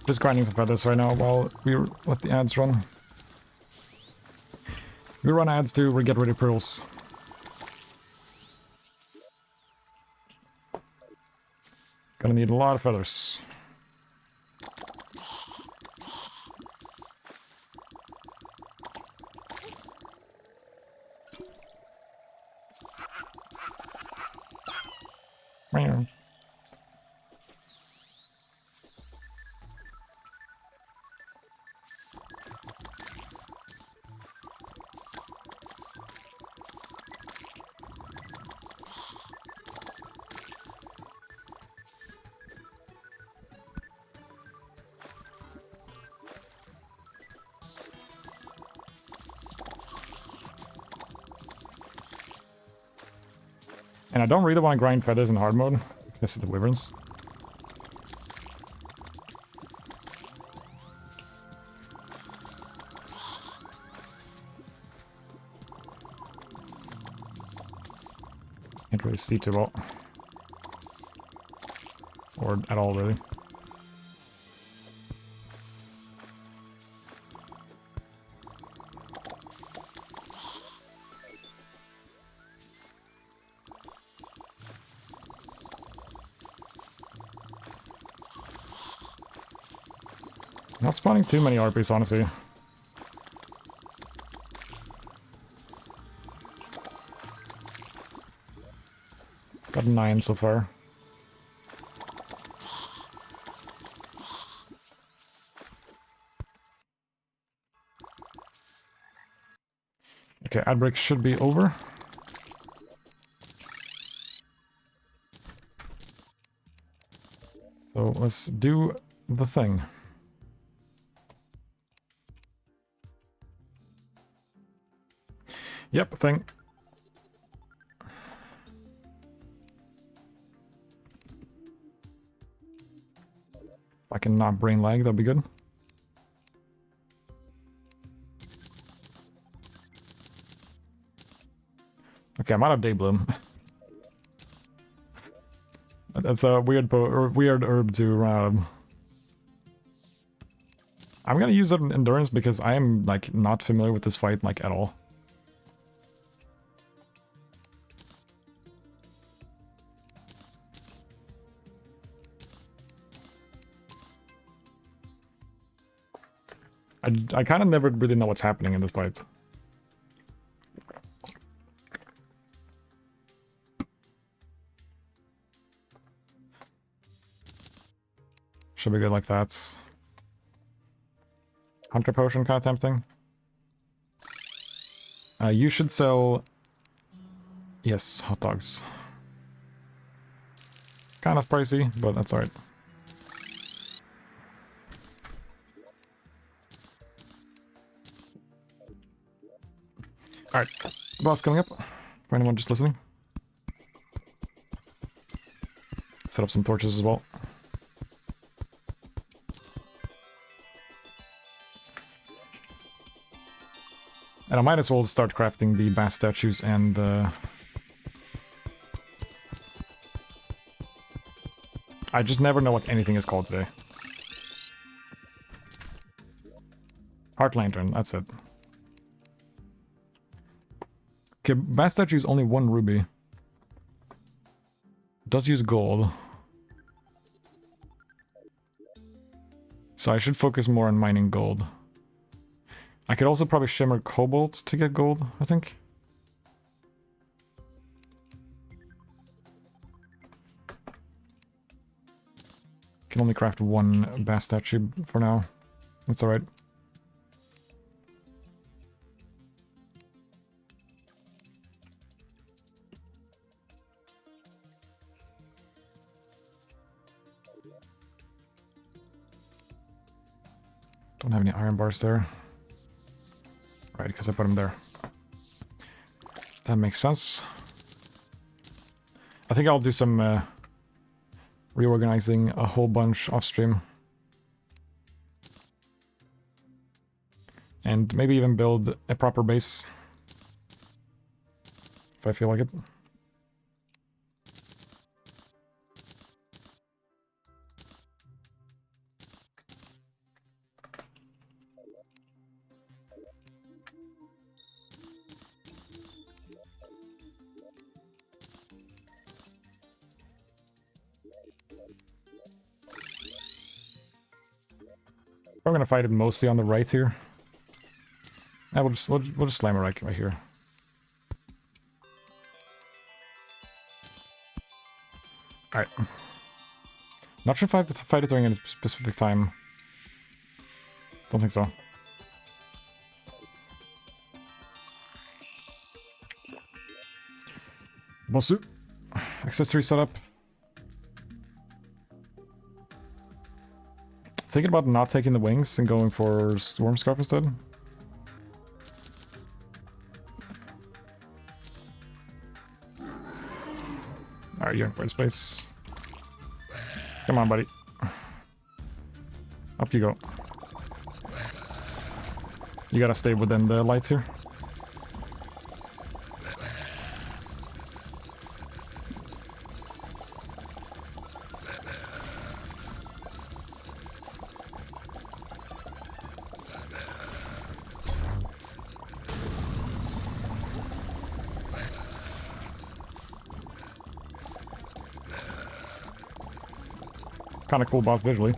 Just grinding some feathers right now while we let the ads run. We run ads too, we get rid of pearls. Gonna need a lot of feathers. Meow. And I don't really want to grind feathers in hard mode. This is the wyverns. Can't really see too well. Or at all, really. Not spawning too many RPs, honestly. Got 9 so far. Okay, ad break should be over. So let's do the thing. Yep, thing. If I can not brain lag, that'd be good. Okay, I'm out of Day Bloom. That's a weird herb to run out of. I'm gonna use it in Endurance because I am, like, not familiar with this fight, like, at all. I kind of never really know what's happening in this fight. Should be good like that. Hunter potion kind of tempting. You should sell... Yes, hot dogs. Kind of pricey, but that's alright. Alright, boss coming up, for anyone just listening. Set up some torches as well. And I might as well start crafting the bass statues and I just never know what anything is called today. Heart Lantern, that's it. Okay, bass statue is only 1 ruby. Does use gold. So I should focus more on mining gold. I could also probably shimmer cobalt to get gold, I think. Can only craft 1 bass statue for now. That's alright. Don't have any iron bars there. Right, because I put them there. That makes sense. I think I'll do some reorganizing a whole bunch off stream. And maybe even build a proper base. If I feel like it. I'm gonna fight it mostly on the right here. Yeah, we'll just slam it right here. Alright. Not sure if I have to fight it during any specific time. Don't think so. Bossu. Accessory setup. Thinking about not taking the wings and going for Storm Scarf instead. Alright, you're in white space. Come on, buddy. Up you go. You gotta stay within the lights here. kind of cool boss visually.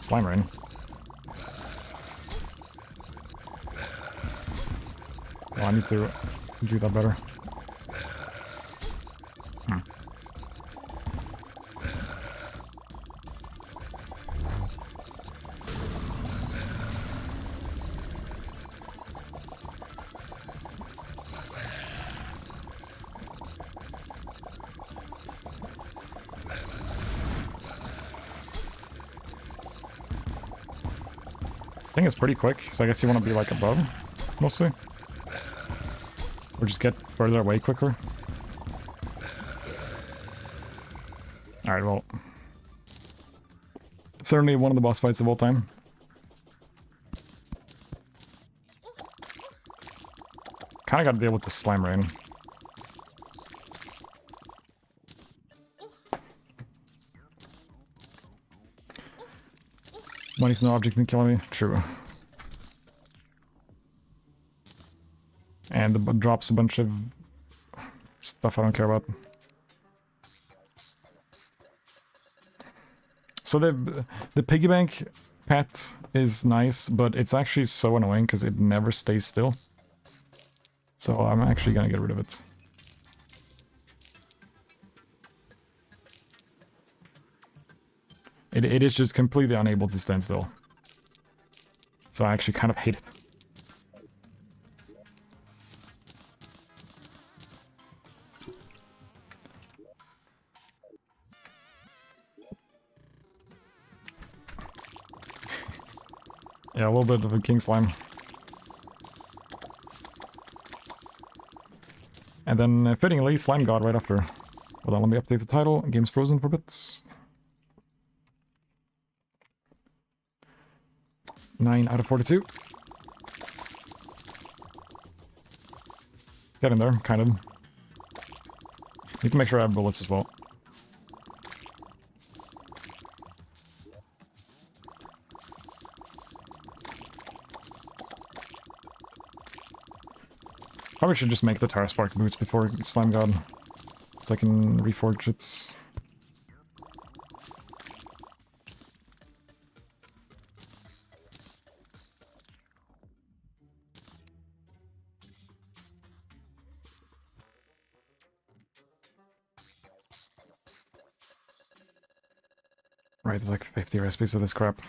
Slime rain. Oh, I need to do that better. I think it's pretty quick, so I guess you want to be like above, mostly. Or just get further away quicker. Alright, well. Certainly one of the boss fights of all time. Kinda gotta deal with the slime rain. Money's no object in killing me. True. And it drops a bunch of stuff I don't care about. So the piggy bank pet is nice, but it's actually so annoying because it never stays still. So I'm actually gonna get rid of it. It is just completely unable to stand still. So I actually kind of hate it. Yeah, a little bit of a king slime. And then fittingly, Slime God right after. Hold on, let me update the title. Game's frozen for bits. 9 out of 42. Get in there, kind of. Need to make sure I have bullets as well. Probably should just make the Terra Spark boots before Slime God, so I can reforge it. Right, there's like 50 recipes of this crap.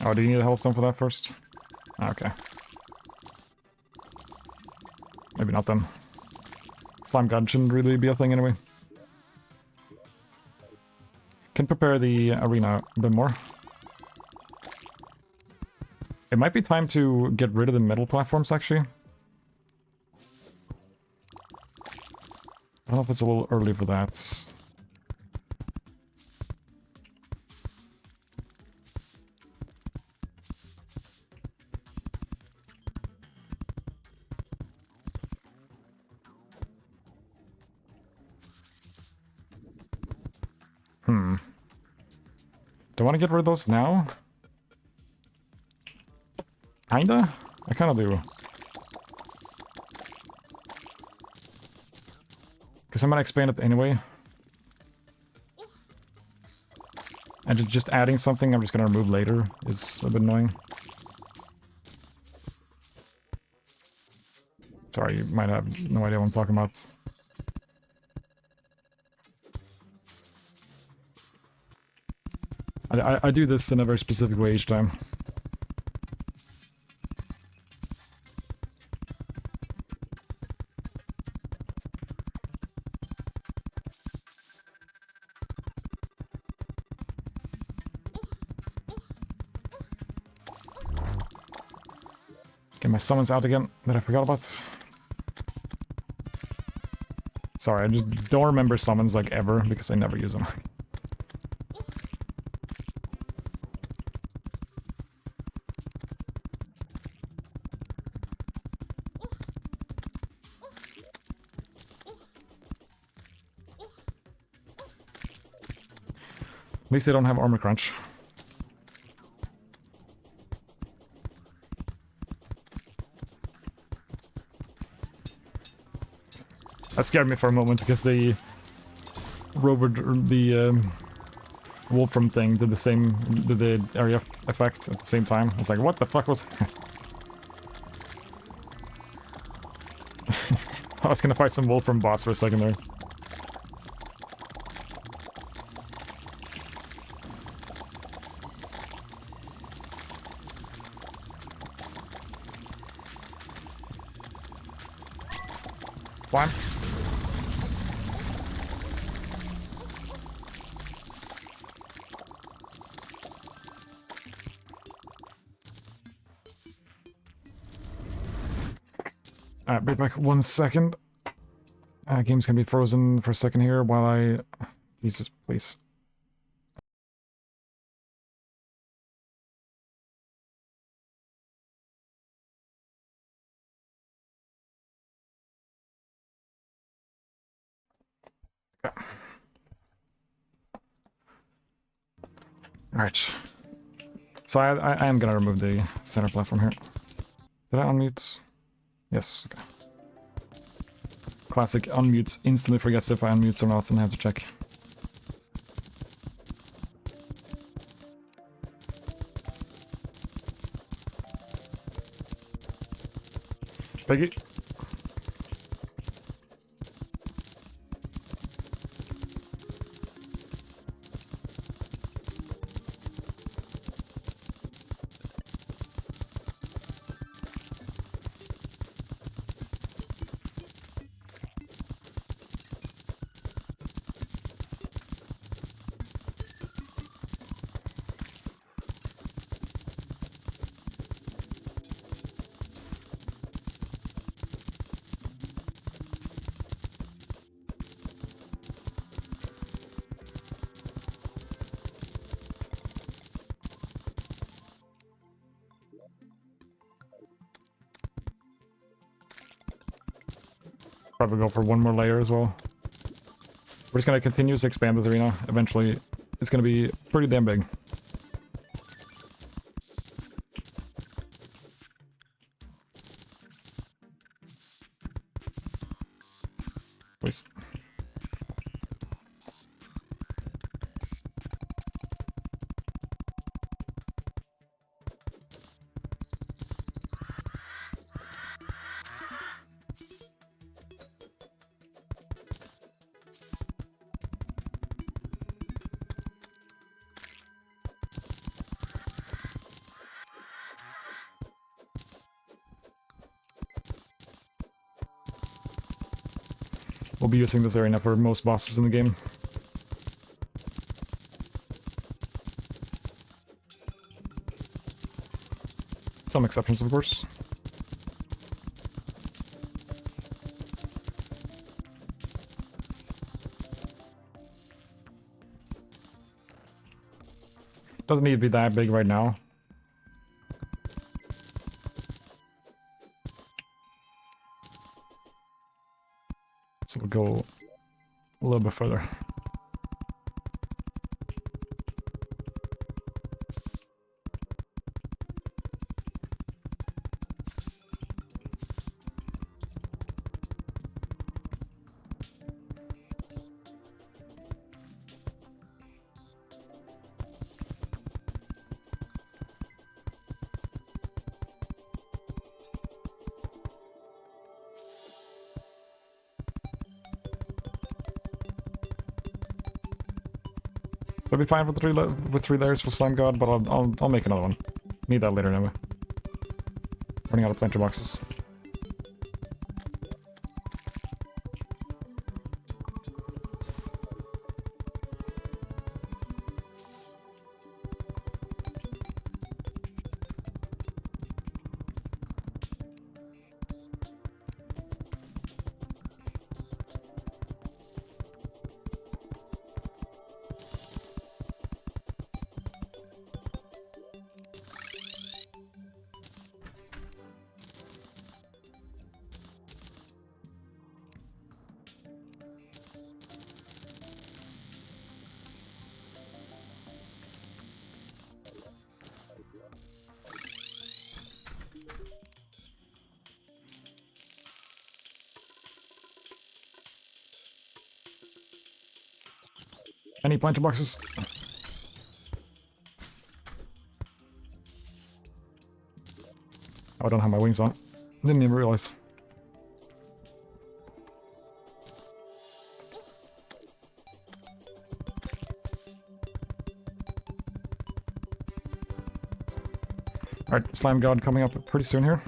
Oh, do you need a hellstone for that first? Okay. Maybe not then. Slime God shouldn't really be a thing anyway. Can prepare the arena a bit more. It might be time to get rid of the metal platforms, actually. I don't know if it's a little early for that. Do I want to get rid of those now? Kinda? I kinda do. Because I'm gonna expand it anyway. And just adding something I'm just gonna remove later is a bit annoying. Sorry, you might have no idea what I'm talking about. I do this in a very specific way each time. Get my summons out again that I forgot about. Sorry, I just don't remember summons like ever because I never use them. At least they don't have armor crunch. That scared me for a moment because the Wolfram thing did the area effect at the same time. It's like, what the fuck was that? I was gonna fight some Wolfram boss for a second there. Fine. Alright, be back 1 second. Game's gonna be frozen for a second here while I... Jesus, please. Okay. Alright. So I am gonna remove the center platform here. Did I unmute? Yes, okay. Classic unmutes instantly forgets if I unmute or not and I have to check. Peggy. Probably go for one more layer as well. We're just gonna continue to expand this arena. Eventually, it's gonna be pretty damn big. Please. We'll be using this arena for most bosses in the game. Some exceptions, of course. Doesn't need to be that big right now. So we'll go a little bit further. I'll be fine with three layers for Slime God, but I'll make another one. Need that later anyway. Running out of planter boxes. Any planter boxes? Oh, I don't have my wings on. Didn't even realize. Alright, Slime God coming up pretty soon here.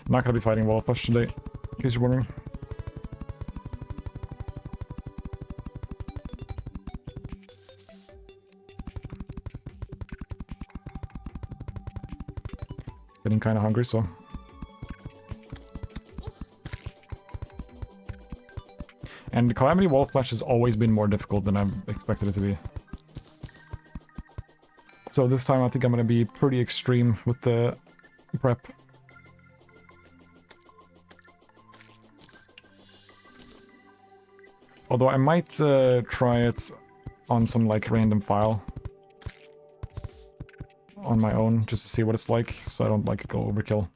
Not gonna be fighting Wall of Flesh today, in case you're wondering. Getting kind of hungry, so... And Calamity Wall of Flesh has always been more difficult than I've expected it to be. So this time I think I'm gonna be pretty extreme with the prep. Although I might try it on some like random file. On my own, just to see what it's like, so I don't like go overkill.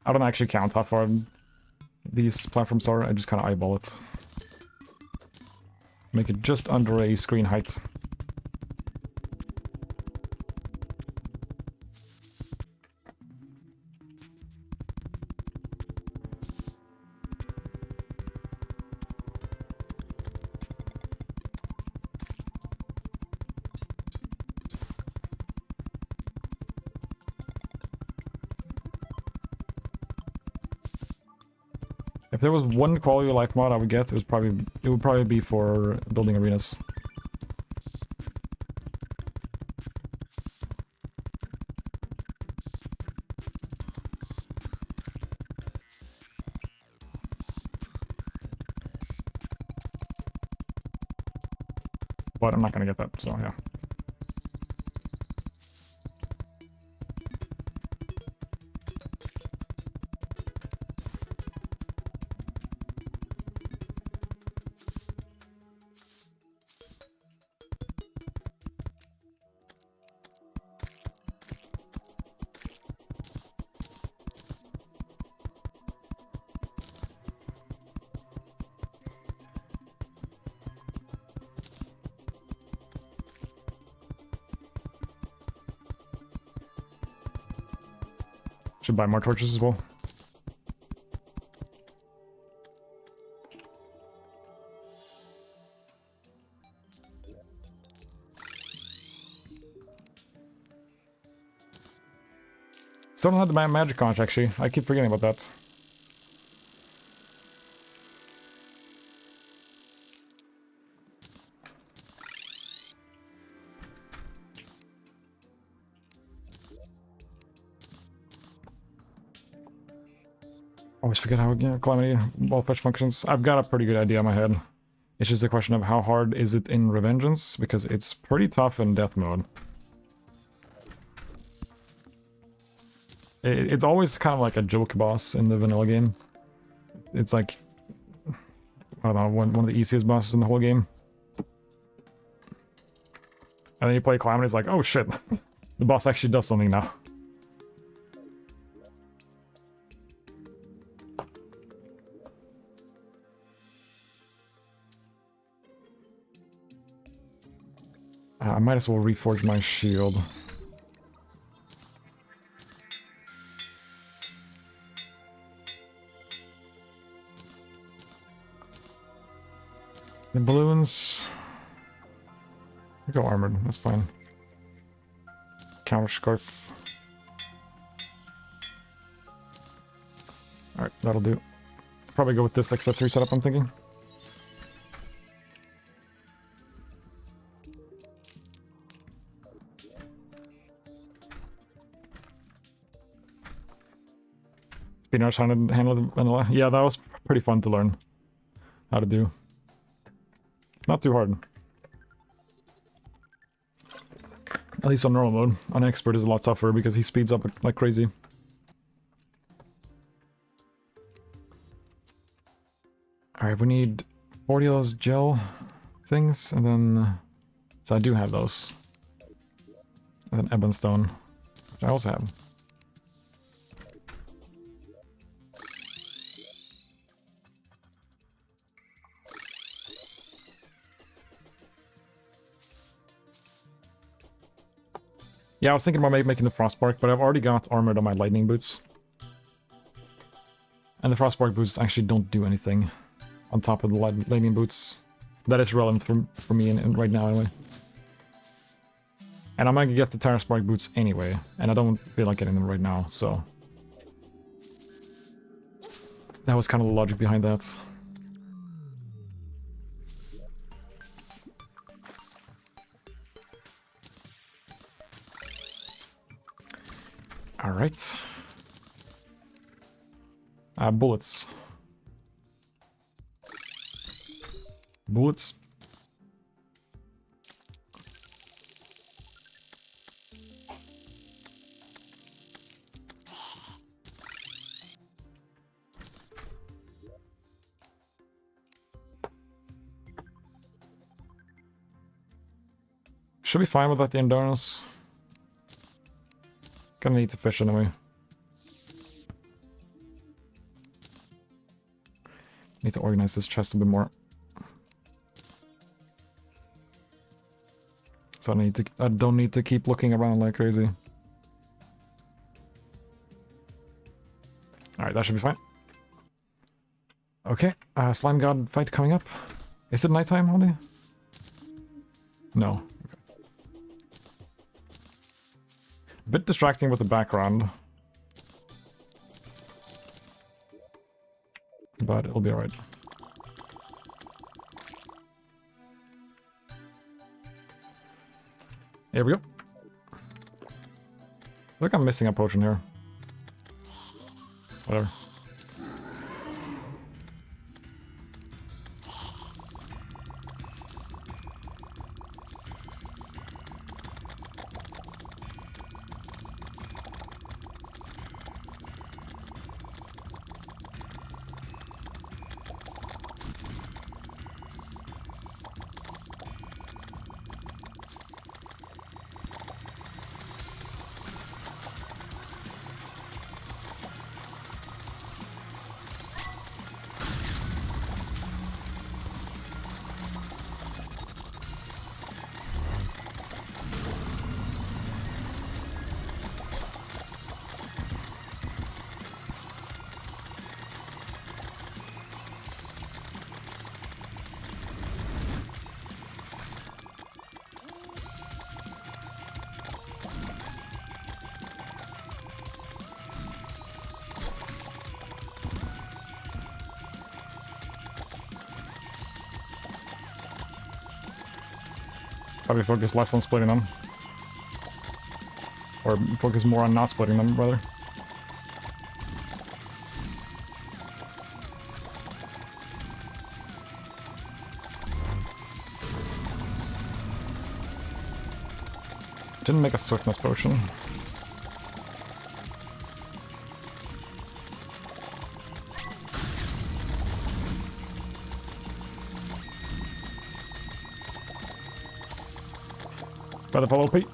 I don't actually count how far these platforms are, I just kind of eyeball it. Make it just under a screen height. If there was one quality of life mod I would get, it would probably be for building arenas. But I'm not gonna get that, so yeah. Should buy more torches as well. Still don't have the magic conch, actually. I keep forgetting about that. Always forget how Calamity Wall Fetch functions. I've got a pretty good idea in my head. It's just a question of how hard is it in Revengeance, because it's pretty tough in death mode. It's always kind of like a joke boss in the vanilla game. It's like, I don't know, one of the easiest bosses in the whole game. And then you play Calamity, it's like, oh shit, the boss actually does something now. I might as well reforge my shield. The balloons... I go armored, that's fine. Counter scarf. Alright, that'll do. Probably go with this accessory setup, I'm thinking. Peanuts handle the vanilla. Yeah, that was pretty fun to learn how to do. It's not too hard. At least on normal mode. On expert is a lot tougher because he speeds up like crazy. Alright, we need 40 of those gel things, and then... So I do have those. And then ebon stone, which I also have. Yeah, I was thinking about making the Frostbark, but I've already got armored on my lightning boots. And the Frostbark boots actually don't do anything on top of the lightning boots. That is relevant for me right now, anyway. And I'm gonna get the Terraspark boots anyway, and I don't feel like getting them right now, so... That was kind of the logic behind that. Alright. Bullets. Bullets. Should be fine without the endurance. Gonna need to fish anyway. Need to organize this chest a bit more. So I don't need to keep looking around like crazy. Alright, that should be fine. Okay, slime god fight coming up. Is it nighttime only? No. Okay. A bit distracting with the background. But it'll be alright. Here we go. I feel like I'm missing a potion here. Whatever. Probably focus less on splitting them. Or focus more on not splitting them, rather. Didn't make a swiftness potion. Better follow Pete.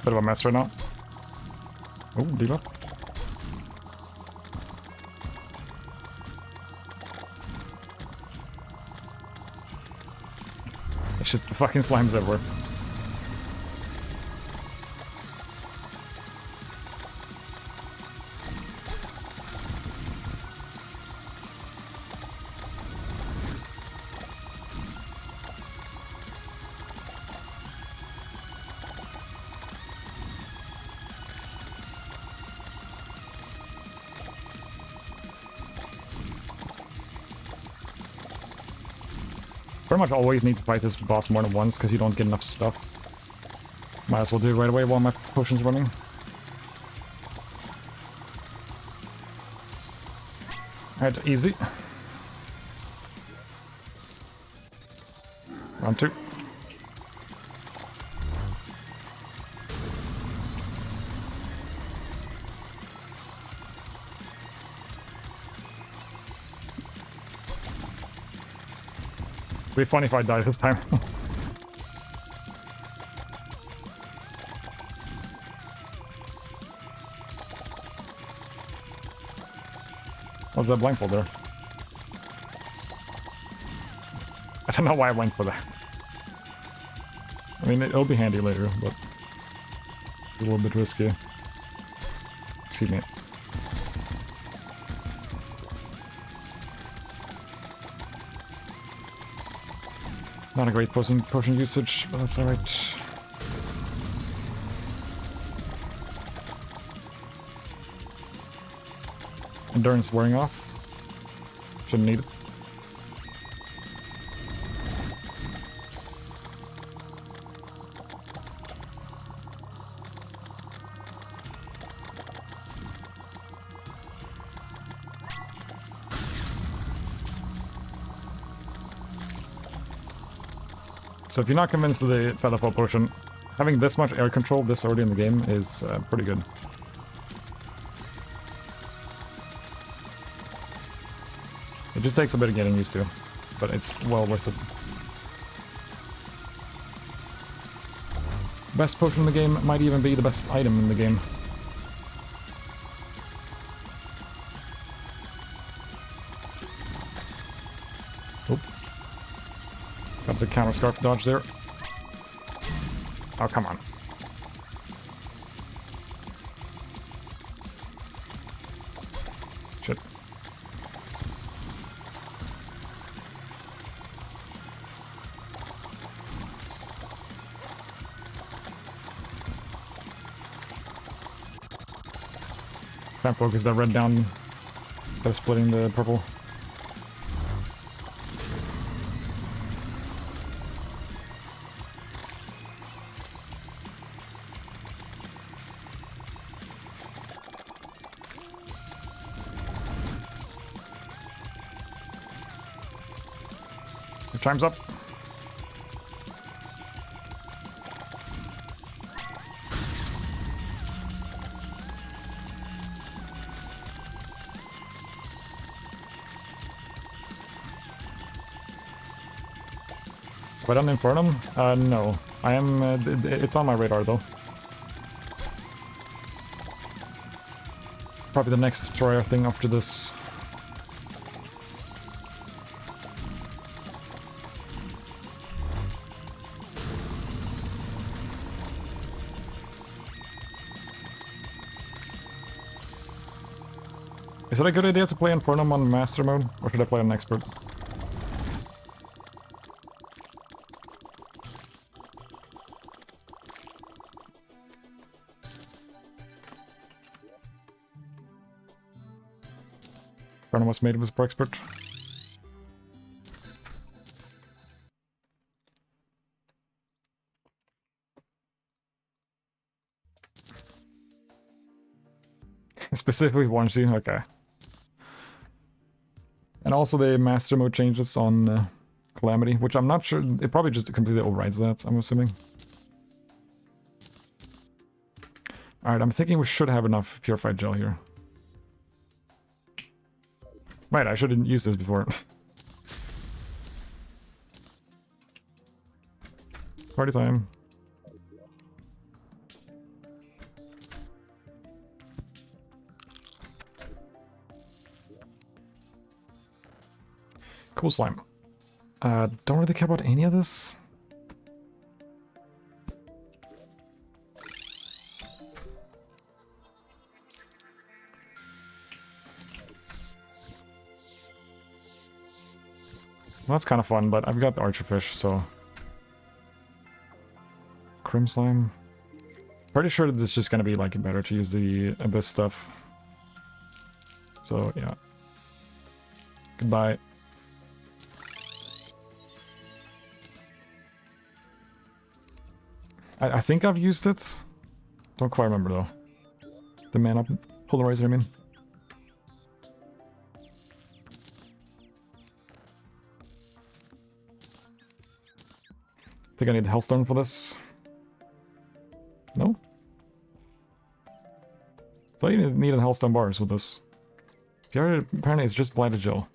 Bit of a mess right now. Oh, Diva. It's just the fucking slimes everywhere. Pretty much always need to fight this boss more than once because you don't get enough stuff. Might as well do it right away while my potion's running. Alright, easy. Round 2. It'd be funny if I died this time. What's that blindfold there? I don't know why I went for that. I mean, it'll be handy later, but it's a little bit risky. Excuse me. Not a great potion usage, but that's alright. Endurance wearing off. Shouldn't need it. So if you're not convinced of the Featherfall potion, having this much air control this early in the game is pretty good. It just takes a bit of getting used to, but it's well worth it. Best potion in the game might even be the best item in the game. Oop. Got the counter scarf dodge there. Oh, come on. Shit. Can't focus that red down by splitting the purple. Your time's up. Have I done Infernum? No. I am... it's on my radar, though. Probably the next Terraria thing after this. Is it a good idea to play Infernum on Master Mode, or should I play on Expert? Infernum was made with for Expert. Specifically warns you? Okay. And also the Master Mode changes on Calamity, which I'm not sure... It probably just completely overrides that, I'm assuming. Alright, I'm thinking we should have enough Purified Gel here. Right, I shouldn't use this before. Party time. Cool slime. Don't really care about any of this. Well, that's kind of fun, but I've got the Archerfish, so... Crim Slime. Pretty sure that it's just gonna be, like, better to use the Abyss stuff. So, yeah. Goodbye. I think I've used it. Don't quite remember, though. The mana polarizer, I mean. Think I need Hellstone for this? No? Thought you needed Hellstone bars with this. Apparently it's just Blighted Gel.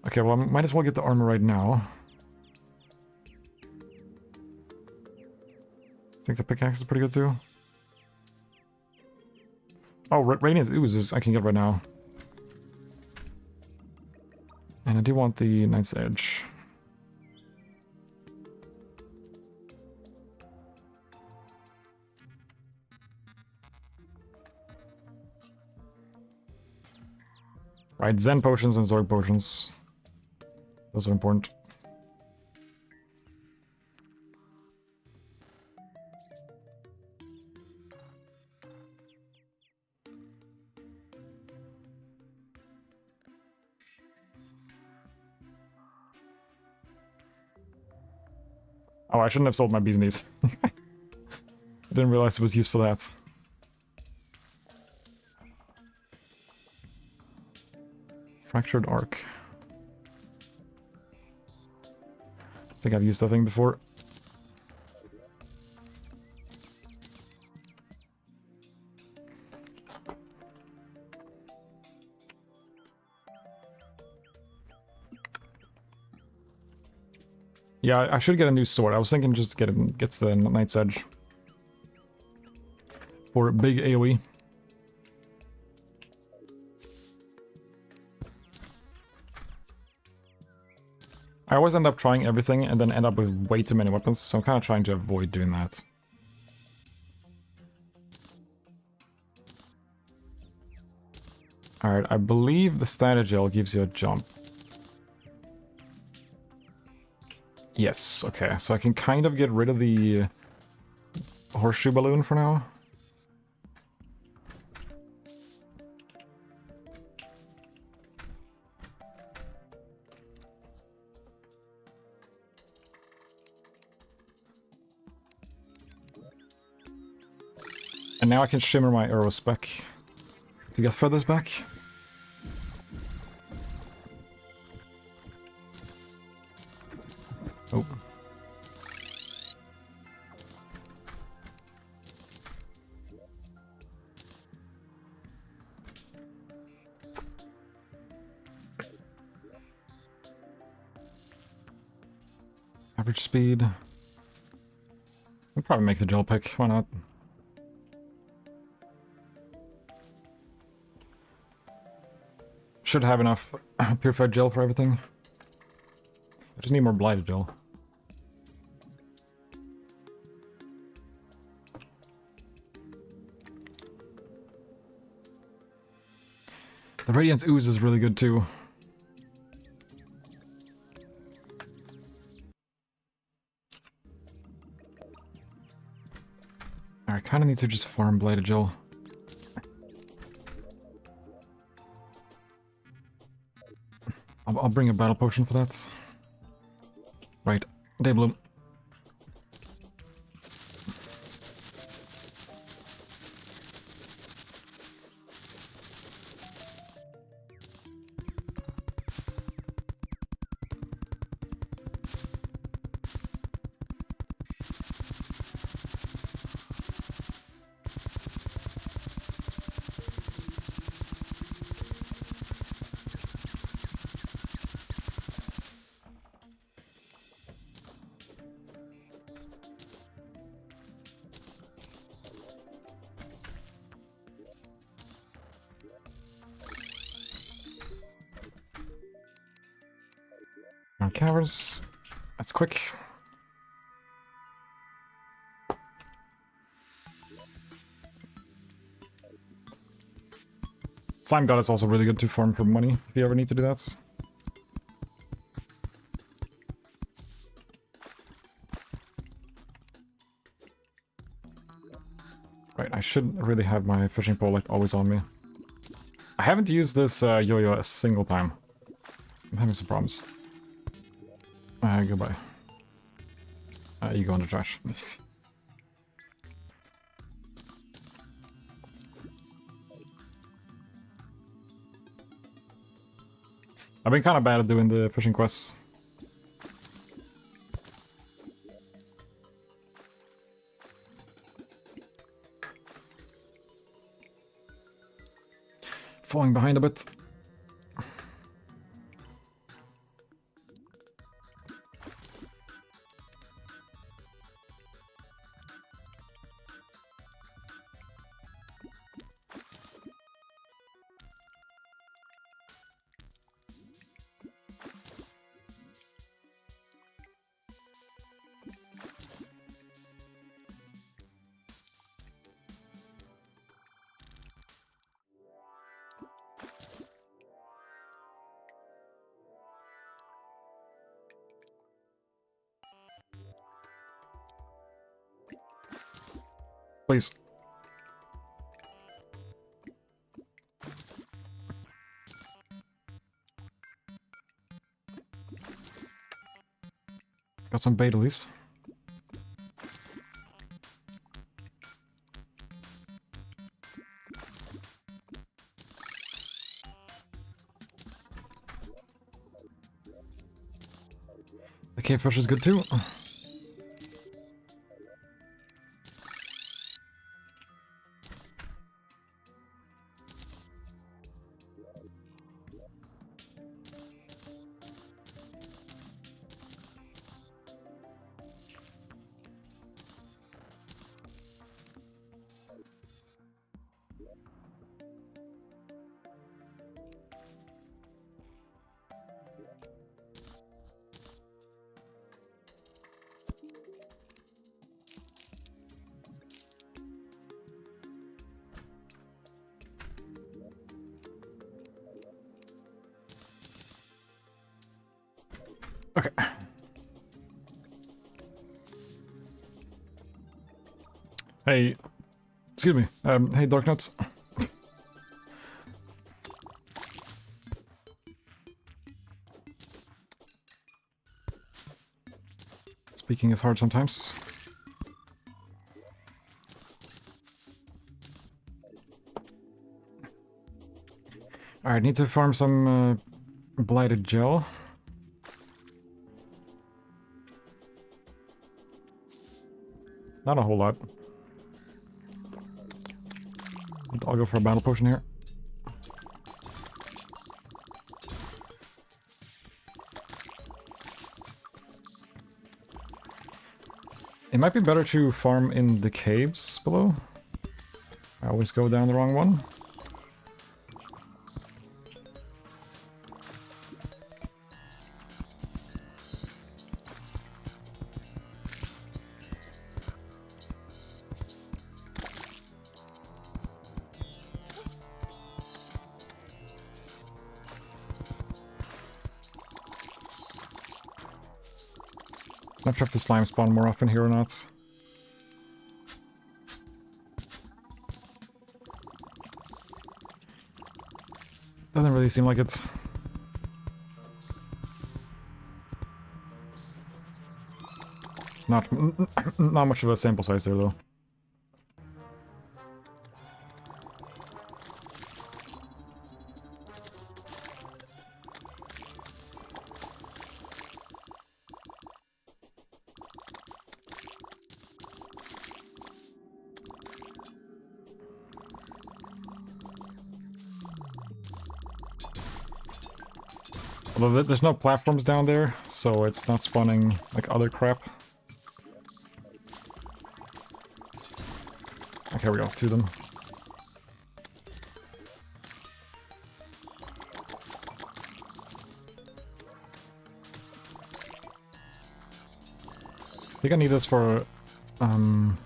Okay, Okay, well, I might as well get the armor right now. I think the pickaxe is pretty good too. Oh, Radiance Oozes I can get right now. And I do want the Knight's Edge. Right, Zen potions and Zorg potions. Those are important. Oh, I shouldn't have sold my bee's knees. I didn't realize it was used for that. Fractured Arc. I think I've used that thing before. Yeah, I should get a new sword. I was thinking just gets the Knight's Edge. For big AoE. I always end up trying everything and then end up with way too many weapons, so I'm kind of trying to avoid doing that. Alright, I believe the status gel gives you a jump. Yes, okay, so I can kind of get rid of the horseshoe balloon for now. And now I can shimmer my arrow spec to get feathers back. Oh. Average speed. I'll probably make the gel pick, why not? Should have enough purified gel for everything. I just need more blighted gel. The Radiance Ooze is really good too. I kind of need to just farm blighted gel. I'll bring a battle potion for that. Right, Daybloom. Caverns. That's quick. Slime God is also really good to farm for money, if you ever need to do that. Right, I should really have my fishing pole like always on me. I haven't used this yo-yo a single time. I'm having some problems. Goodbye. You go in the trash. I've been kind of bad at doing the fishing quests. Falling behind a bit. Please. Got some bait at least. The cave fish is good too. Okay. Hey, excuse me. Hey, Dark Nuts. Speaking is hard sometimes. Alright, need to farm some blighted gel. Not a whole lot. I'll go for a battle potion here. It might be better to farm in the caves below. I always go down the wrong one. Not sure if the slime spawn more often here or not. Doesn't really seem like it. Not much of a sample size there though. Although there's no platforms down there, so it's not spawning like other crap. Okay, we got 2 of them. I think I need this for no,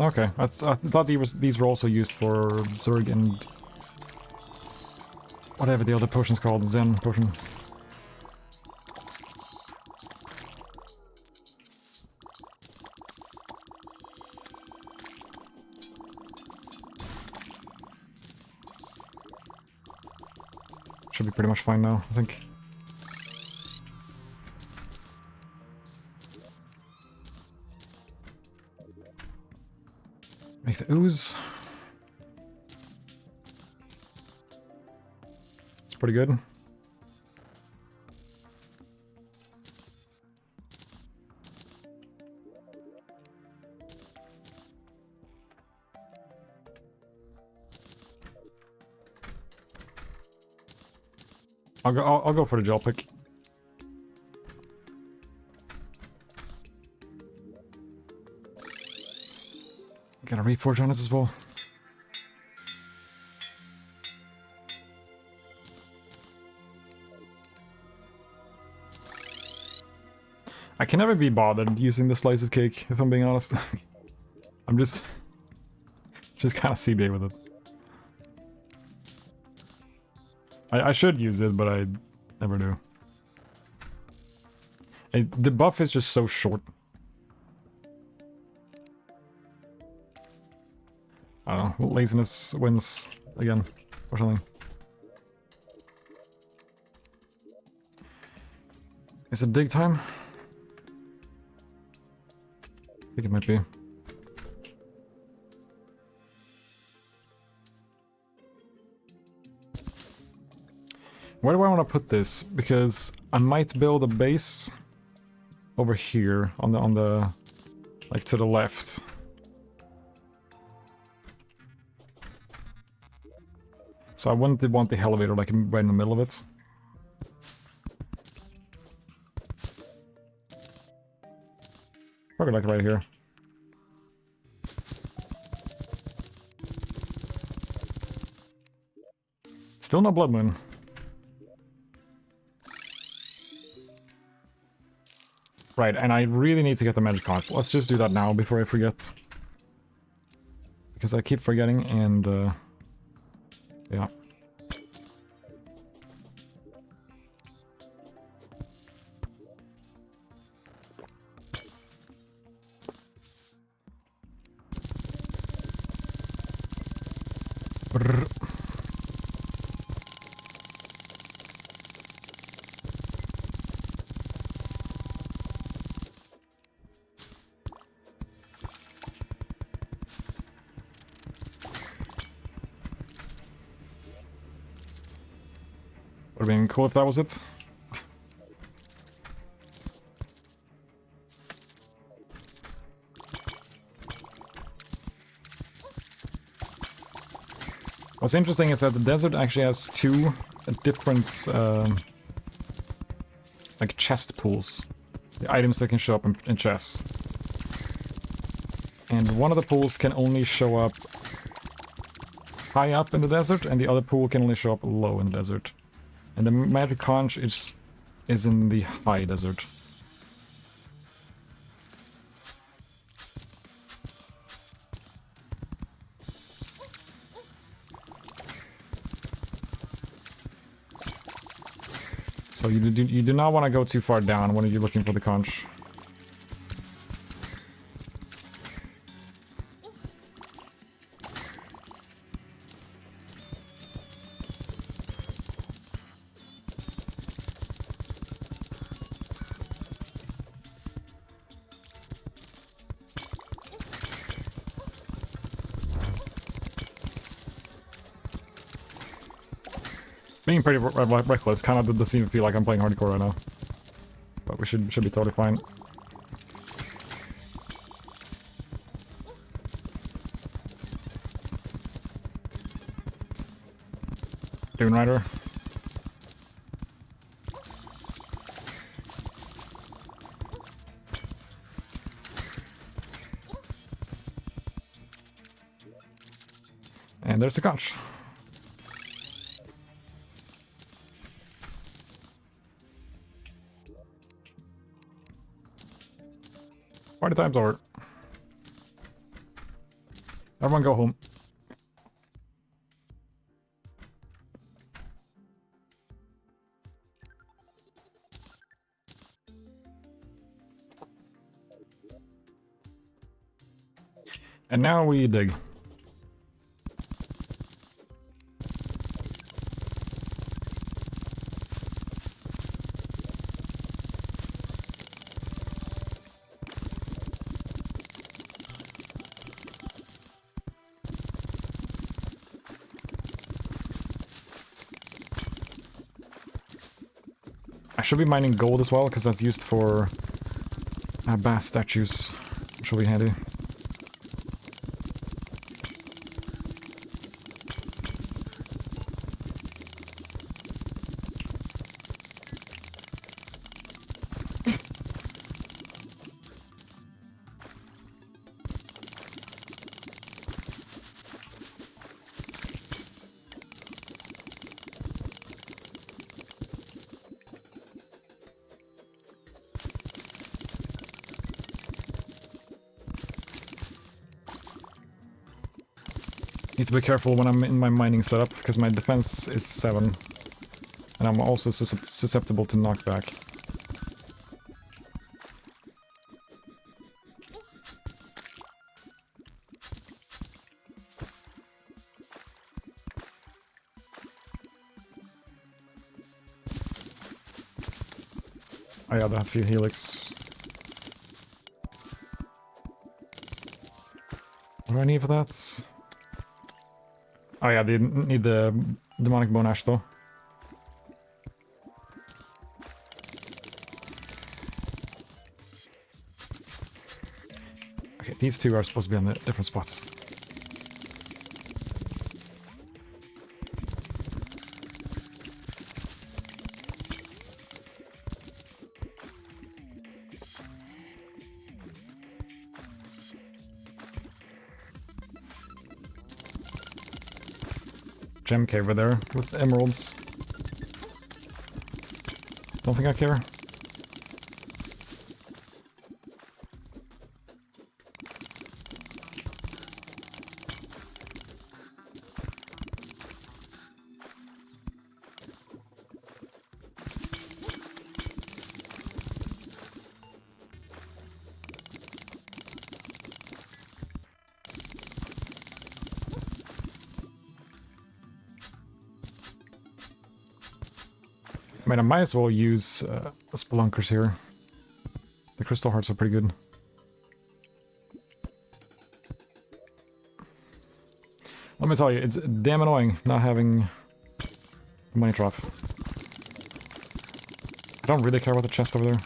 okay. I thought these were also used for Zerg and whatever the other potion's called, Zen potion. Should be pretty much fine now, I think. Make the ooze. It's pretty good. I'll go for the gel pick. Got a reforge on us as well. I can never be bothered using the slice of cake, if I'm being honest. I'm just kind of CBA with it. I should use it, but I never do. The buff is just so short. I don't know, laziness wins again, or something. Is it dig time? I think it might be. Where do I want to put this? Because I might build a base over here on the like to the left. So I wouldn't want the elevator like right in the middle of it. Probably like right here. Still no blood moon. Right, and I really need to get the magic conch. Let's just do that now before I forget. Because I keep forgetting and yeah. Brrr. Would have been cool if that was it. What's interesting is that the desert actually has two different like chest pools. The items that can show up in chests. And one of the pools can only show up high up in the desert, and the other pool can only show up low in the desert. And the magic conch is in the high desert. So you do not want to go too far down when you're looking for the conch. Being pretty reckless kind of doesn't even feel like I'm playing hardcore right now. But we should be totally fine. Dune Rider. And there's the conch. Party time's over. Everyone go home. And now we dig. I should be mining gold as well, because that's used for bass statues, which will be handy. Need to be careful when I'm in my mining setup, because my defense is 7. And I'm also susceptible to knockback. I got a few helix. What do I need for that? Oh yeah, they need the demonic bone ash though. Okay, these two are supposed to be on the different spots. Gem cave over there with emeralds. Don't think I care. I mean, I might as well use the spelunkers here. The crystal hearts are pretty good. Let me tell you, it's damn annoying not having money drop. I don't really care about the chest over there.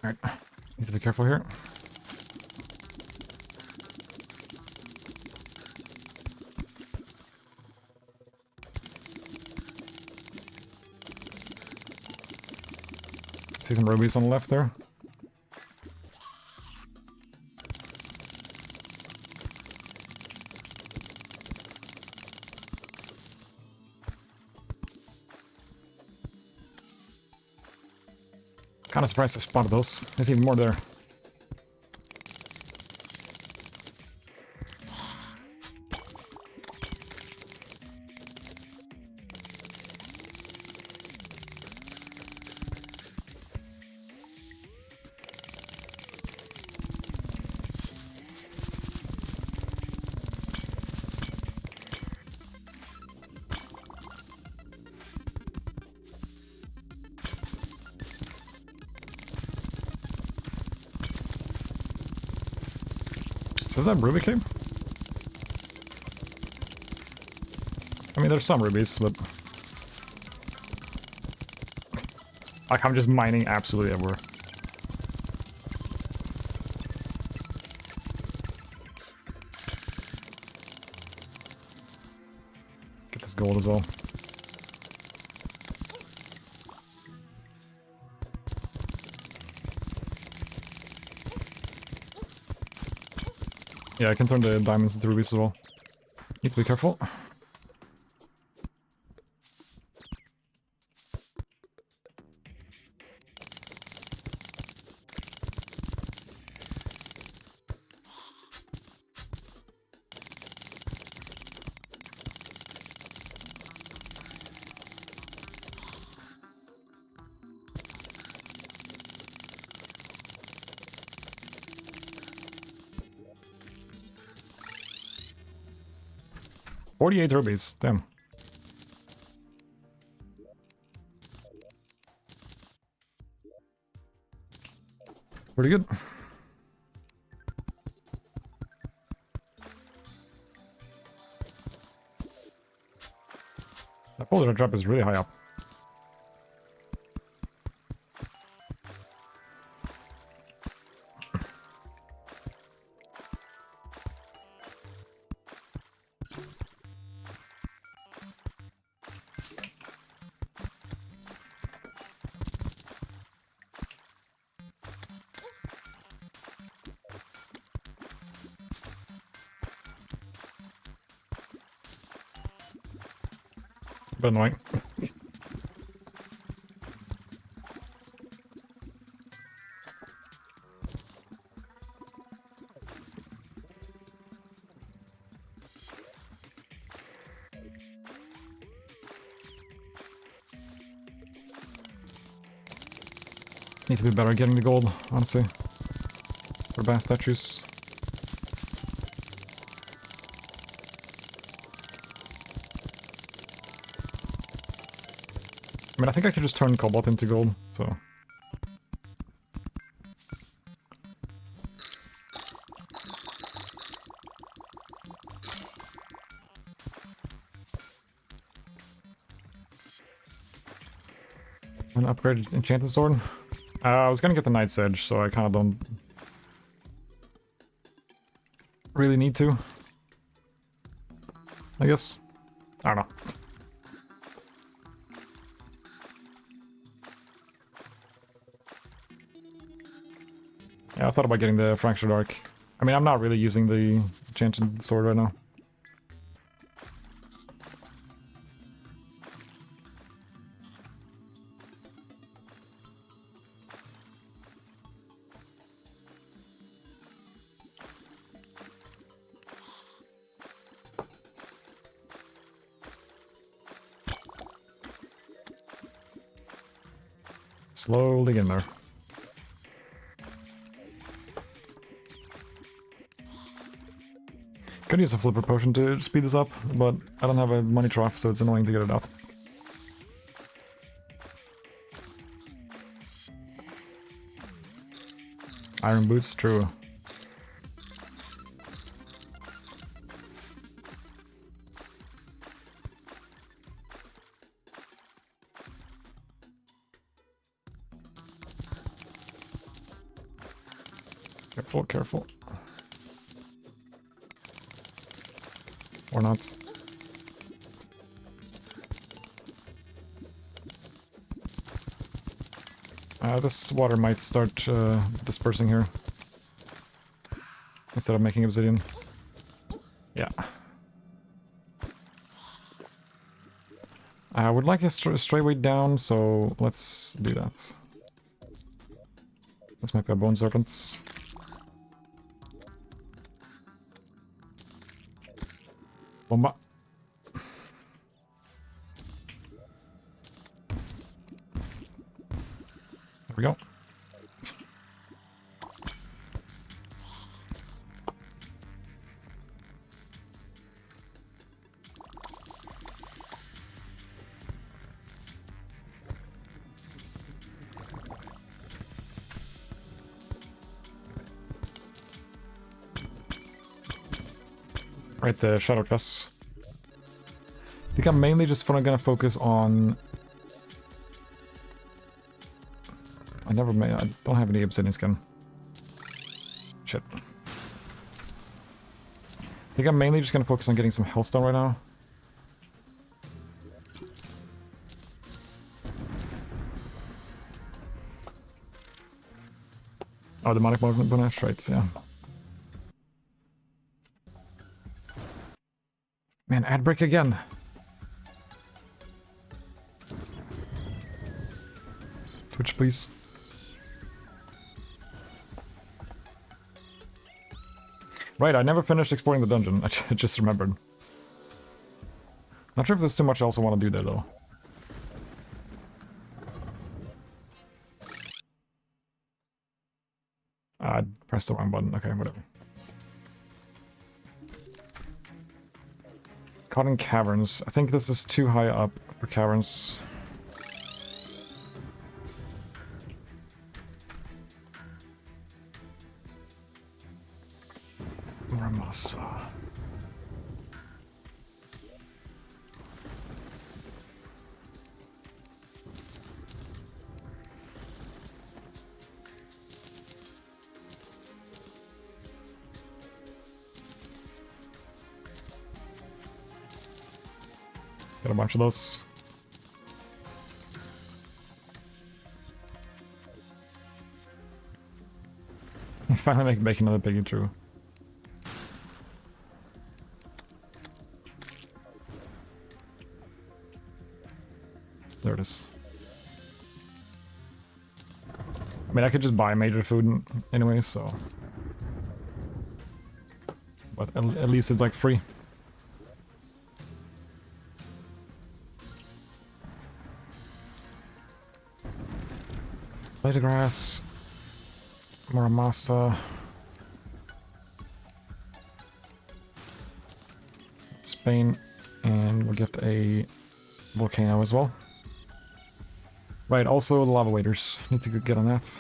Alright, need to be careful here. See some rubies on the left there. Kind of surprised I spotted those. There's even more there. So is that ruby cave? I mean, there's some rubies, but... like, I'm just mining absolutely everywhere. Get this gold as well. Yeah, I can turn the diamonds into rubies as well. Need to be careful. $48 rubies, damn. Pretty good. That boulder drop is really high up. Bit annoying. Need to be better at getting the gold, honestly. For bad statues. I mean, I think I could just turn cobalt into gold, so... An upgraded enchanted sword? I was gonna get the Knight's Edge, so I kinda don't... really need to. I guess. I don't know. Yeah, I thought about getting the Fractured Arc. I mean, I'm not really using the enchanted sword right now. Slowly getting there. Could use a flipper potion to speed this up, but I don't have a money trough, so it's annoying to get it out. Iron boots, true. Careful, careful. Or not. This water might start dispersing here. Instead of making obsidian. Yeah. I would like a straight way down, so let's do that. Let's make a bone serpent. Bomba. There we go. Right there, shadow chests. I think I'm mainly just gonna focus on... I don't have any obsidian skin. Shit. I think I'm mainly just gonna focus on getting some hellstone right now. Oh, demonic bonus, right, yeah. Man, ad break again. Twitch, please. Right, I never finished exploring the dungeon. I just remembered. Not sure if there's too much else I want to do there, though. I pressed the wrong button. Okay, whatever. Caught in caverns. I think this is too high up for caverns. Ramasa. Got a bunch of those. Finally make another piggy true. There it is. I mean, I could just buy major food anyway, so... But at least it's like free. Blade of Grass, Muramasa, Spain, and we'll get a volcano as well. Right, also the lava waders. Need to get on that.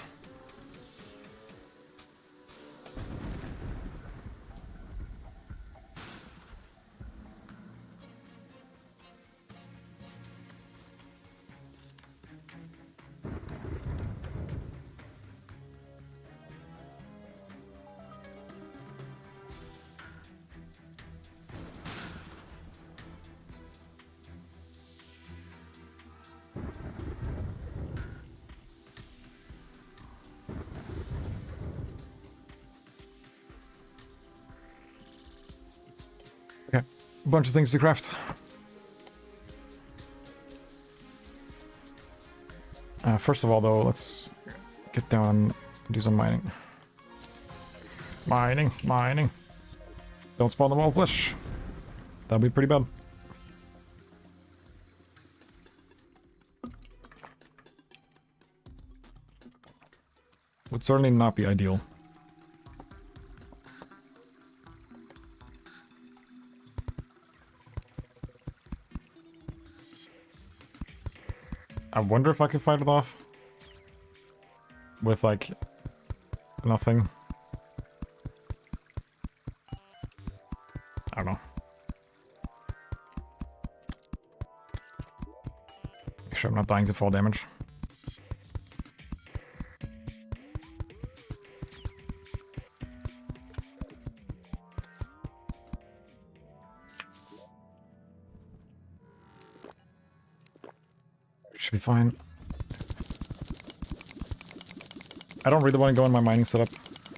Okay, a bunch of things to craft. First of all, though, let's get down and do some mining. Mining. Don't spawn them all flesh. That'll be pretty bad. Would certainly not be ideal. I wonder if I could fight it off with, like, nothing. I don't know. Make sure I'm not dying to fall damage. Should be fine. I don't really want to go in my mining setup.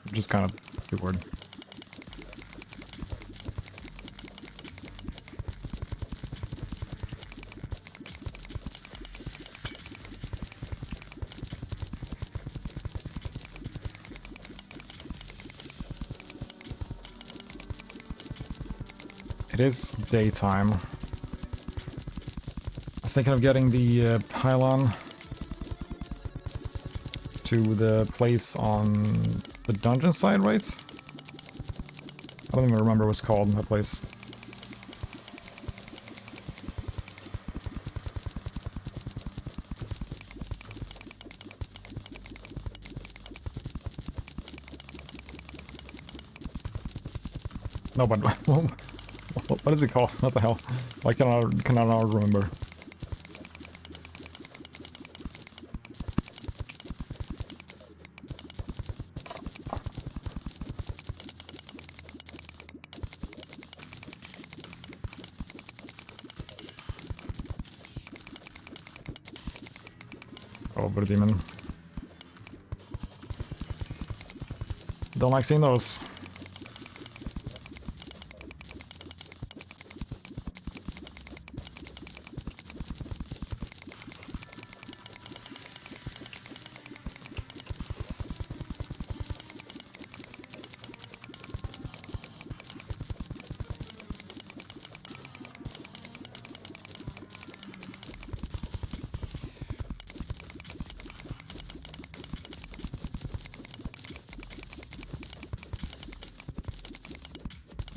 I'm just kind of too worried. It is daytime. I was thinking of getting the pylon to the place on the dungeon side, right? I don't even remember what's called, that place. No, but what is it called? What the hell? Why cannot remember? Oh, but a demon. Don't like seeing those.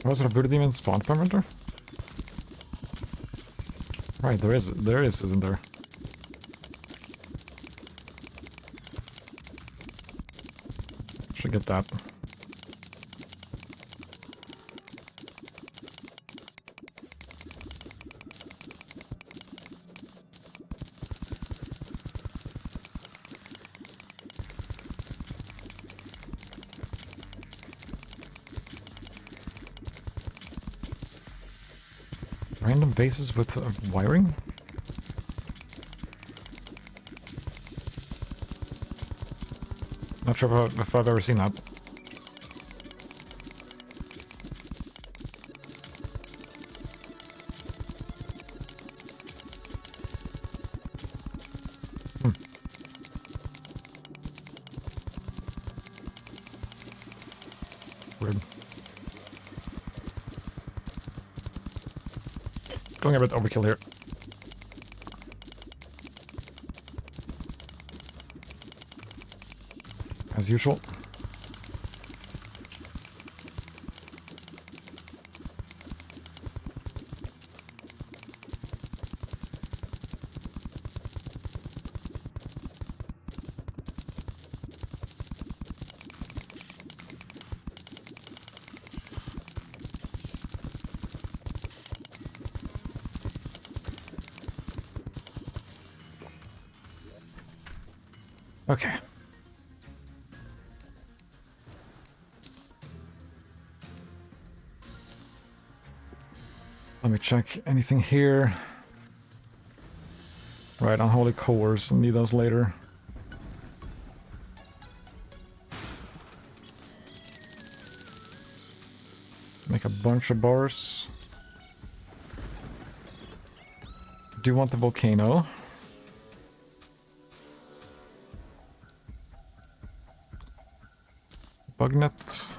Was there a Buddha demon spawn perimeter? Right, there is, isn't there? Should get that. Random bases with wiring? Not sure if I've ever seen that. Weird. Going a bit overkill here. as usual. Okay. Let me check anything here. Right, unholy cores. Need those later. Make a bunch of bars. Do want the volcano. Bug net.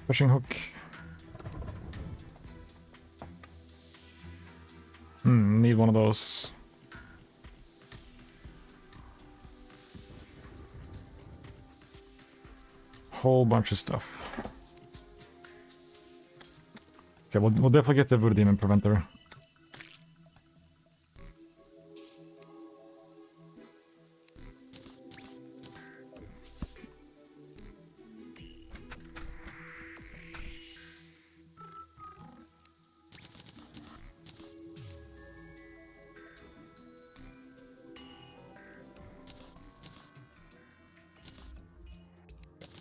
Fishing hook. Need one of those. Whole bunch of stuff. Okay, we'll definitely get the Voodoo Demon Preventer.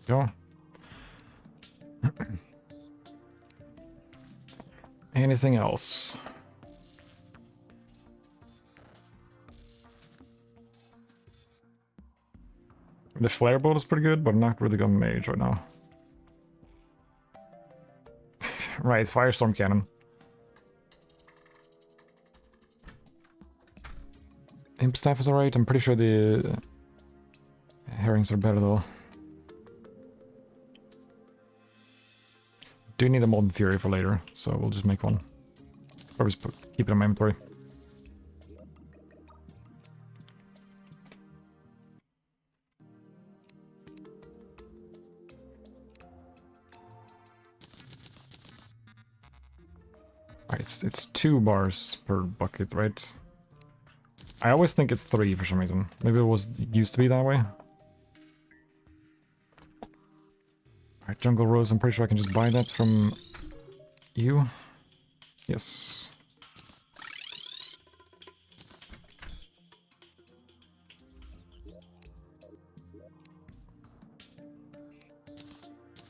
Go. Anything else? The flare bolt is pretty good, but I'm not really going mage right now. Right, it's Firestorm Cannon. Imp Staff is alright. I'm pretty sure the herrings are better though. Do need a Molten Fury for later, so we'll just make one. Or just keep it in my inventory. Alright, it's 2 bars per bucket, right? I always think it's 3 for some reason. Maybe it used to be that way. Alright, Jungle Rose, I'm pretty sure I can just buy that from you. Yes.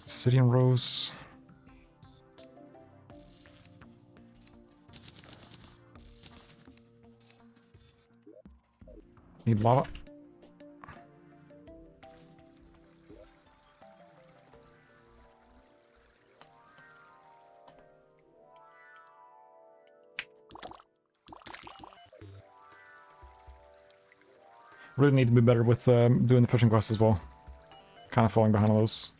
Obsidian Rose. Need lava. Really need to be better with doing the fishing quests as well. Kind of falling behind on those.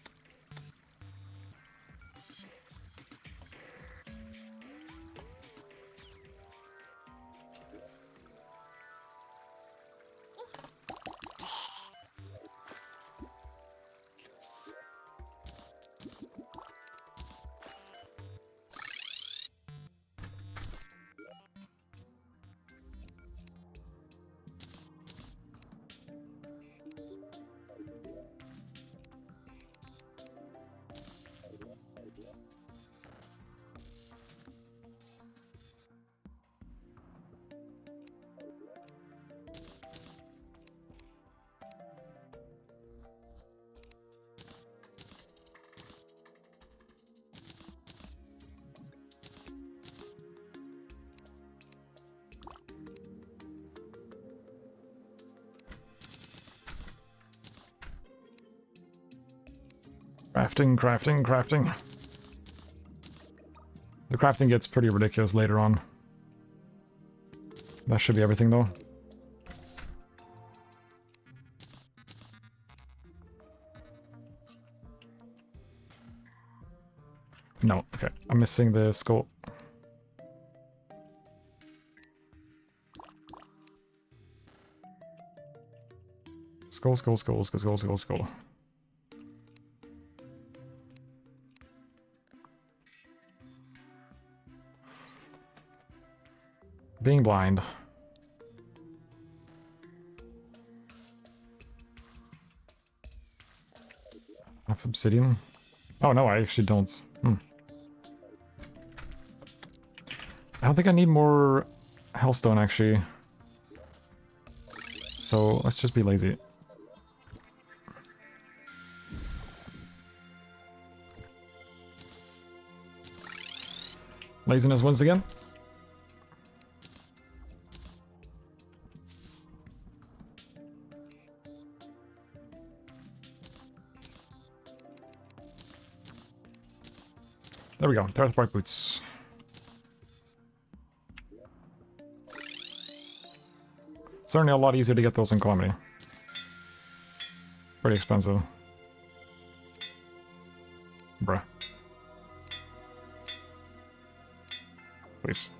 Crafting. The crafting gets pretty ridiculous later on. That should be everything though. No, okay. I'm missing the skull. Skull, skull, skull, skull, skull, skull, skull. Being blind. Enough obsidian? Oh no, I actually don't. I don't think I need more hellstone actually. So let's just be lazy. Laziness wins again. There we go, Terrace Park boots. Certainly a lot easier to get those in Calamity. Pretty expensive. Bruh. Please.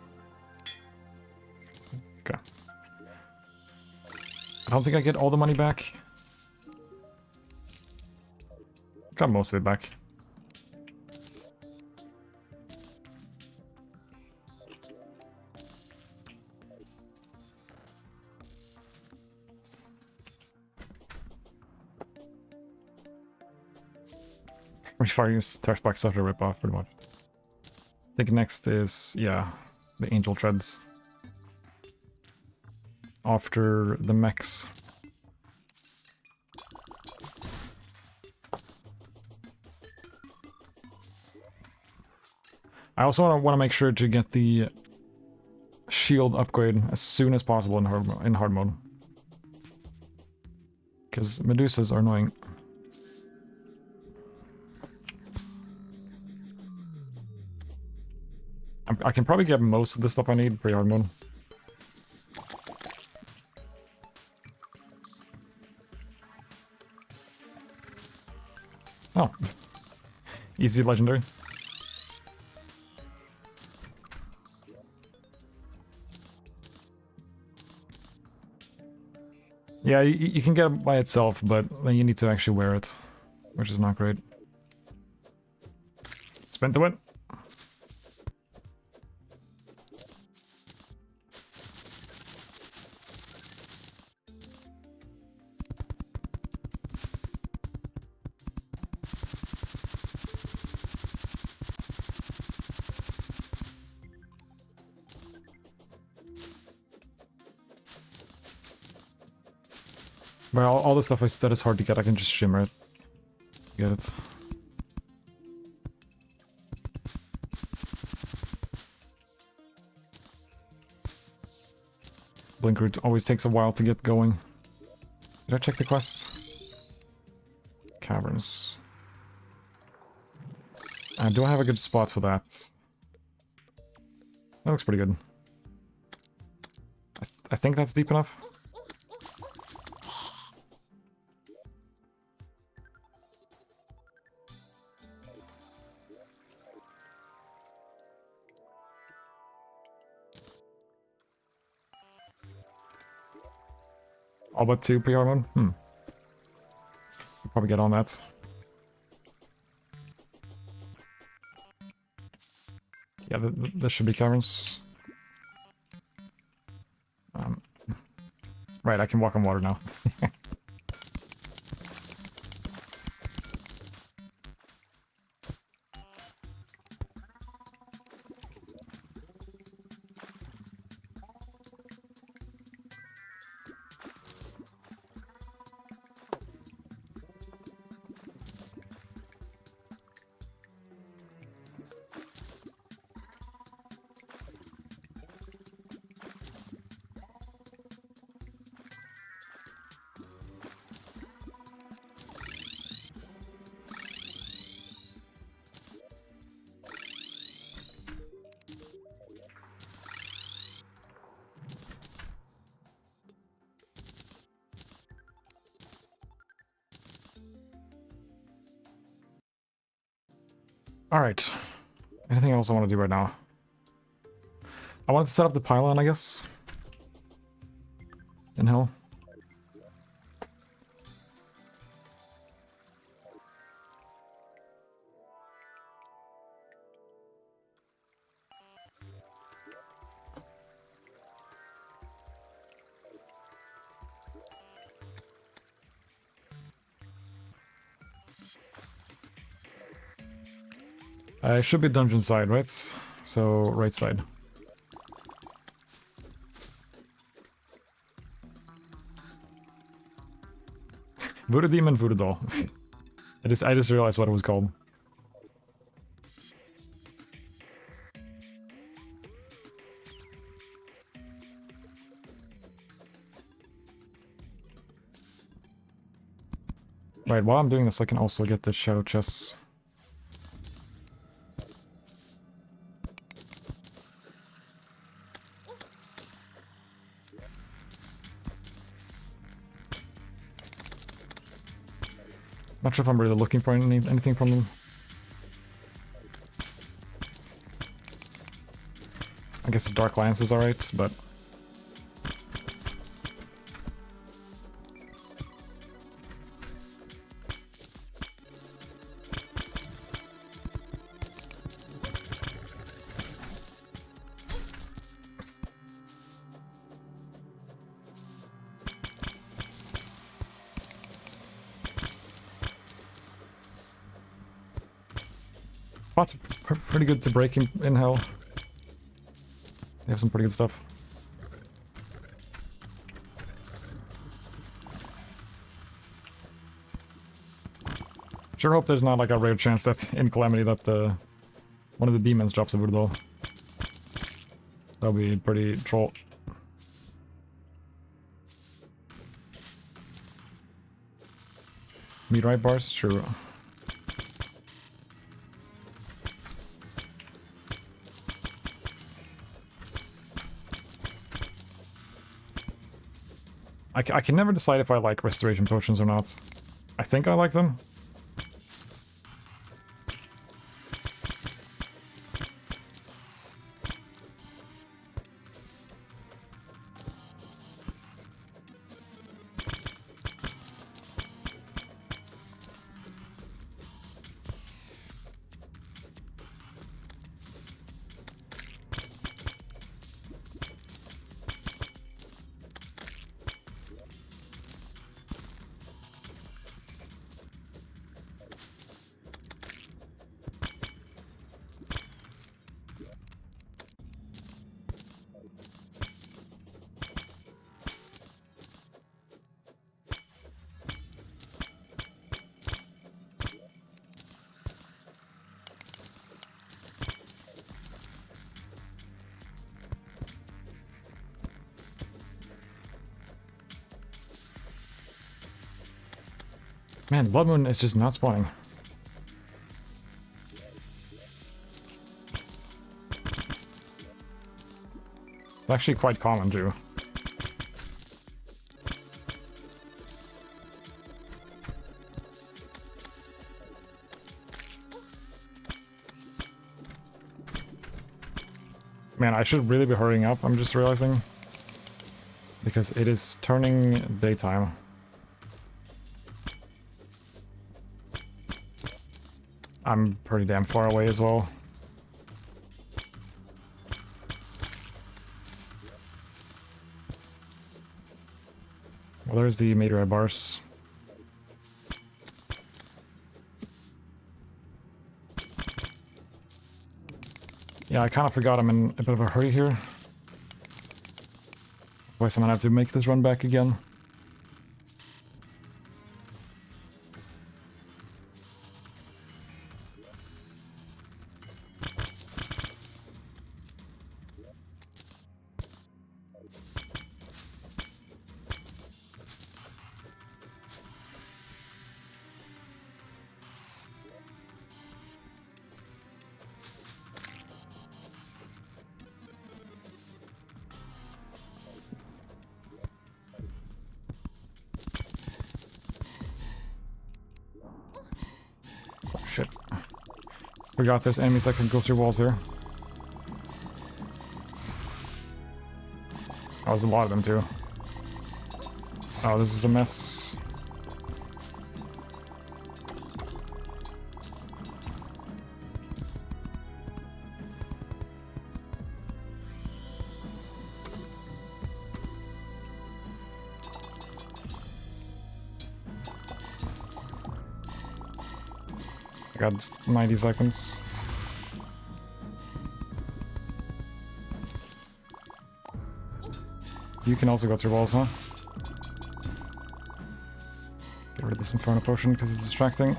Okay. I don't think I get all the money back. Got most of it back. Refiring is Terrace Park stuff to rip off, pretty much. I think next is, yeah, the Angel Treads. After the mechs. I also want to make sure to get the shield upgrade as soon as possible in hard mode. Because Medusas are annoying. I can probably get most of the stuff I need for hard mode. Oh. Easy legendary. Yeah, you can get it by itself, but then you need to actually wear it, which is not great. Spin to it. But all the stuff that is hard to get, I can just shimmer it. Get it. Blink route always takes a while to get going. Did I check the quest? Caverns. Do I have a good spot for that? That looks pretty good. I think that's deep enough. All but 2 pre-hard mode? I'll probably get on that. Yeah, this should be caverns. Right, I can walk on water now. Alright. Anything else I want to do right now? I wanted to set up the pylon, I guess. In hell. It should be dungeon side, right? So, right side. Voodoo Demon, Voodoo Doll. I just realized what it was called. Right, while I'm doing this, I can also get the shadow chests. Not sure if I'm really looking for anything from them. I guess the Dark Lance is alright, but... Spots are pretty good to break in hell. They have some pretty good stuff. Sure hope there's not like a rare chance that in Calamity that one of the demons drops a voodoo doll. That'll be pretty troll. Meteorite bars? True. I can never decide if I like restoration potions or not. I think I like them. Man, the Blood Moon is just not spawning. It's actually quite common too. Man, I should really be hurrying up, I'm just realizing. Because it is turning daytime. I'm pretty damn far away as well. Well, there's the meteorite bars. Yeah, I kind of forgot I'm in a bit of a hurry here. Otherwise I'm gonna have to make this run back again. Shit. Forgot there's enemies that can go through walls here. Oh, there's a lot of them too. Oh, this is a mess. I got 90 seconds. You can also go through walls, huh? Get rid of this Inferno Potion because it's distracting.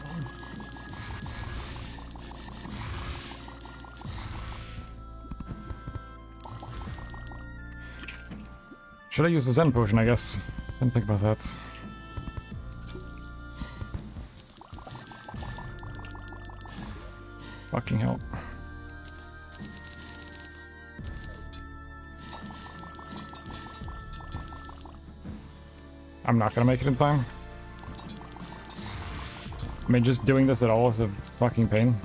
Should I use the Zen Potion, I guess? Didn't think about that. Fucking hell. I'm not gonna make it in time. I mean, just doing this at all is a fucking pain.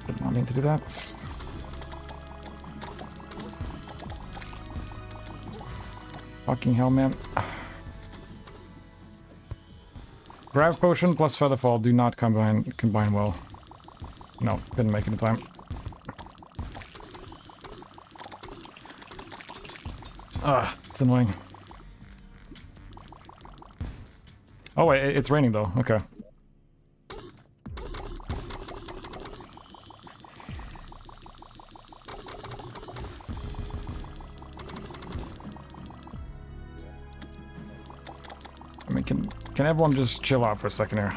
Did not mean to do that. Fucking hell, man. Grav Potion plus Featherfall do not combine well. No, couldn't make it in time. Ugh, it's annoying. Oh wait, it's raining though, okay. I mean, can everyone just chill out for a second here?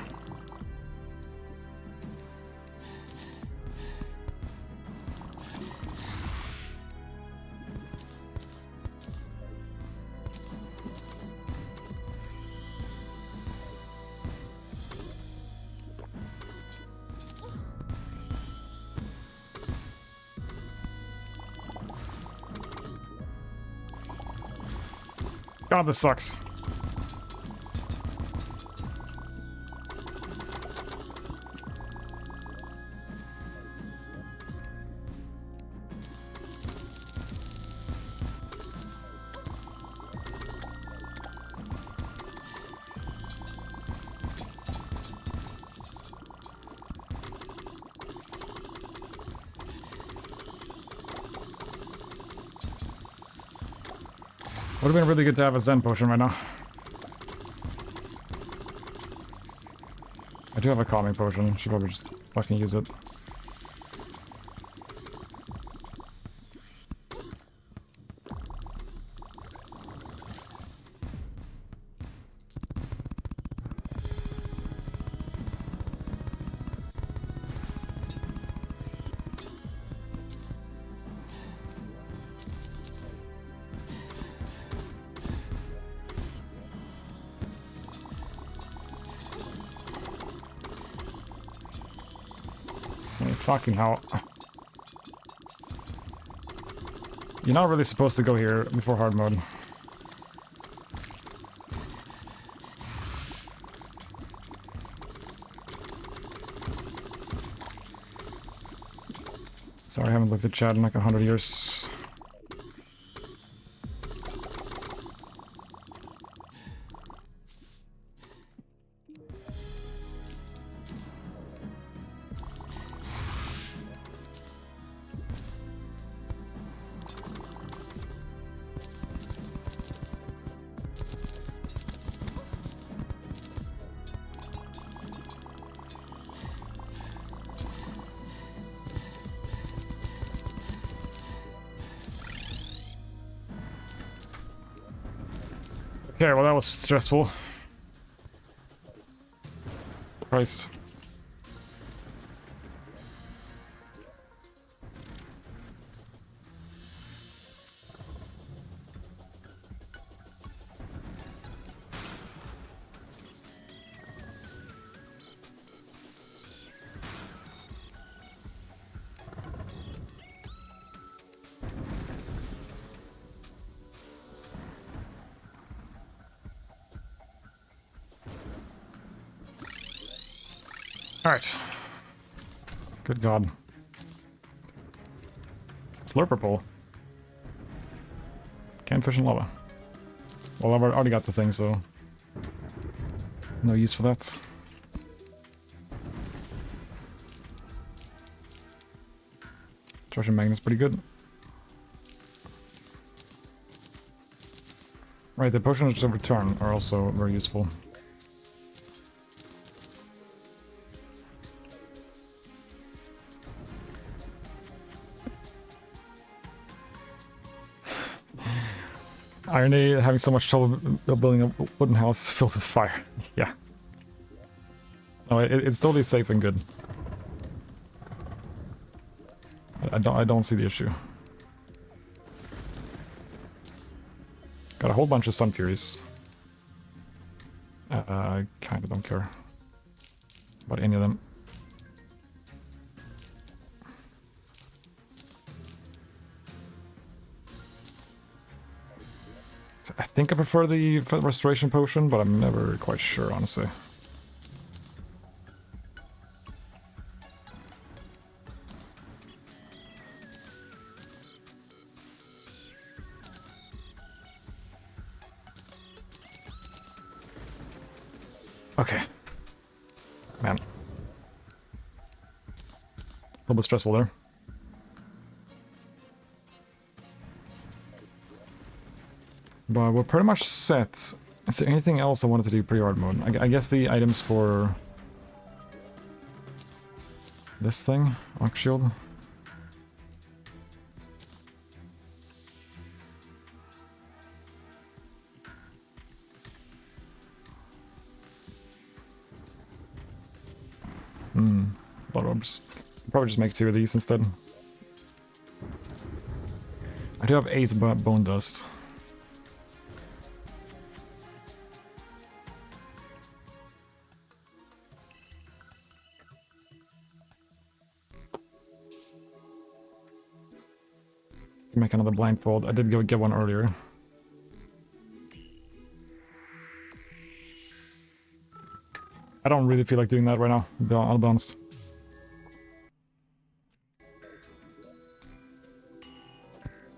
God, this sucks. Would have been really good to have a Zen Potion right now. I do have a Calming Potion. Should probably just fucking use it. Fucking hell. You're not really supposed to go here before hard mode. Sorry, I haven't looked at chat in like 100 years. Okay, well that was stressful. Christ. Alright. Good God. Slurper pole. Can't fish in lava. Well, I've already got the thing, so... no use for that. Treasure magnet's pretty good. Right, the potions of return are also very useful. Irony, having so much trouble building a wooden house filled with fire. Yeah. No, it's totally safe and good. I don't see the issue. Got a whole bunch of Sun Furies. I kinda don't care about any of them. I think I prefer the restoration potion, but I'm never quite sure, honestly. Okay. Man. A little bit stressful there. But we're pretty much set. Is there anything else I wanted to do pre-hard mode? I guess the items for... this thing? Arc shield? Blood orbs. I'll probably just make 2 of these instead. I do have 8 bone dust. Make another blindfold. I did get one earlier. I don't really feel like doing that right now, I'll be honest.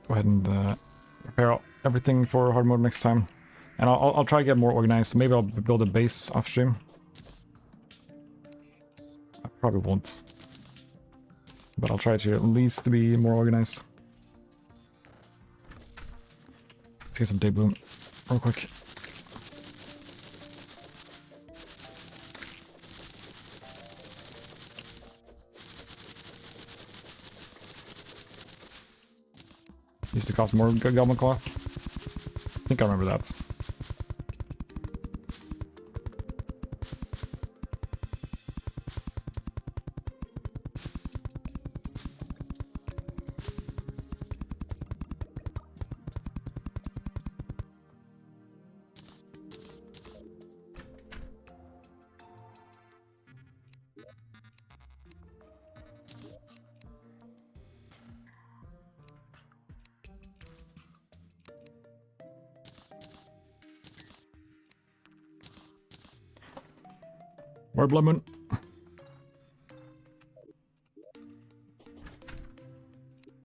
Go ahead and prepare everything for hard mode next time. And I'll try to get more organized. Maybe I'll build a base off stream. I probably won't. But I'll try to at least be more organized. Let's get some day bloom real quick. Used to cost more goblin cloth. I think I remember that. More blood moon.